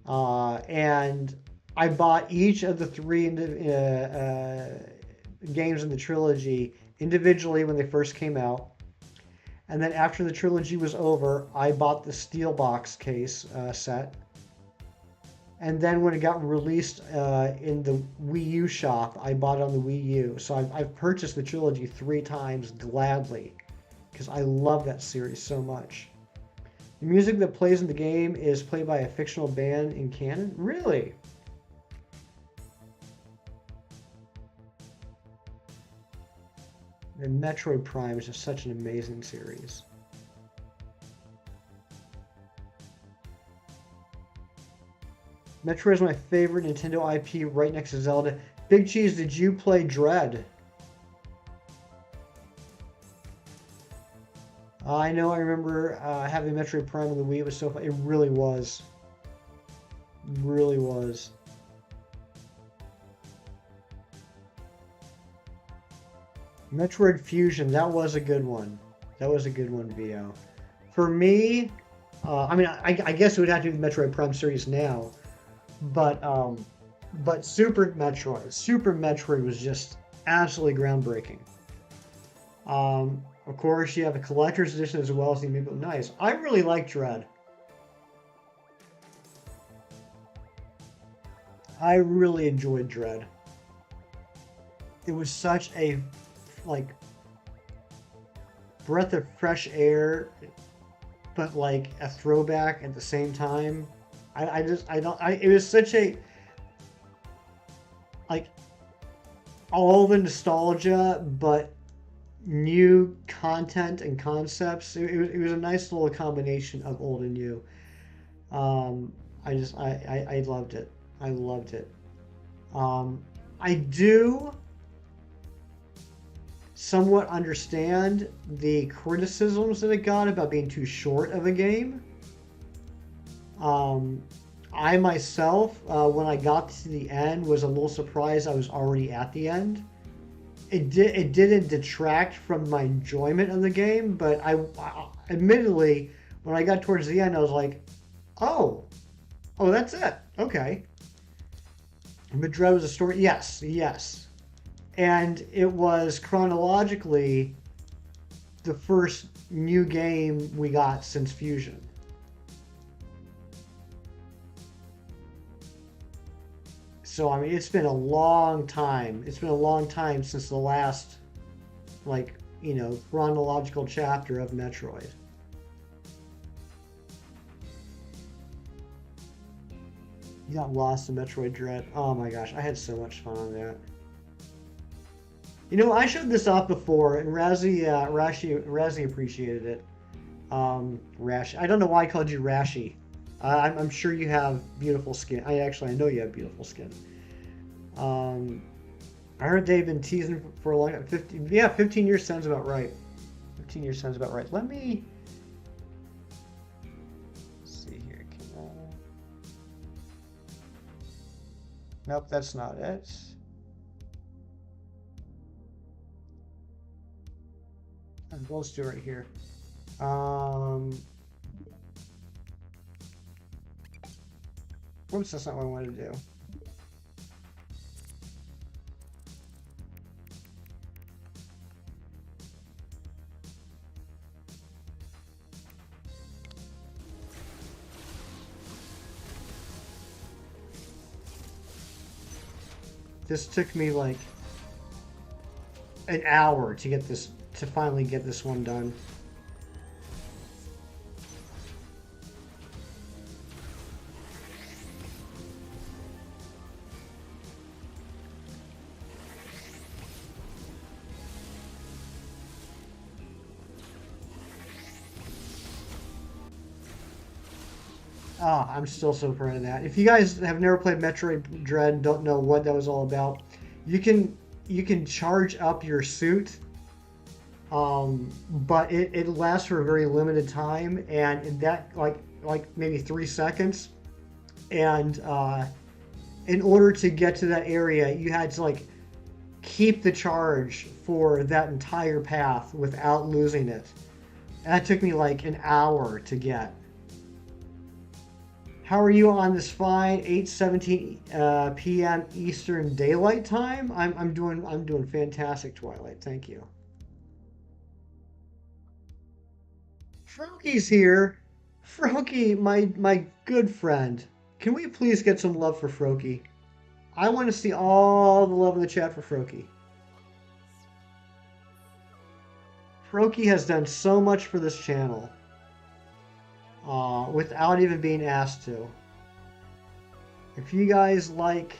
And I bought each of the three games in the trilogy individually when they first came out. And then after the trilogy was over, I bought the Steelbox case set. And then when it got released in the Wii U shop, I bought it on the Wii U. So I've purchased the trilogy 3 times gladly because I love that series so much. The music that plays in the game is played by a fictional band in canon? Really? And Metroid Prime is just such an amazing series. Metroid is my favorite Nintendo IP right next to Zelda. Big Cheese, did you play Dread? I know I remember having Metroid Prime on the Wii. It was so fun. It really was. Really was. Metroid Fusion, that was a good one. That was a good one, VO. For me, I mean, I guess it would have to be the Metroid Prime series now, but Super Metroid was just absolutely groundbreaking. Of course, you have a collector's edition as well as the Amiibo. Nice. I really like Dread. I really enjoyed Dread. It was such a like breath of fresh air, but like a throwback at the same time. I just I don't I it was such a like all the nostalgia, but new content and concepts. It was a nice little combination of old and new. Um, I loved it. I loved it. Um, I do somewhat understand the criticisms that it got about being too short of a game. Um, I myself, when I got to the end, was a little surprised I was already at the end. It didn't detract from my enjoyment of the game, but admittedly, when I got towards the end, I was like, oh, oh, that's it. Okay. Madrid was a story. Yes, yes. And it was chronologically the first new game we got since Fusion. So, I mean, it's been a long time. It's been a long time since the last, like, chronological chapter of Metroid. You got lost in Metroid Dread. Oh my gosh, I had so much fun on that. I showed this off before, and Rashi appreciated it. Rash. I don't know why I called you Rashi. I'm sure you have beautiful skin. I know you have beautiful skin. Um, I heard they've been teasing for a long time. 15 years sounds about right. 15 years sounds about right. Let me see here. Nope, that's not it. Let's do it right here. Um, whoops, that's not what I wanted to do. This took me like an hour to get this, to finally get this one done. Ah, I'm still so proud of that. If you guys have never played Metroid Dread and don't know what that was all about, you can you can charge up your suit, but it lasts for a very limited time, and in that like maybe 3 seconds. And in order to get to that area, you had to like keep the charge for that entire path without losing it. And that took me like an hour to get. How are you on this fine 8:17 p.m. Eastern Daylight Time? I'm doing fantastic, Twilight. Thank you. Froaky's here. Froaky, my good friend. Can we please get some love for Froaky? I want to see all the love in the chat for Froaky. Froaky has done so much for this channel, without even being asked to. If you guys like,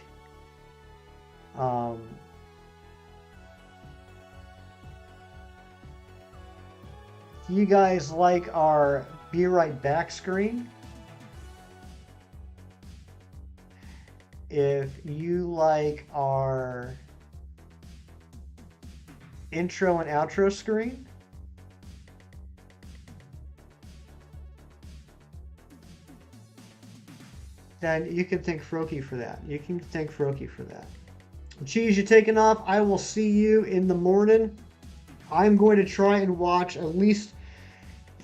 um, if you guys like our Be Right Back screen, if you like our intro and outro screen, then you can thank Froaky for that. You can thank Froaky for that. Cheese, you taking off. I will see you in the morning. I'm going to try and watch at least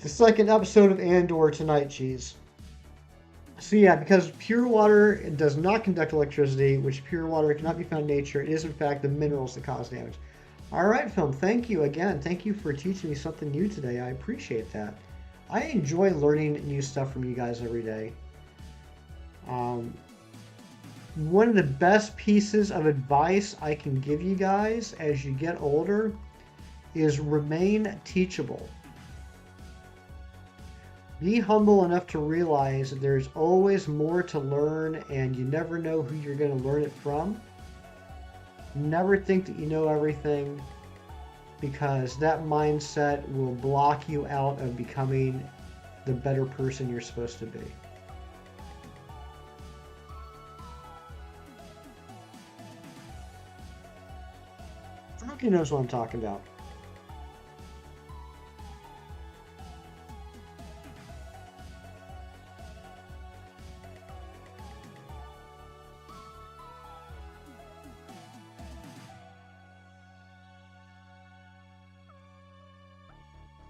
the second episode of Andor tonight, Cheese. So yeah, because pure water does not conduct electricity, which pure water cannot be found in nature, it is in fact the minerals that cause damage. All right, film. Thank you again. Thank you for teaching me something new today. I appreciate that. I enjoy learning new stuff from you guys every day. One of the best pieces of advice I can give you guys as you get older is remain teachable. Be humble enough to realize that there's always more to learn and you never know who you're going to learn it from. Never think that you know everything, because that mindset will block you out of becoming the better person you're supposed to be. Nobody knows what I'm talking about.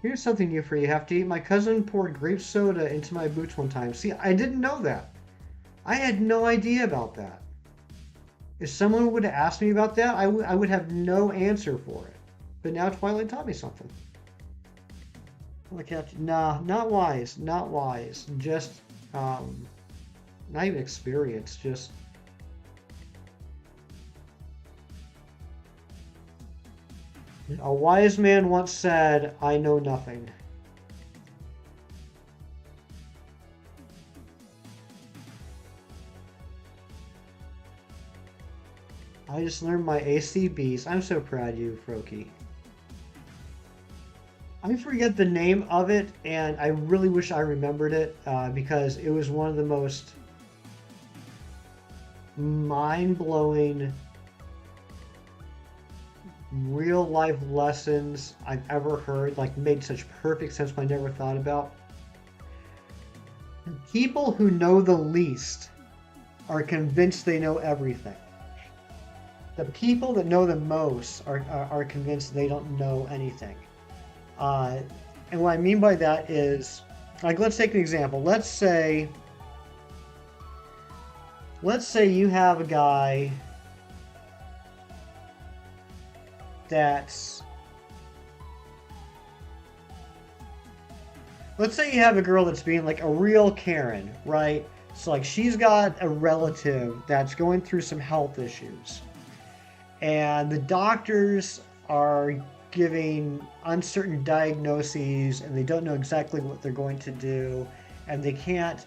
Here's something new for you, Hefty. My cousin poured grape soda into my boots one time. See, I didn't know that. I had no idea about that. If someone would have asked me about that, I would have no answer for it. But now Twilight taught me something. Nah, not wise. Not wise. Just, not even experience. Just... A wise man once said, I know nothing. I just learned my ACBs. I'm so proud of you, Froaky. I forget the name of it, and I really wish I remembered it, because it was one of the most mind-blowing real-life lessons I've ever heard. Like, made such perfect sense, but I never thought about. People who know the least are convinced they know everything. The people that know the most are convinced they don't know anything. And And what I mean by that is, like, let's take an example. Let's say you have a guy that's, let's say you have a girl that's being like a real Karen, right? So like she's got a relative that's going through some health issues, and the doctors are giving uncertain diagnoses, and they don't know exactly what they're going to do, and they can't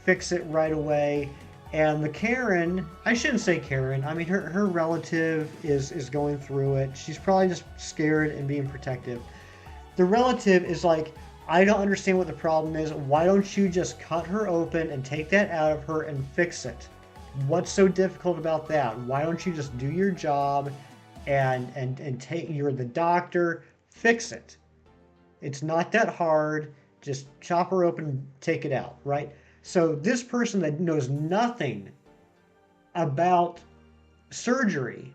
fix it right away. And the Karen, I shouldn't say Karen, I mean her relative is going through it. She's probably just scared and being protective. The relative is like, I don't understand what the problem is. Why don't you just cut her open and take that out of her and fix it? What's so difficult about that? Why don't you just do your job and take, you're the doctor, fix it. It's not that hard. Just chop her open, take it out, right? So this person that knows nothing about surgery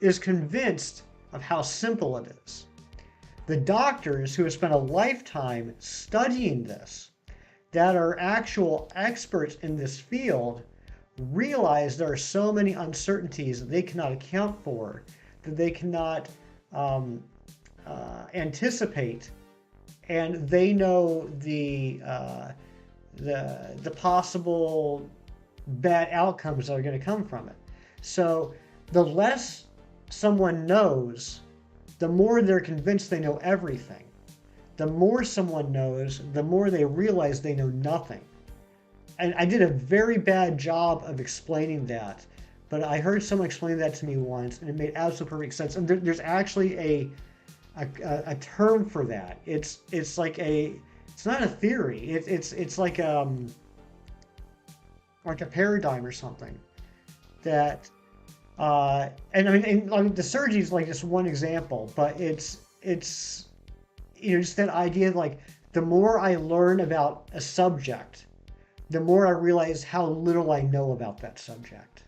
is convinced of how simple it is. The doctors who have spent a lifetime studying this, that are actual experts in this field, realize there are so many uncertainties that they cannot account for, that they cannot anticipate, and they know the possible bad outcomes that are going to come from it. So the less someone knows, the more they're convinced they know everything. The more someone knows, the more they realize they know nothing. And I did a very bad job of explaining that, but I heard someone explain that to me once, and it made absolute perfect sense. And there's actually a term for that. It's like it's not a theory. It's like a paradigm or something that and I mean the surgery is like just one example, but it's just that idea of like, the more I learn about a subject, the more I realize how little I know about that subject.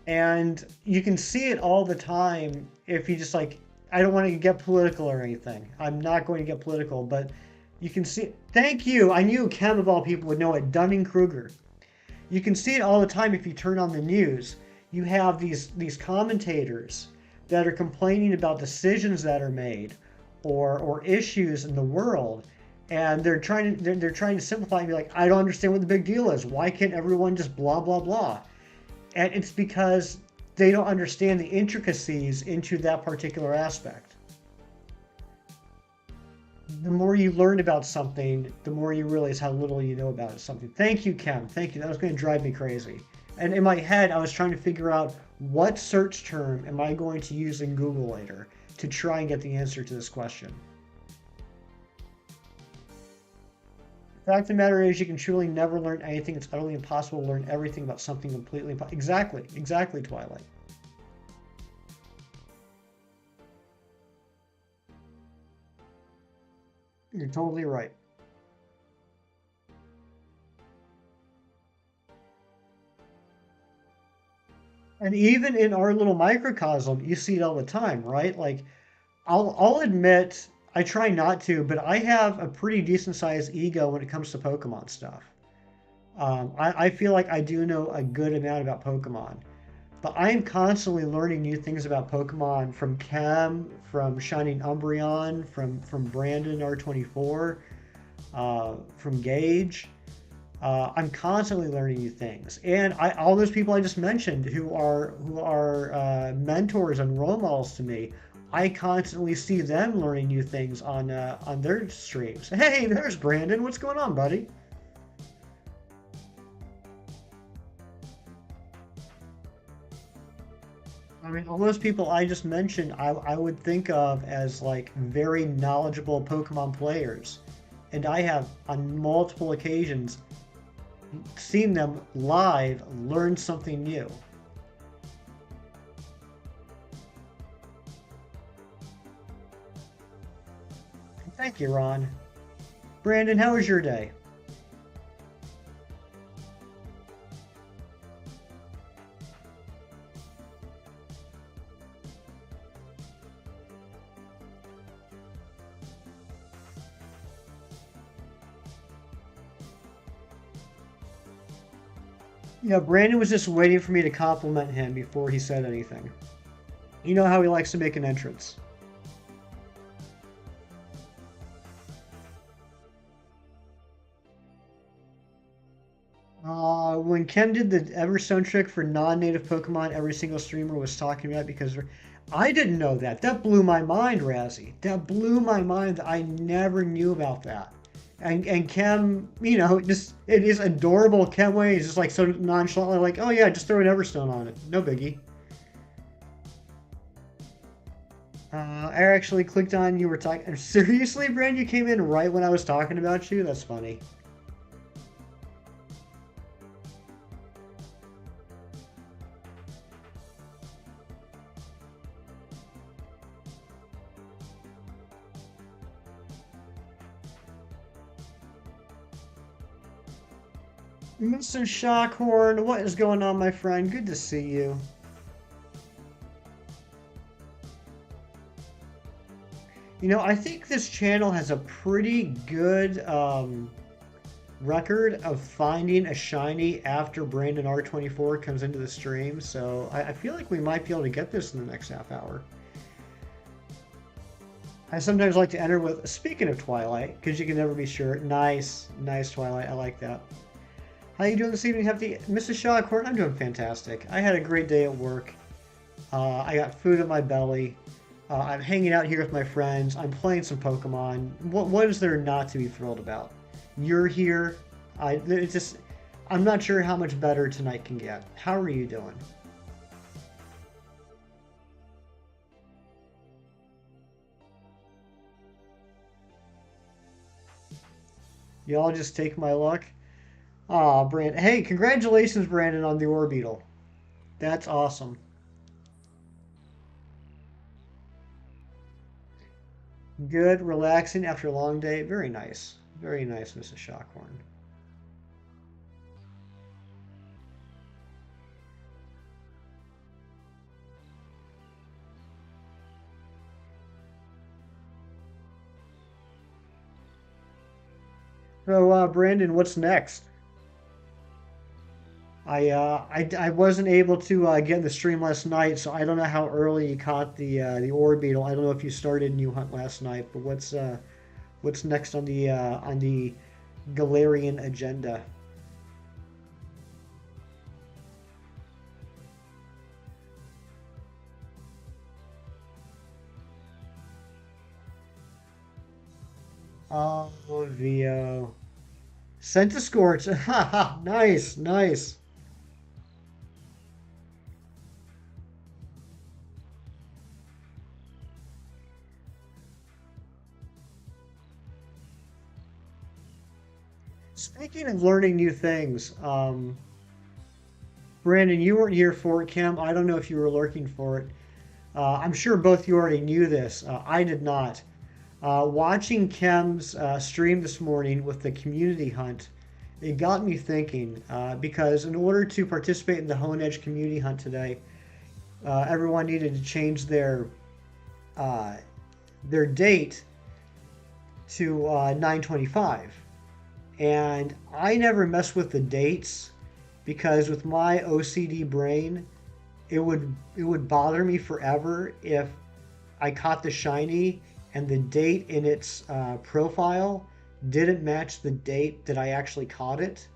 And you can see it all the time if you just like, I don't want to get political or anything. I'm not going to get political, but you can see it. Thank you. I knew Chem of all people would know it. Dunning-Kruger. You can see it all the time if you turn on the news. You have these commentators that are complaining about decisions that are made, or issues in the world, and they're trying to simplify and be like, I don't understand what the big deal is. Why can't everyone just blah blah blah? And it's because they don't understand the intricacies into that particular aspect. The more you learn about something, the more you realize how little you know about something. Thank you, Ken. Thank you. That was going to drive me crazy. And in my head, I was trying to figure out, what search term am I going to use in Google later to try and get the answer to this question. The fact of the matter is, you can truly never learn anything. It's utterly impossible to learn everything about something completely impossible. Exactly, Twilight. You're totally right. And even in our little microcosm, you see it all the time, right? Like, I'll admit, I try not to, but I have a pretty decent sized ego when it comes to Pokemon stuff. I feel like I do know a good amount about Pokemon, but I am constantly learning new things about Pokemon from Chem, from Shining Umbreon, from Brandon R24, from Gage. I'm constantly learning new things, and all those people I just mentioned who are mentors and role models to me, I constantly see them learning new things on their streams. Hey, there's Brandon. What's going on, buddy? I mean, all those people I just mentioned, I would think of as like very knowledgeable Pokemon players, and I have on multiple occasions seen them live learn something new. Thank you, Ron. Brandon, how was your day? Yeah, Brandon was just waiting for me to compliment him before he said anything. You know how he likes to make an entrance. When Ken did the Everstone trick for non-native Pokemon, every single streamer was talking about it because I didn't know that. That blew my mind, Razzie. That blew my mind. I never knew about that. And Kem, just it is adorable. Kem way is just like so nonchalantly like, oh yeah, just throw an Everstone on it. No biggie. I actually clicked on you were talking. Seriously, Brand, you came in right when I was talking about you. That's funny. Mr. Shockhorn, what is going on, my friend? Good to see you. I think this channel has a pretty good record of finding a shiny after Brandon R24 comes into the stream, so I feel like we might be able to get this in the next half hour. I sometimes like to enter with, speaking of Twilight, because you can never be sure. Nice, nice Twilight, I like that. How you doing this evening, Hefty? Mrs. Shawcourt, I'm doing fantastic. I had a great day at work. I got food in my belly. I'm hanging out here with my friends. I'm playing some Pokemon. What is there not to be thrilled about? You're here. I'm not sure how much better tonight can get. How are you doing? Y'all just take my luck. Aw, Brandon. Hey, congratulations, Brandon, on the Orbeetle. That's awesome. Good, relaxing after a long day. Very nice. Very nice, Mrs. Shockhorn. So, Brandon, what's next? I wasn't able to get in the stream last night, so I don't know how early you caught the Orbeetle. I don't know if you started New Hunt last night, but what's next on the Galarian agenda? Oh, Vio. Centiskorch. Nice, nice. Speaking of learning new things, Brandon, you weren't here for it, Kim. I don't know if you were lurking for it. I'm sure both you already knew this. I did not. Watching Kim's stream this morning with the community hunt, it got me thinking because in order to participate in the Hone Edge community hunt today, everyone needed to change uh, their date to 9/25. And I never mess with the dates because with my OCD brain, it would bother me forever if I caught the shiny and the date in its profile didn't match the date that I actually caught it.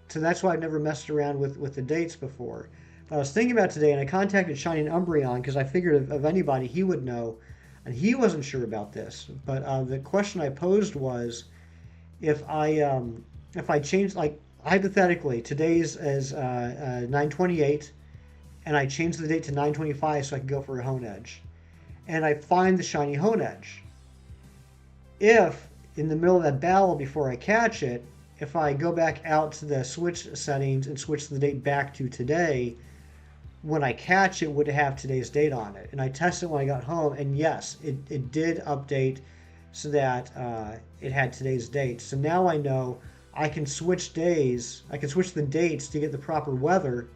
So that's why I've never messed around with the dates before. But I was thinking about today, and I contacted Shining Umbreon because I figured of anybody he would know, and he wasn't sure about this. But the question I posed was if I change, like, hypothetically today's is 9/28, and I change the date to 9/25 so I can go for a Hone Edge, and I find the shiny Hone Edge. If in the middle of that battle before I catch it, if I go back out to the switch settings and switch the date back to today, when I catch it would have today's date on it. And I tested when I got home, and yes, it did update so that it had today's date. So now I know I can switch days, I can switch the dates to get the proper weather,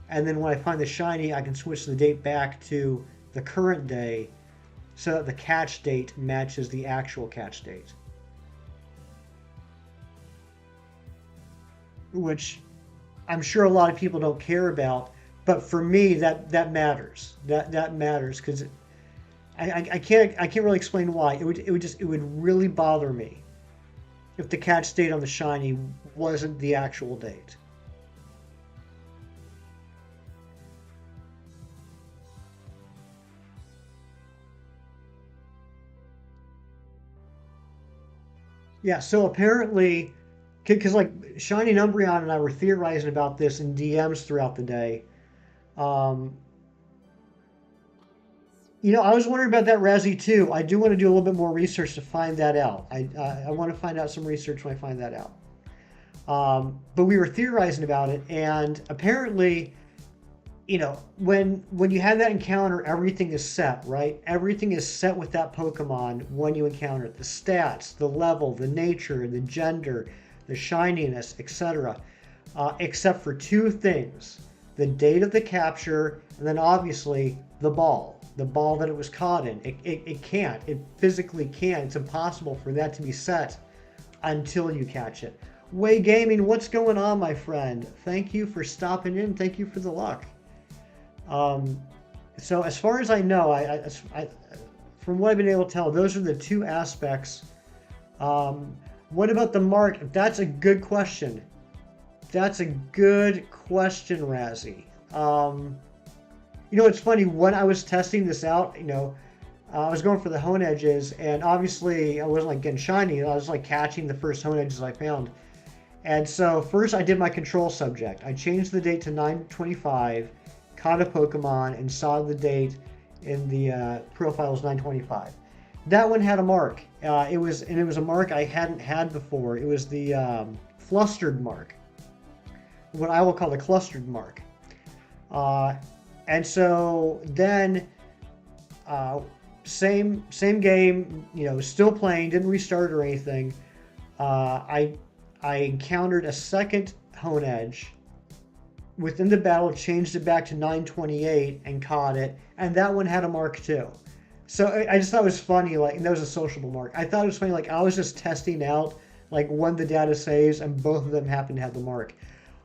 and then when I find the shiny, I can switch the date back to the current day so that the catch date matches the actual catch date. Which I'm sure a lot of people don't care about, but for me that matters. That matters because I can't really explain why. It would really bother me if the catch date on the shiny wasn't the actual date. Yeah, so apparently, because like Shiny and Umbreon and I were theorizing about this in DMs throughout the day. Um, I was wondering about that Razzie too. I do want to do a little bit more research to find that out. I want to find out some research when I find that out. But we were theorizing about it, and apparently, when you have that encounter, everything is set, right? Everything is set with that Pokemon when you encounter it. The stats, the level, the nature, the gender, the shininess, etc. Except for two things: the date of the capture, and then obviously the ball that it was caught in. It can't. It physically can't. It's impossible for that to be set until you catch it. Way Gaming, what's going on, my friend? Thank you for stopping in. Thank you for the luck. Um, so as far as I know, from what I've been able to tell, those are the two aspects. Um, what about the mark? That's a good question. That's a good question, Razzie. It's funny when I was testing this out. I was going for the hone edges, and obviously I wasn't like getting shiny. I was like catching the first hone edges I found. And so first I did my control subject. I changed the date to 925, caught a Pokemon, and saw the date in the profile was 925. That one had a mark. It was a mark I hadn't had before. It was the flustered mark, what I will call the clustered mark. Uh, and so then uh, same game, still playing, didn't restart or anything. I encountered a second hone edge within the battle, changed it back to 928 and caught it, and that one had a mark too. So I just thought it was funny, like, and that was a sociable mark. I thought it was funny, like I was just testing out like when the data saves, and both of them happened to have the mark.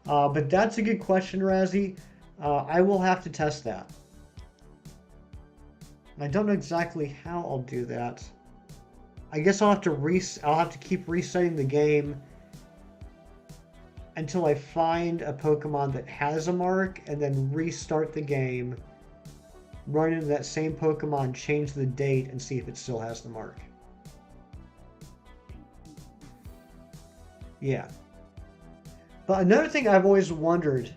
But that's a good question, Razzie. I will have to test that. I don't know exactly how I'll do that. I guess I'll have to keep resetting the game until I find a Pokemon that has a mark, and then restart the game, run into that same Pokemon, change the date, and see if it still has the mark. Yeah. But another thing I've always wondered,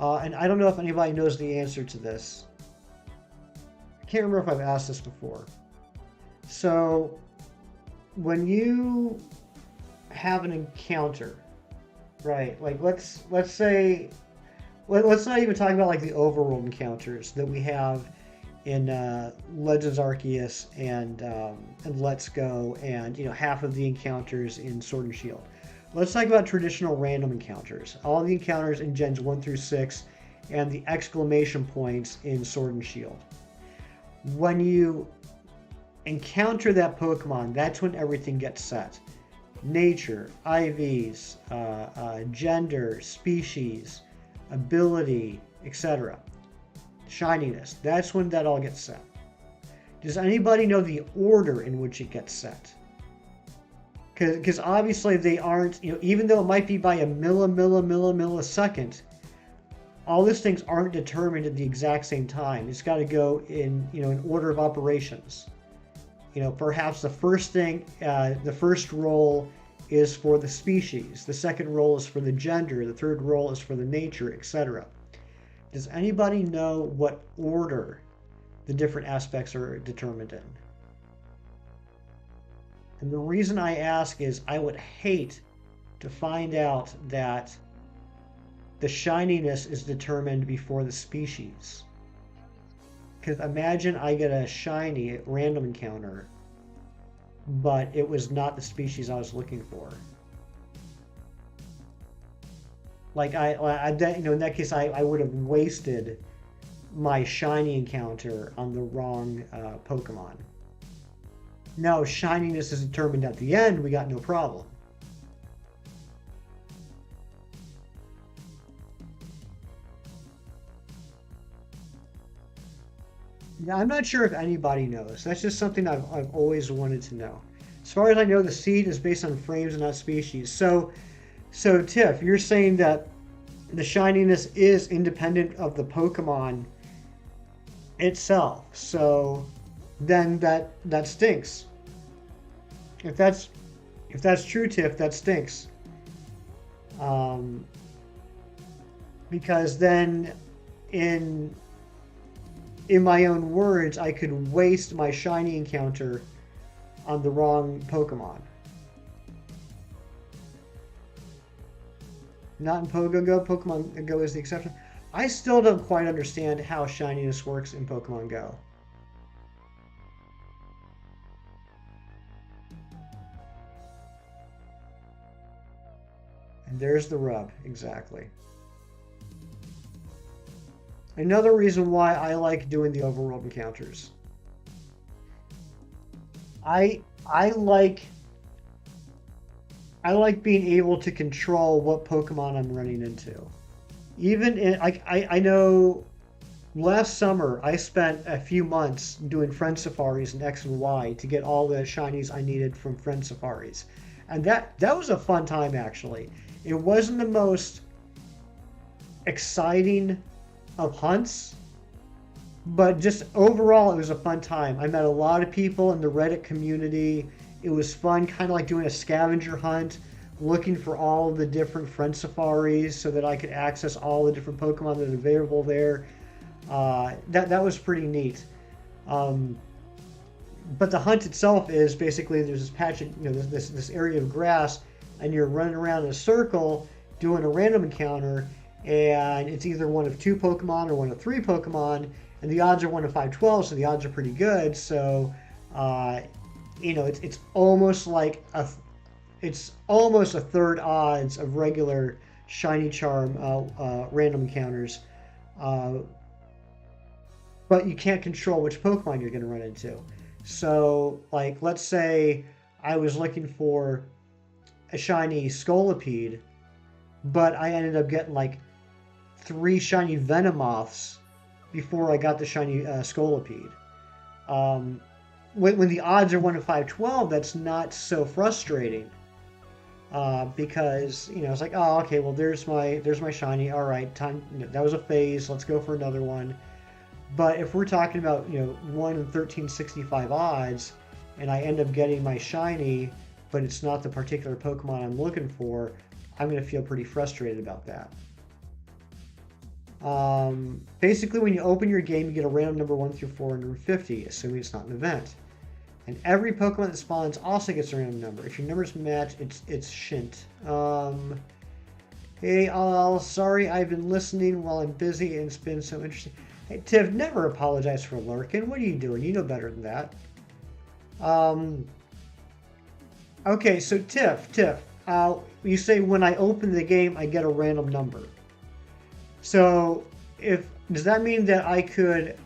and I don't know if anybody knows the answer to this. I can't remember if I've asked this before. So, when you have an encounter, right? Like let's say let's not even talk about like the overworld encounters that we have in Legends Arceus and Let's Go, and half of the encounters in Sword and Shield. Let's talk about traditional random encounters. All the encounters in Gens 1 through 6 and the exclamation points in Sword and Shield. When you encounter that Pokemon, that's when everything gets set. Nature, IVs, gender, species, ability, etc. Shininess. That's when that all gets set. Does anybody know the order in which it gets set? Because obviously they aren't, even though it might be by a millisecond, all these things aren't determined at the exact same time. It's got to go in order of operations. Perhaps the first roll is for the species, the second roll is for the gender, the third roll is for the nature, etc. Does anybody know what order the different aspects are determined in? And the reason I ask is I would hate to find out that the shininess is determined before the species. Because imagine I get a shiny random encounter, but it was not the species I was looking for. Like in that case, I would have wasted my shiny encounter on the wrong Pokemon. No, shininess is determined at the end. We got no problem. Yeah, I'm not sure if anybody knows. That's just something I've always wanted to know. As far as I know, the seed is based on frames and not species. So Tiff, you're saying that the shininess is independent of the Pokemon itself. So then that stinks. If that's if that's true, Tiff, that stinks. Um, because then in in my own words, I could waste my shiny encounter on the wrong Pokemon. Not in Pogo Go. Pokemon Go is the exception. I still don't quite understand how shininess works in Pokemon Go. And there's the rub, exactly. Another reason why I like doing the overworld encounters. I I like I like being able to control what Pokemon I'm running into. Even in I know last summer I spent a few months doing friend safaris in X and Y to get all the shinies I needed from friend safaris. And that was a fun time actually. It wasn't the most exciting of hunts, but just overall it was a fun time. I met a lot of people in the Reddit community. It was fun, kind of like doing a scavenger hunt, looking for all the different friend safaris so that I could access all the different Pokemon that are available there. That was pretty neat. Um, but the hunt itself is basically there's this patch of, this area of grass, and you're running around in a circle doing a random encounter, and it's either one of two Pokemon or one of three Pokemon, and the odds are 1 to 512, so the odds are pretty good. So, it's almost like it's almost a third odds of regular shiny charm random encounters, uh, but you can't control which Pokemon you're going to run into. So, like, let's say I was looking for a shiny Scolipede, but I ended up getting like 3 shiny Venomoths before I got the shiny Scolipede. Um, when the odds are 1 to 512, that's not so frustrating because it's like, oh, okay, well there's my shiny. All right, time. That was a phase. Let's go for another one. But if we're talking about 1 in 1365 odds, and I end up getting my shiny, but it's not the particular Pokemon I'm looking for, I'm going to feel pretty frustrated about that. Basically, when you open your game, you get a random number 1 through 450, assuming it's not an event. And every Pokemon that spawns also gets a random number. If your numbers match, it's Shint. Hey, sorry I've been listening while I'm busy and it's been so interesting. Hey, Tiff, never apologize for lurking. What are you doing? You know better than that. Okay, so Tiff, you say when I open the game, I get a random number. So, does that mean that I could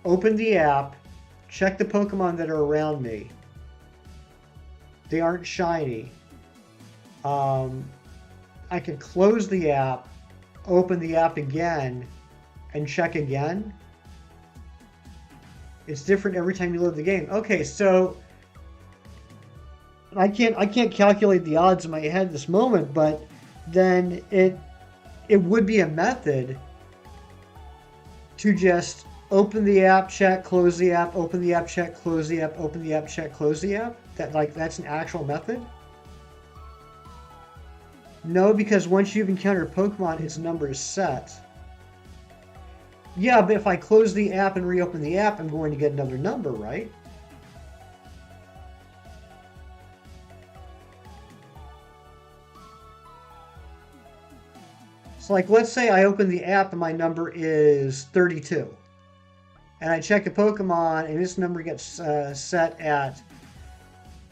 open the app, check the Pokemon that are around me? They aren't shiny. I could close the app, open the app again, and check again. It's different every time you load the game. Okay, so I can't calculate the odds in my head at this moment, but then it would be a method to just open the app, check, close the app, open the app, check, close the app, open the app, check, close the app. That's an actual method? No, because once you've encountered Pokemon, its number is set. Yeah, but if I close the app and reopen the app, I'm going to get another number, right? So, like, let's say I open the app and my number is 32. And I check a Pokemon and its number gets set at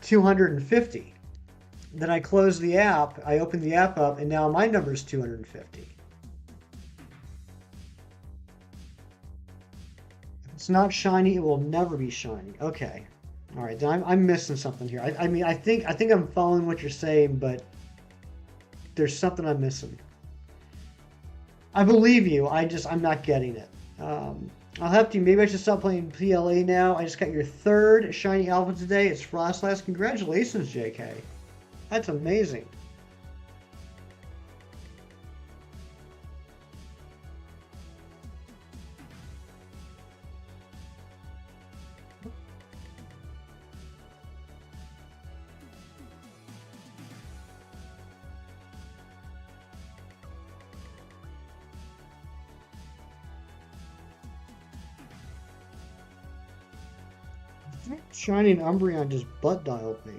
250. Then I close the app, I open the app up, and now my number is 250. If it's not shiny, it will never be shiny. Okay. All right, then I'm missing something here. I mean, I think I'm following what you're saying, but there's something I'm missing. I believe you. I'm not getting it. I'll have to. Maybe I should stop playing PLA now. I just got your third shiny album today. It's Frostlass. Congratulations, JK. That's amazing. Shining Umbreon just butt dialed me.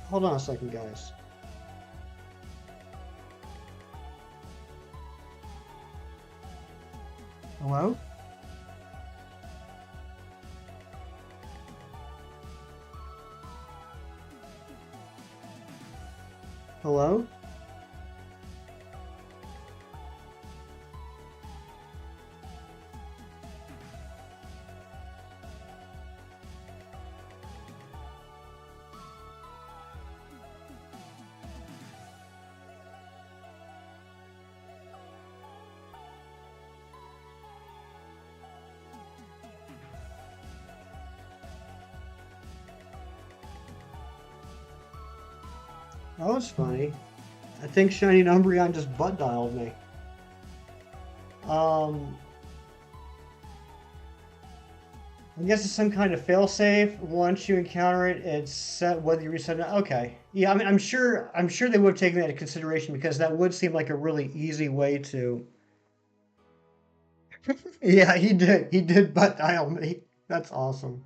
Hold on a second, guys. Hello? Hello? That was funny. I think Shining Umbreon just butt dialed me. Um, I guess it's some kind of failsafe. Once you encounter it, it's set whether you reset it. Okay. Yeah, I mean, I'm sure they would have taken that into consideration because that would seem like a really easy way to. Yeah, he did butt dial me. That's awesome.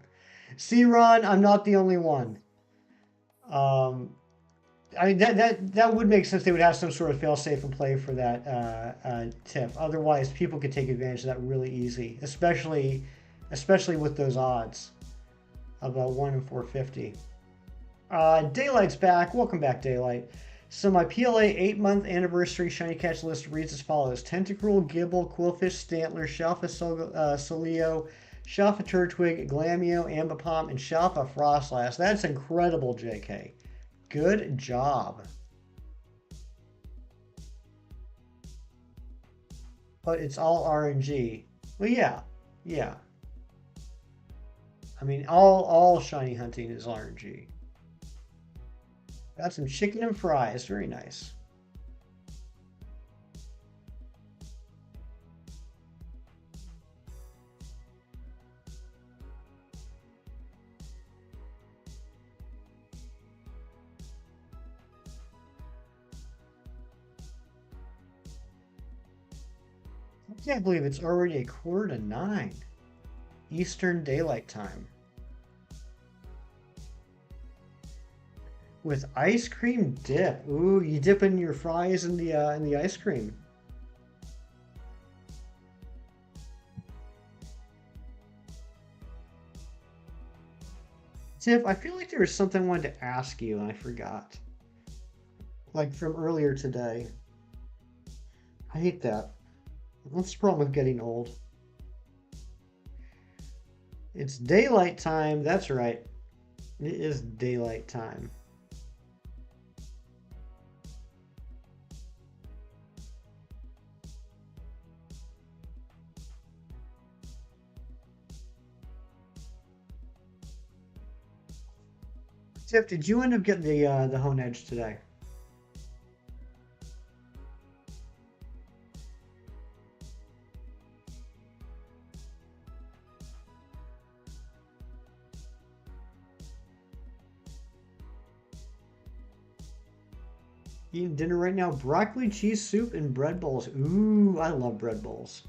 See, Ron, I'm not the only one. Um, I mean that would make sense. They would have some sort of fail-safe in play for that tip. Otherwise, people could take advantage of that really easy, especially with those odds of 1 in 450. Daylight's back. Welcome back, Daylight. So my PLA 8-month anniversary shiny catch list reads as follows: Tentacruel, Gibble, Quillfish, Stantler, Shalfa Solio, Shalfa Turtwig, Glamio, Ambipom, and Shalfa Frostlass. That's incredible, JK. Good job. But it's all RNG. Well, yeah. Yeah. I mean, all shiny hunting is RNG. Got some chicken and fries. Very nice. I can't believe it's already 8:45 Eastern Daylight Time. With ice cream dip. Ooh, you dip in your fries in the ice cream. Tiff, I feel like there was something I wanted to ask you and I forgot. Like from earlier today. I hate that. That's the problem with getting old. It's daylight time. That's right. It is daylight time. Tiff, did you end up getting the Hone Edge today? Eating dinner right now. Broccoli, cheese soup, and bread bowls. Ooh, I love bread bowls.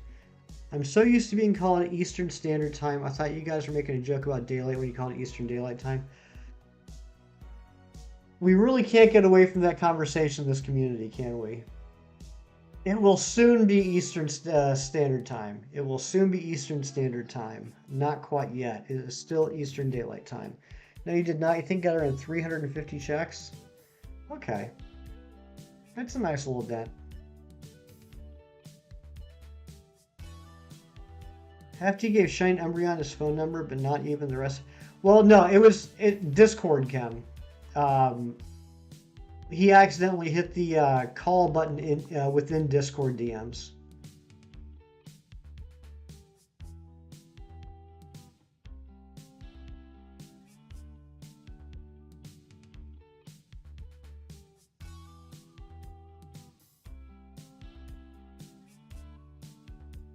I'm so used to being called Eastern Standard Time. I thought you guys were making a joke about daylight when you called it Eastern Daylight Time. We really can't get away from that conversation in this community, can we? It will soon be Eastern Standard Time. It will soon be Eastern Standard Time. Not quite yet. It is still Eastern Daylight Time. No, you did not. You think got around 350 checks? Okay. That's a nice little dent. Hefty gave Shine Umbreon his phone number, but not even the rest. Well, no, it Discord Ken. He accidentally hit the call button within Discord DMs.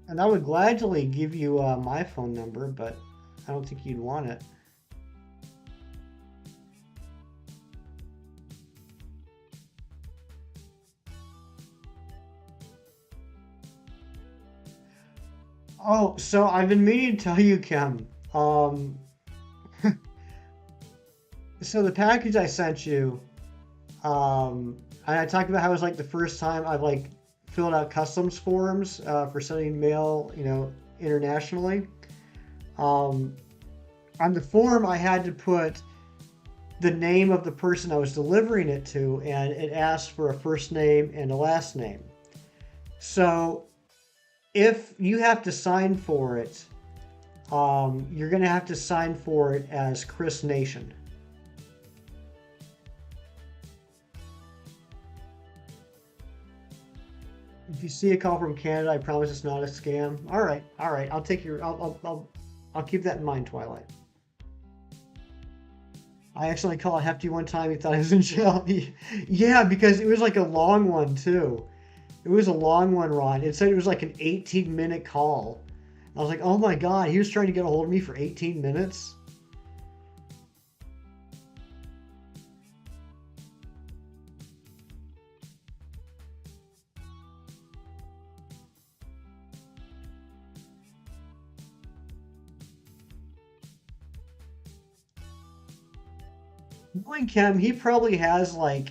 And I would gladly give you my phone number, but I don't think you'd want it. Oh, so I've been meaning to tell you, Kim. Um, so the package I sent you, and I talked about how it was like the first time I've like filled out customs forms for sending mail, internationally. Um, on the form, I had to put the name of the person I was delivering it to, and it asked for a first name and a last name. So if you have to sign for it, you're going to have to sign for it as Chris Nation. If you see a call from Canada, I promise it's not a scam. All right. I'll take your. I'll keep that in mind, Twilight. I accidentally called Hefty one time. He thought I was in jail. Yeah, because it was like a long one too. It was a long one, Ron. It said it was like an 18-minute call. I was like, oh my god, he was trying to get a hold of me for 18 minutes. Knowing Kim, he probably has like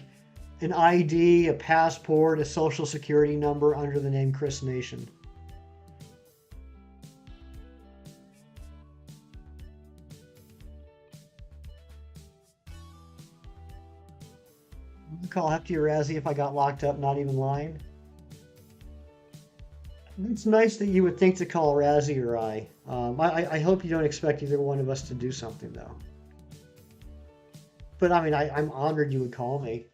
an ID, a passport, a social security number under the name Chris Nation. I'd call Hefty or Razzie if I got locked up, not even lying. It's nice that you would think to call Razzie or I. I hope you don't expect either one of us to do something though. But I mean, I'm honored you would call me.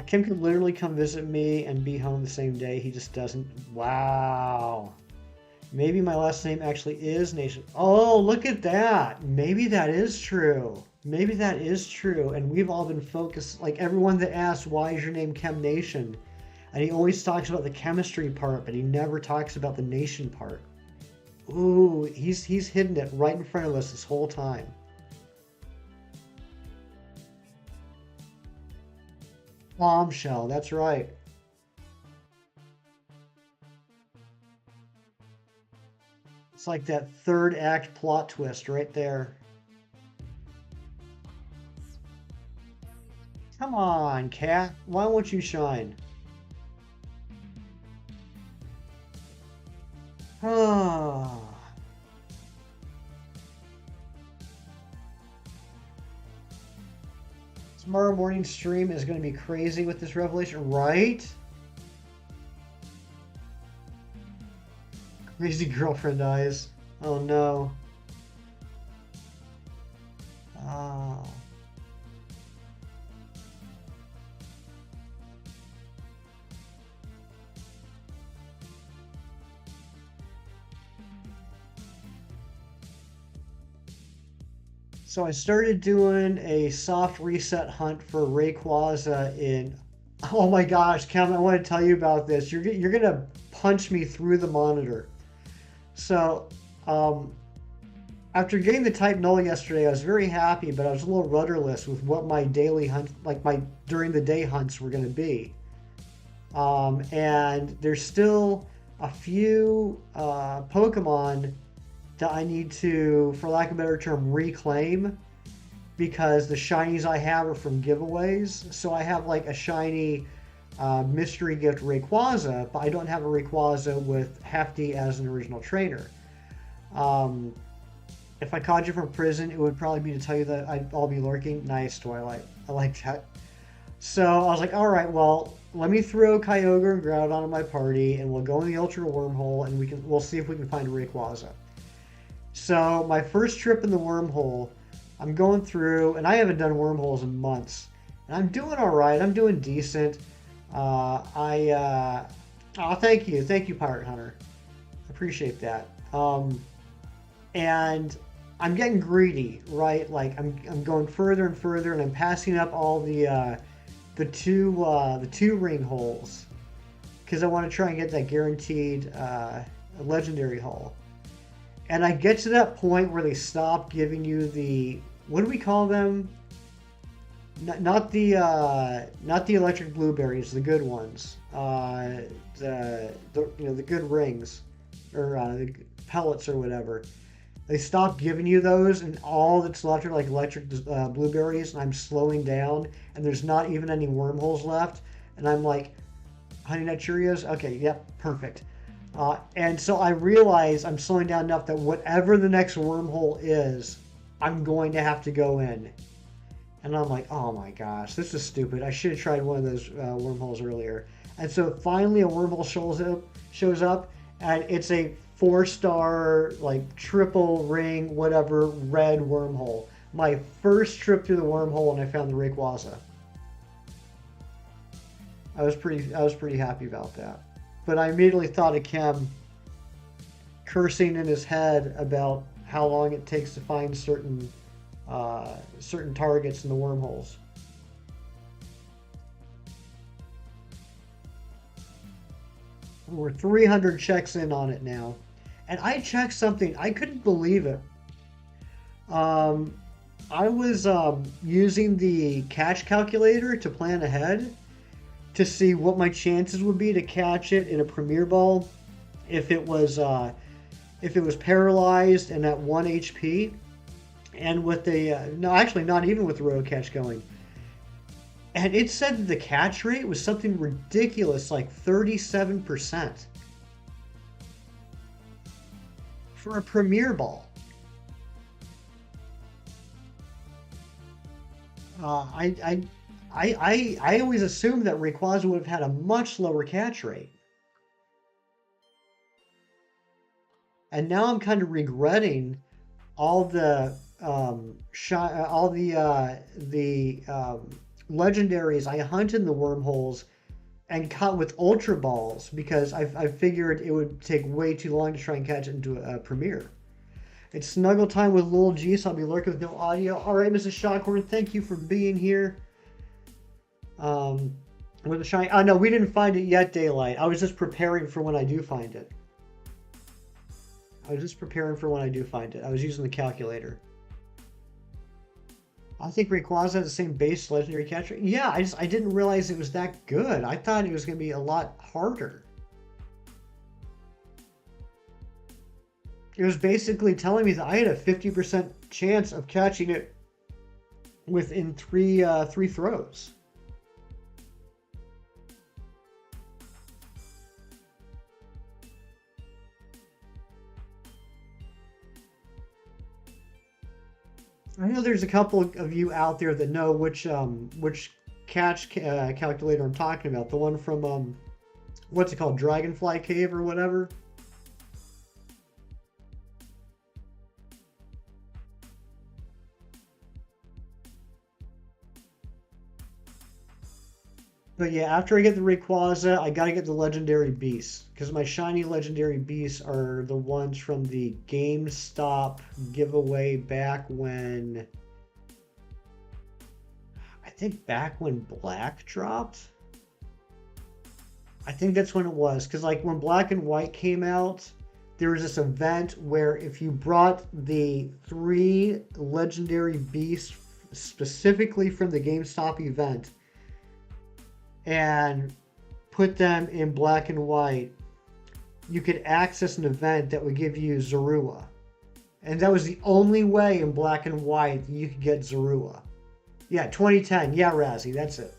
Kim could literally come visit me and be home the same day. He just doesn't. Wow. Maybe my last name actually is Nation. Oh, look at that. Maybe that is true. Maybe that is true. And we've all been focused, like everyone that asks, why is your name Chem Nation? And he always talks about the chemistry part, but he never talks about the nation part. Ooh, he's hidden it right in front of us this whole time. Bombshell, that's right. It's like that third act plot twist right there. Come on, cat. Why won't you shine? Ah. Tomorrow morning stream is going to be crazy with this revelation, right? Crazy girlfriend eyes. Oh no. Ah. So I started doing a soft reset hunt for Rayquaza in. Oh my gosh, Kevin, I want to tell you about this. You're gonna punch me through the monitor. So, um, after getting the type null yesterday, I was very happy, but I was a little rudderless with what my daily hunt, like my during the day hunts, were gonna be. And there's still a few Pokemon that I need to, for lack of a better term, reclaim because the shinies I have are from giveaways. So I have like a shiny mystery gift Rayquaza, but I don't have a Rayquaza with Hefty as an original trainer. Um, if I caught you from prison, it would probably be to tell you that I'll be lurking. Nice, Twilight. I like that. So I was like, all right, well, let me throw Kyogre and Groudon on my party, and we'll go in the Ultra Wormhole, and we'll see if we can find a Rayquaza. So my first trip in the wormhole, I'm going through, and I haven't done wormholes in months, and I'm doing all right. I'm doing decent. I oh, thank you, Pirate Hunter. Appreciate that. And I'm getting greedy, right? Like I'm going further and further, and I'm passing up all the two ring holes because I want to try and get that guaranteed legendary hole. And I get to that point where they stop giving you the, what do we call them? Not the electric blueberries, the good ones. The the good rings or the pellets or whatever. They stop giving you those, and all that's left are like electric blueberries. And I'm slowing down, and there's not even any wormholes left. And I'm like, Honey Nut Cheerios. Okay, yep, perfect. And so I realize I'm slowing down enough that whatever the next wormhole is, I'm going to have to go in. And I'm like, oh my gosh, this is stupid. I should have tried one of those wormholes earlier. And so finally, a wormhole shows up, and it's a 4-star, like triple ring, whatever, red wormhole. My first trip through the wormhole, and I found the Rayquaza. I was pretty happy about that. But I immediately thought of Kem cursing in his head about how long it takes to find certain targets in the wormholes. We're 300 checks in on it now, and I checked something. I couldn't believe it. Um, I was using the catch calculator to plan ahead to see what my chances would be to catch it in a Premier Ball if it was uh, if it was paralyzed and at 1 HP, and with the no, actually not even with the road catch going. And it said that the catch rate was something ridiculous, like 37% for a Premier Ball. I, I always assumed that Rayquaza would have had a much lower catch rate, and now I'm kind of regretting all the legendaries I hunted in the wormholes and caught with Ultra Balls because I figured it would take way too long to try and catch it into a premiere. It's snuggle time with Lil G, so I'll be lurking with no audio. All right, Mrs. Shockhorn, thank you for being here. With the shiny. Oh no, we didn't find it yet, Daylight. I was just preparing for when I do find it. I was just preparing for when I do find it. I was using the calculator. I think Rayquaza has the same base legendary catch rate. Yeah, I didn't realize it was that good. I thought it was going to be a lot harder. It was basically telling me that I had a 50% chance of catching it within three throws. I know there's a couple of you out there that know which catch calculator I'm talking about. The one from what's it called, Dragonfly Cave or whatever. But yeah, after I get the Rayquaza, I gotta get the legendary beasts because my shiny legendary beasts are the ones from the GameStop giveaway back when I think back when Black dropped. I think that's when it was because like when Black and White came out, there was this event where if you brought the three legendary beasts specifically from the GameStop event and put them in Black and White, you could access an event that would give you Zorua. And that was the only way in Black and White that you could get Zorua. Yeah, 2010. Yeah, Razzie, that's it.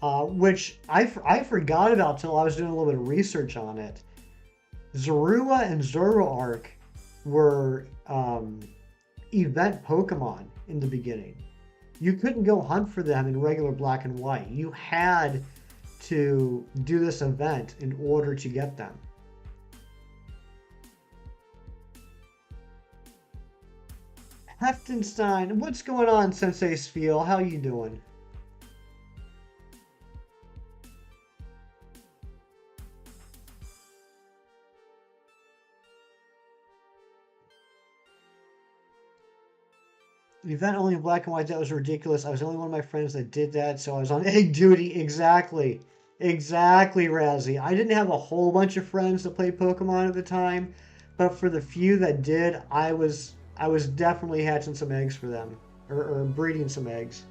Which I forgot about till I was doing a little bit of research on it. Zorua and Zoroark were event Pokemon in the beginning. You couldn't go hunt for them in regular Black and White. You had to do this event in order to get them. Heftenstein, what's going on, Sensei Spiel? How you doing? Event only in black and white. That was ridiculous. I was the only one of my friends that did that, so I was on egg duty. Exactly. Exactly, Razzie. I didn't have a whole bunch of friends that played Pokemon at the time, but for the few that did, I was definitely hatching some eggs for them. Or breeding some eggs.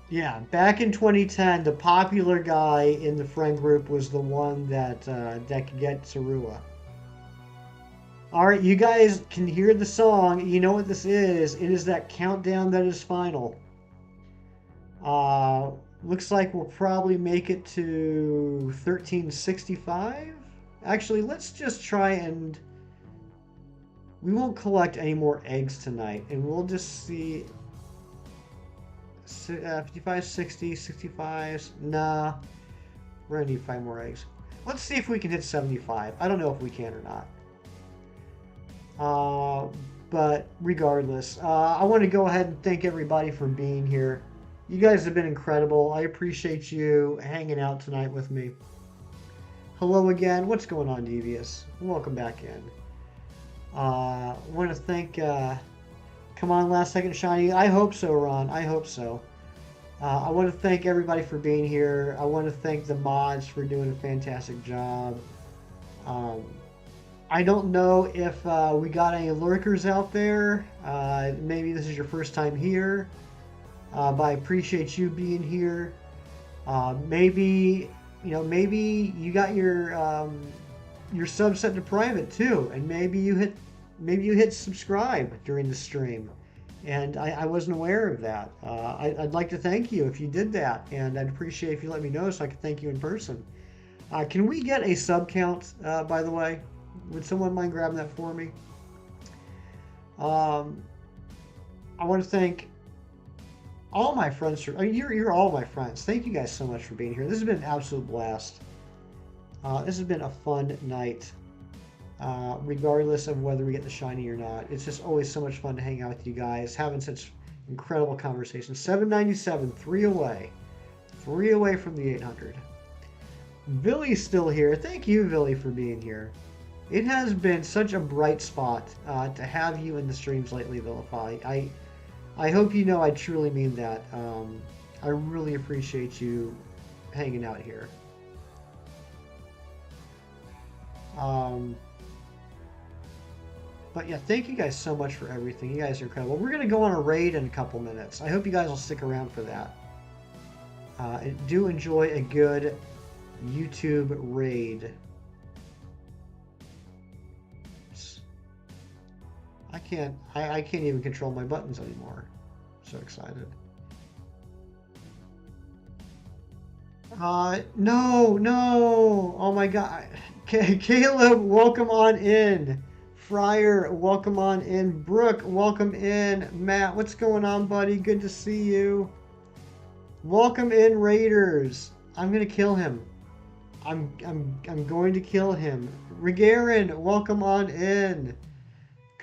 Yeah, back in 2010, the popular guy in the friend group was the one that could get Sarua. All right, you guys can hear the song. You know what this is. It is that countdown that is final. Uh, Looks like we'll probably make it to 1365. Actually, let's just try and we won't collect any more eggs tonight, and we'll just see 55, 60, 65. Nah, we're gonna need 5 more eggs. Let's see if we can hit 75. I don't know if we can or not. Uh, but regardless, I want to go ahead and thank everybody for being here. You guys have been incredible. I appreciate you hanging out tonight with me. Hello again. What's going on, Devious? Welcome back in. Want to thank. Come on, last second shiny. I hope so, Ron. I hope so. I want to thank everybody for being here. I want to thank the mods for doing a fantastic job. Um, I don't know if we got any lurkers out there. Maybe this is your first time here, but I appreciate you being here. Maybe maybe you got your sub set to private too, and maybe you hit subscribe during the stream, and I wasn't aware of that. I'd like to thank you if you did that, and I'd appreciate if you let me know so I could thank you in person. Can we get a sub count, by the way? Would someone mind grabbing that for me? Um, I want to thank all my friends. You're all my friends. Thank you guys so much for being here. This has been an absolute blast. This has been a fun night, regardless of whether we get the shiny or not. It's just always so much fun to hang out with you guys, having such incredible conversations. 797, 3 away. 3 away from the 800. Billy's still here. Thank you, Billy, for being here. It has been such a bright spot to have you in the streams lately, Vilify. I hope you know I truly mean that. I really appreciate you hanging out here. Um, but yeah, thank you guys so much for everything. You guys are incredible. We're going to go on a raid in a couple minutes. I hope you guys will stick around for that. Do enjoy a good YouTube raid. I can't even control my buttons anymore. So excited. No, no. Oh my God. Caleb, welcome on in. Fryer, welcome on in. Brooke, welcome in. Matt, what's going on, buddy? Good to see you. Welcome in, Raiders. I'm gonna kill him. I'm going to kill him. Regarin, welcome on in.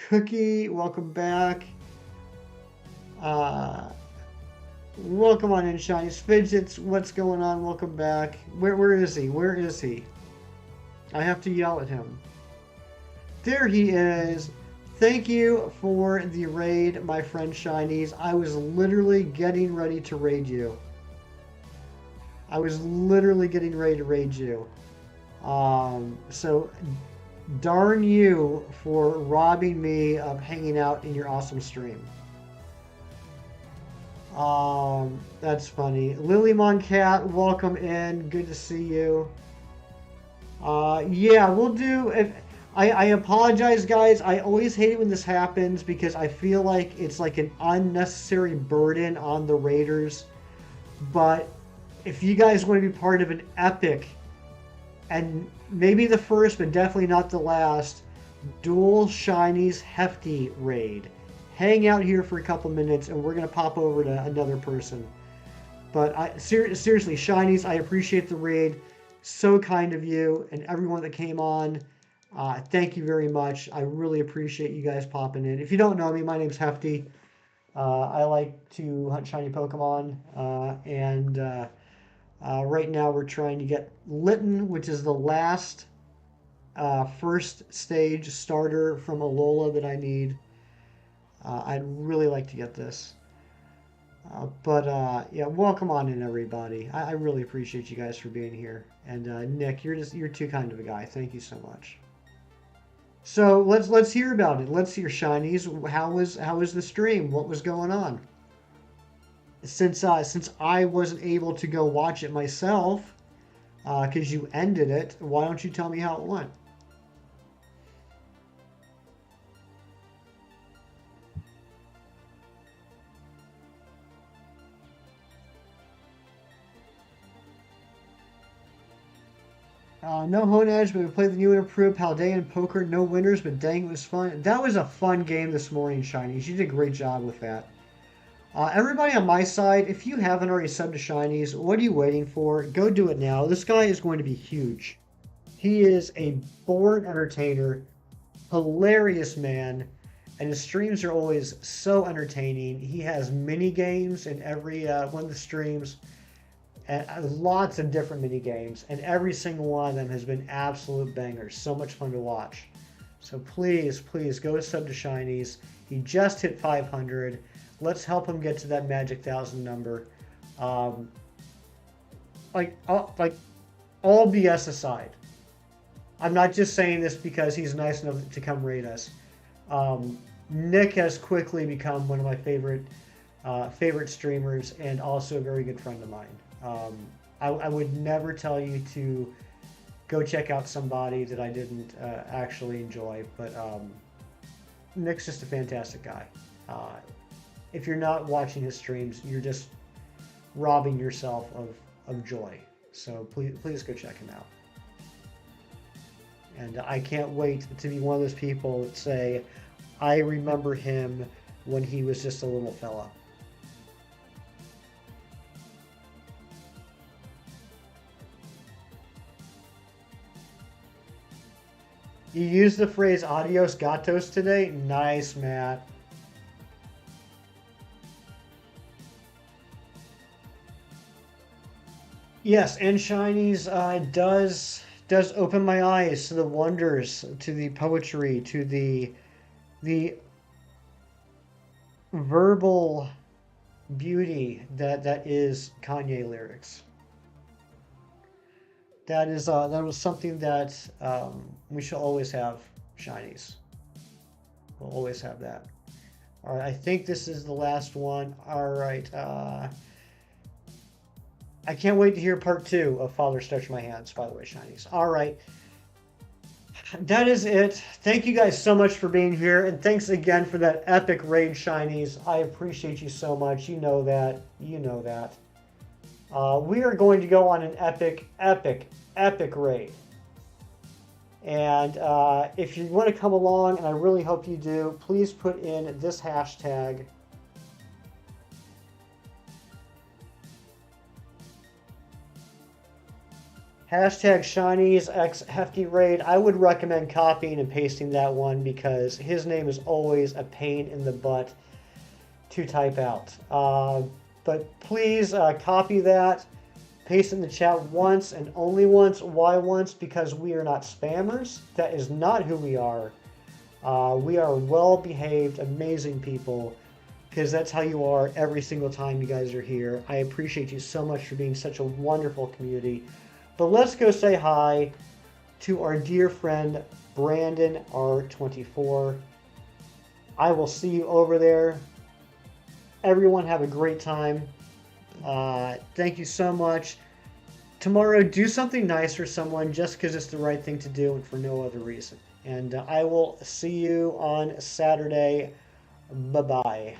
Cookie, welcome back. Uh, Welcome on in, Shinies. Fidgets, what's going on? Welcome back. Where is he? Where is he? I have to yell at him. There he is. Thank you for the raid, my friend Shinies. I was literally getting ready to raid you. I was literally getting ready to raid you. So darn you for robbing me of hanging out in your awesome stream. That's funny. Lilymon Cat, welcome in. Good to see you. Yeah, we'll do. I apologize, guys. I always hate it when this happens because I feel like it's like an unnecessary burden on the Raiders. But if you guys want to be part of an epic, and maybe the first, but definitely not the last, Dual Shinies Hefty raid. Hang out here for a couple minutes and we're going to pop over to another person. But seriously, Shinies, I appreciate the raid. So kind of you and everyone that came on. Thank you very much. I really appreciate you guys popping in. If you don't know me, my name's Hefty. I like to hunt shiny Pokemon. Right now we're trying to get Litten, which is the last first stage starter from Alola that I need. I'd really like to get this. But yeah, welcome on in everybody. I really appreciate you guys for being here. And Nick, you're too kind of a guy. Thank you so much. So let's hear about it. Let's hear shinies. How was the stream? What was going on? Since I wasn't able to go watch it myself, because you ended it, why don't you tell me how it went? No Hone Edge, but we played the new and improved Paldean Poker. No winners, but dang, it was fun. That was a fun game this morning, Shinies. You did a great job with that. Everybody on my side, if you haven't already subbed to Shinies, what are you waiting for? Go do it now. This guy is going to be huge. He is a born entertainer, hilarious man, and his streams are always so entertaining. He has mini games in every one of the streams, and lots of different mini games, and every single one of them has been absolute bangers. So much fun to watch. So please, please go sub to Shinies. He just hit 500. Let's help him get to that magic 1,000 number. Um, like all BS aside, I'm not just saying this because he's nice enough to come raid us. Nick has quickly become one of my favorite streamers and also a very good friend of mine. I would never tell you to go check out somebody that I didn't actually enjoy, but Nick's just a fantastic guy. If you're not watching his streams, you're just robbing yourself of joy. So please go check him out. And I can't wait to be one of those people that say, I remember him when he was just a little fella. You used the phrase adios gatos today? Nice, Matt. Yes, and Shinies does open my eyes to the wonders, to the poetry, to the verbal beauty that is Kanye lyrics. That was something that we shall always have. Shinies. We'll always have that. All right, I think this is the last one. All right. I can't wait to hear part two of Father Stretch My Hands, by the way, Shinies. All right. That is it. Thank you guys so much for being here. And thanks again for that epic raid, Shinies. I appreciate you so much. You know that. You know that. We are going to go on an epic raid. And if you want to come along, and I really hope you do, please put in this hashtag. Hashtag Shinies X Hefty Raid. I would recommend copying and pasting that one because his name is always a pain in the butt to type out. But please copy that, paste in the chat once and only once. Why once? Because we are not spammers. That is not who we are. We are well-behaved, amazing people because that's how you are every single time you guys are here. I appreciate you so much for being such a wonderful community. But let's go say hi to our dear friend Brandon R24. I will see you over there. Everyone have a great time. Thank you so much. Tomorrow, do something nice for someone just because it's the right thing to do and for no other reason. And I will see you on Saturday. Bye-bye.